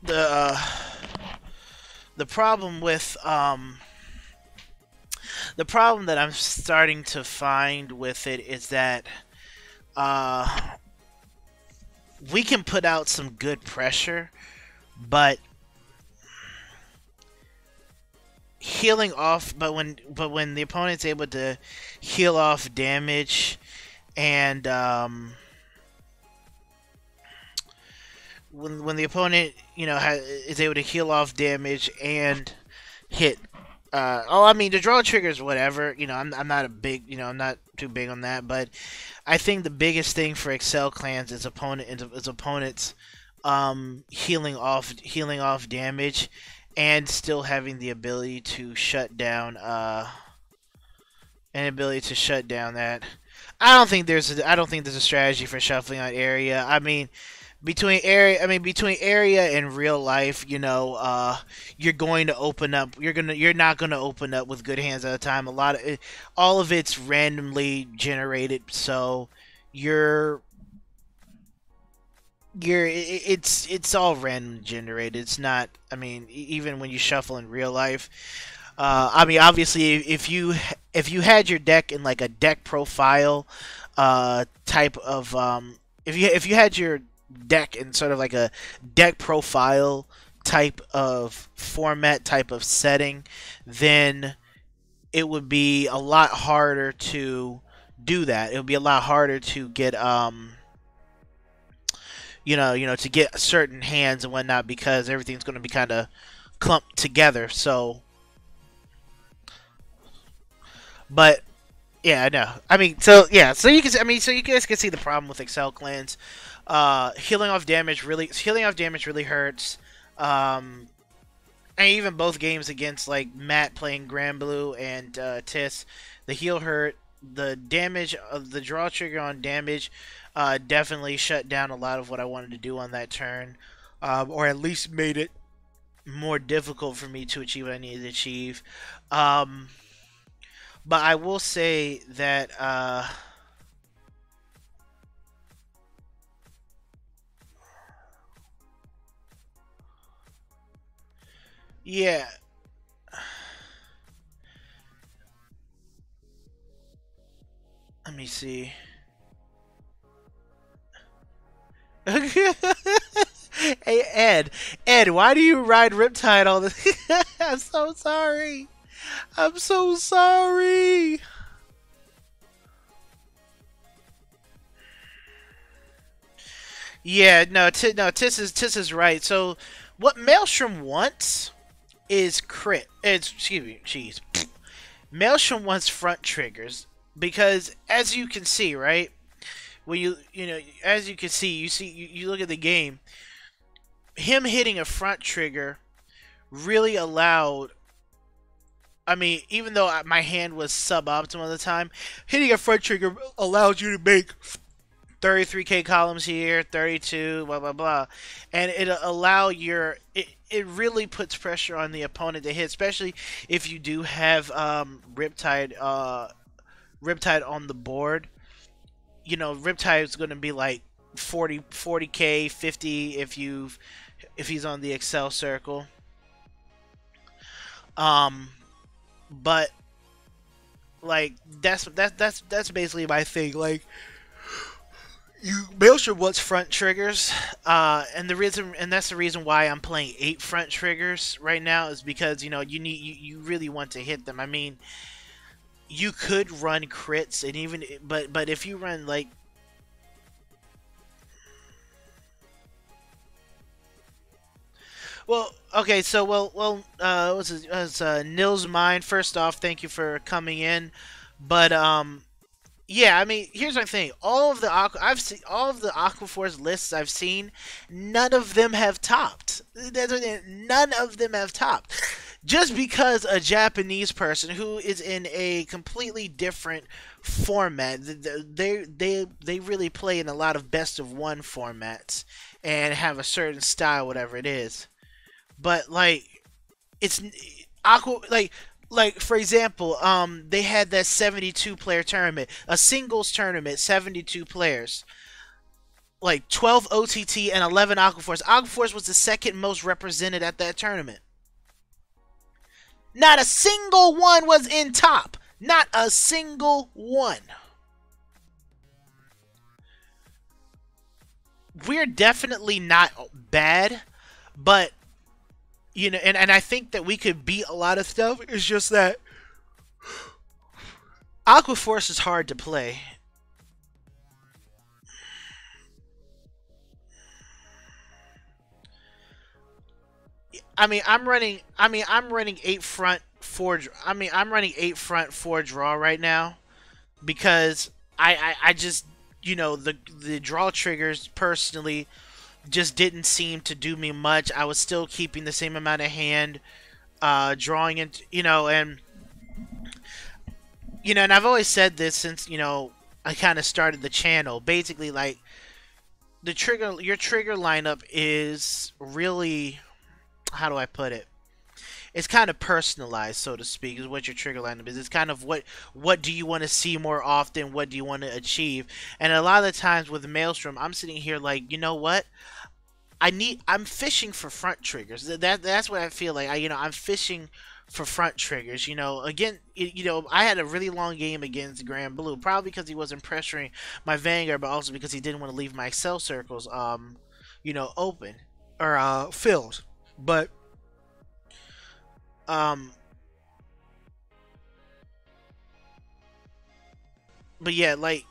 Speaker 3: The problem with, the problem that I'm starting to find with it is that, we can put out some good pressure, but healing off, but when the opponent's able to heal off damage and when the opponent, you know, is able to heal off damage and hit I mean, the draw triggers, whatever, you know, I'm not a big, you know, I'm not too big on that, but I think the biggest thing for Excel clans is opponents healing off damage and still having the ability to shut down that. I don't think there's a strategy for shuffling on area. I mean, between area and real life, you know, you're going to open up. You're not going to open up with good hands at a time. All of it's randomly generated, so it's all random generated. It's not. I mean, even when you shuffle in real life, I mean, obviously, if you had your deck in like a deck profile type of if you had your deck in sort of like a deck profile type of format, type of setting, then it would be a lot harder to do that. It would be a lot harder to get you know, to get certain hands and whatnot, because everything's going to be kind of clumped together. So, but yeah, I know. I mean, so yeah, so you guys can see the problem with Excel clans. Healing off damage really hurts. and even both games against like Matt playing Granblue and Tiss, the heal hurt, the damage of the draw trigger on damage, definitely shut down a lot of what I wanted to do on that turn, or at least made it more difficult for me to achieve what I needed to achieve. Um, but I will say that yeah. Let me see. Hey Ed, why do you ride Riptide all the? I'm so sorry. I'm so sorry. Yeah, no, Tis is right. So, what Maelstrom wants is crit. It's excuse me, jeez. Maelstrom wants front triggers because, as you can see, right, when as you can see, you look at the game. Him hitting a front trigger really allowed. I mean, even though my hand was suboptimal at the time, hitting a front trigger allowed you to make 33k columns here, 32, blah blah blah, and it really puts pressure on the opponent to hit, especially if you do have Riptide on the board. You know, Riptide is going to be like 40k, 50 if he's on the Excel circle. But like that's basically my thing. Like, Maelstrom wants front triggers, and that's the reason why I'm playing 8 front triggers right now, is because you really want to hit them. I mean, you could run crits, and even but if you run like, well, okay, so what's Nils Mine? First off, thank you for coming in, but yeah, I mean, here's my thing. I've seen all of the Aqua Force lists I've seen. None of them have topped. None of them have topped. Just because a Japanese person who is in a completely different format, they really play in a lot of best of one formats and have a certain style, whatever it is. But like, it's Aqua like for example, they had that 72 player tournament, a singles tournament, 72 players, like 12 OTT and 11 Aquaforce. Aquaforce was the second most represented at that tournament. Not a single one was in top. Not a single one. We're definitely not bad, but and I think that we could beat a lot of stuff. It's just that Aqua Force is hard to play. I'm running 8 front 4. I'm running 8 front 4 draw right now because I just the draw triggers personally just didn't seem to do me much. I was still keeping the same amount of hand, drawing it, and and I've always said this since I kind of started the channel. Basically, like, your trigger lineup is really, how do I put it? It's kind of personalized, so to speak, is what your trigger lineup is. It's kind of what do you want to see more often? What do you want to achieve? And a lot of the times with Maelstrom, I'm sitting here like, you know what? I'm fishing for front triggers. That's what I feel like. I'm fishing for front triggers. Again, I had a really long game against Granblue, probably because he wasn't pressuring my Vanguard, but also because he didn't want to leave my Excel circles, open or filled. But yeah, like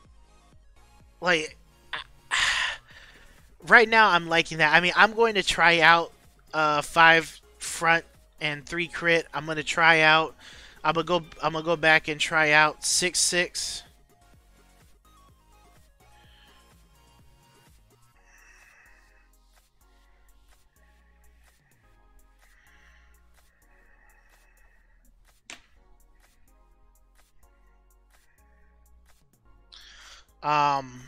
Speaker 3: right now I'm liking that. I mean, I'm going to try out 5 front and 3 crit. I'm gonna try out. I'm gonna go back and try out 6-6. Um,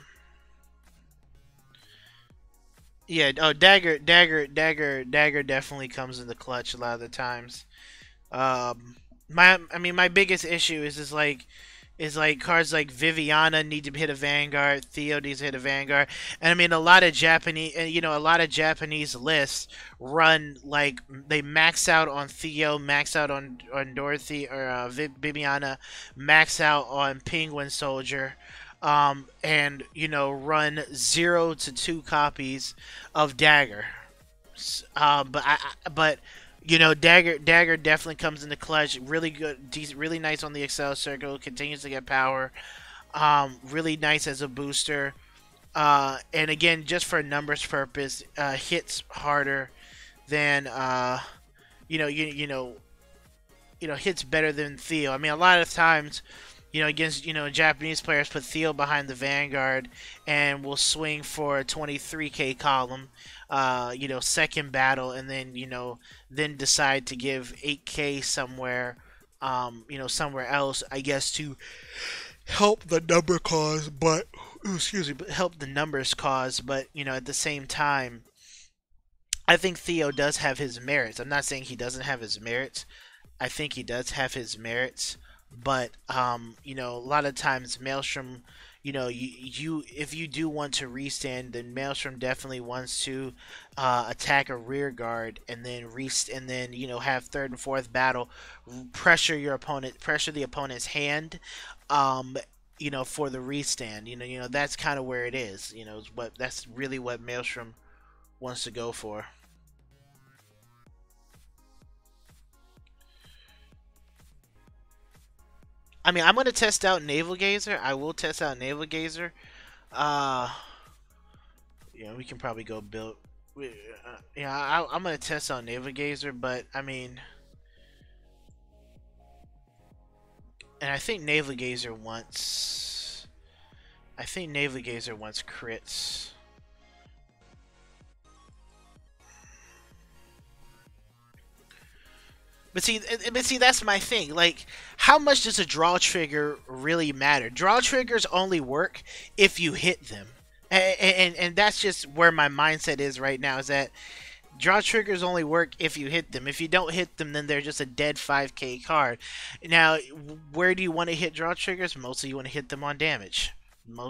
Speaker 3: yeah. Oh, dagger definitely comes in the clutch a lot of the times. I mean, my biggest issue is like cards like Viviana need to hit a Vanguard, Theo needs to hit a Vanguard, and I mean a lot of Japanese, and you know, a lot of Japanese lists run like they max out on Theo, max out on Dorothy or Viviana, max out on Penguin Soldier, and you know, run 0 to 2 copies of Dagger. But you know, Dagger definitely comes in the clutch. Really good, decent, really nice on the Excel Circle. Continues to get power. Really nice as a booster. And again, just for numbers purpose, hits harder than you know, hits better than Theo. I mean, a lot of times, you know, against, you know, Japanese players put Theo behind the Vanguard and will swing for a 23k column, you know, second battle, and then, you know, then decide to give 8k somewhere, you know, somewhere else, I guess, to help the number cause, but excuse me, but help the numbers cause, but you know, at the same time, I think Theo does have his merits. I'm not saying he doesn't have his merits. I think he does have his merits, but you know, a lot of times Maelstrom, you know, you if you do want to restand, then Maelstrom definitely wants to attack a rear guard and then and then, you know, have third and fourth battle, pressure your opponent, pressure the opponent's hand, um, you know, for the restand. You know that's kind of where it is. You know, that's really what Maelstrom wants to go for. I mean, I'm gonna test out Naval Gazer. I will test out Naval Gazer. Uh, yeah, we can probably go build. Yeah, I'm gonna test out Naval Gazer, but I mean, and I think Naval Gazer wants. I think Naval Gazer wants crits. But see, that's my thing. Like, how much does a draw trigger really matter? Draw triggers only work if you hit them, and that's just where my mindset is right now. Is that draw triggers only work if you hit them. If you don't hit them, then they're just a dead 5k card. Now, where do you want to hit draw triggers? Mostly, you want to hit them on damage.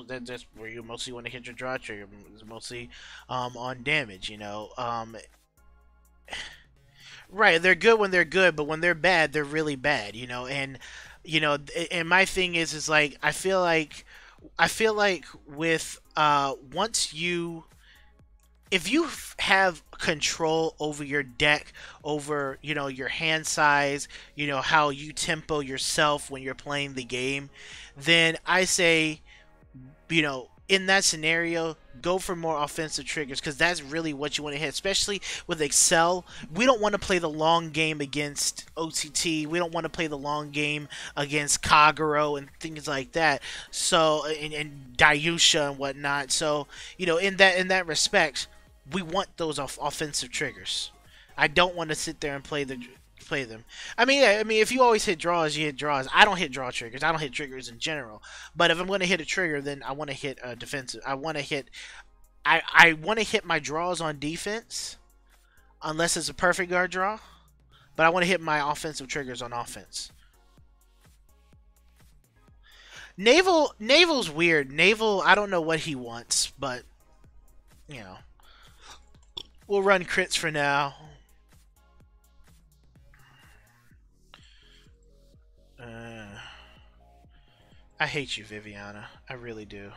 Speaker 3: That's where you mostly want to hit your draw trigger. Mostly on damage. You know. Right, they're good when they're good, but when they're bad, they're really bad, you know. And you know, and my thing is like I feel like with once you if you have control over your deck, over, you know, your hand size, you know, how you tempo yourself when you're playing the game, then I say, you know, in that scenario, go for more offensive triggers, because that's really what you want to hit, especially with Excel. We don't want to play the long game against OTT. We don't want to play the long game against Kagero and things like that. So, and Dayusha and whatnot. So, you know, in that respect, we want those offensive triggers. I don't want to sit there and play them. I mean, yeah, I mean, if you always hit draws, you hit draws. I don't hit draw triggers. I don't hit triggers in general. But if I'm going to hit a trigger, then I want to hit defensive. I want to hit. I want to hit my draws on defense, unless it's a perfect guard draw. But I want to hit my offensive triggers on offense. Naval's weird. Naval, I don't know what he wants, but you know, we'll run crits for now. I hate you, Viviana. I really do.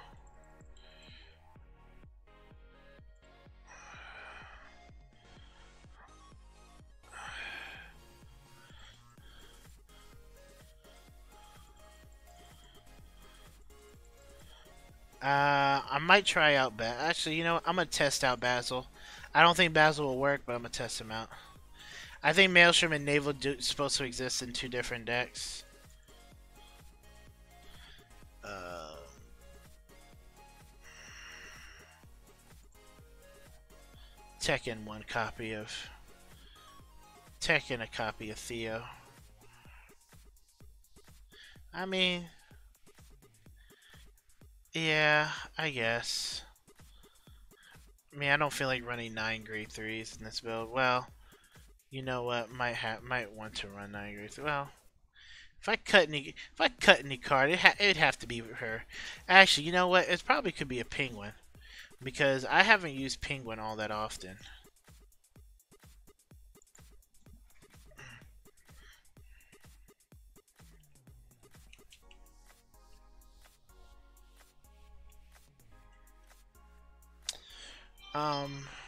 Speaker 3: I might try out Actually, you know what? I'm gonna test out Basil. I don't think Basil will work, but I'm gonna test him out. I think Maelstrom and Naval supposed to exist in 2 different decks. Tekken one copy of Tekken, a copy of Theo. I mean, Yeah, I guess. I mean, I don't feel like running 9 grade 3s in this build. Well, you know what? Might want to run 9 grade 3. Well, if I cut any card, it'd have to be her. Actually, you know what? It probably could be a penguin because I haven't used penguin all that often.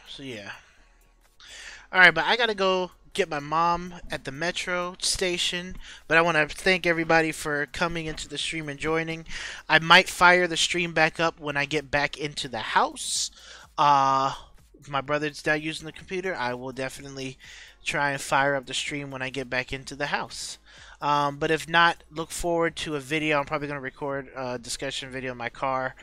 Speaker 3: So yeah. Alright, but I gotta go get my mom at the metro station. But I want to thank everybody for coming into the stream and joining. I might fire the stream back up when I get back into the house. If my brother's not using the computer, I will definitely try and fire up the stream when I get back into the house. But if not, look forward to a video. I'm probably going to record a discussion video in my car,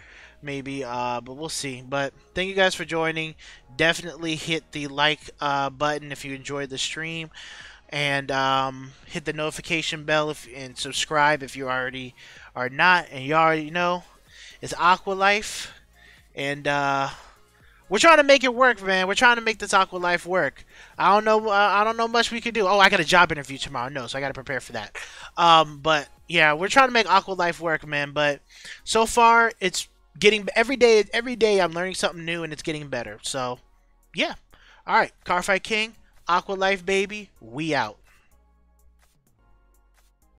Speaker 3: maybe, but we'll see. But thank you guys for joining. Definitely hit the like button if you enjoyed the stream, and hit the notification bell and subscribe if you already are not. And you already know it's Aqua Life, and we're trying to make it work, man. We're trying to make this Aqua Life work. I don't know. I don't know much we can do. Oh, I got a job interview tomorrow. No, so I got to prepare for that. But yeah, we're trying to make Aqua Life work, man. But so far, it's getting every day. Every day, I'm learning something new, and it's getting better. So, yeah. All right, Carfight King, Aqua Life, baby. We out.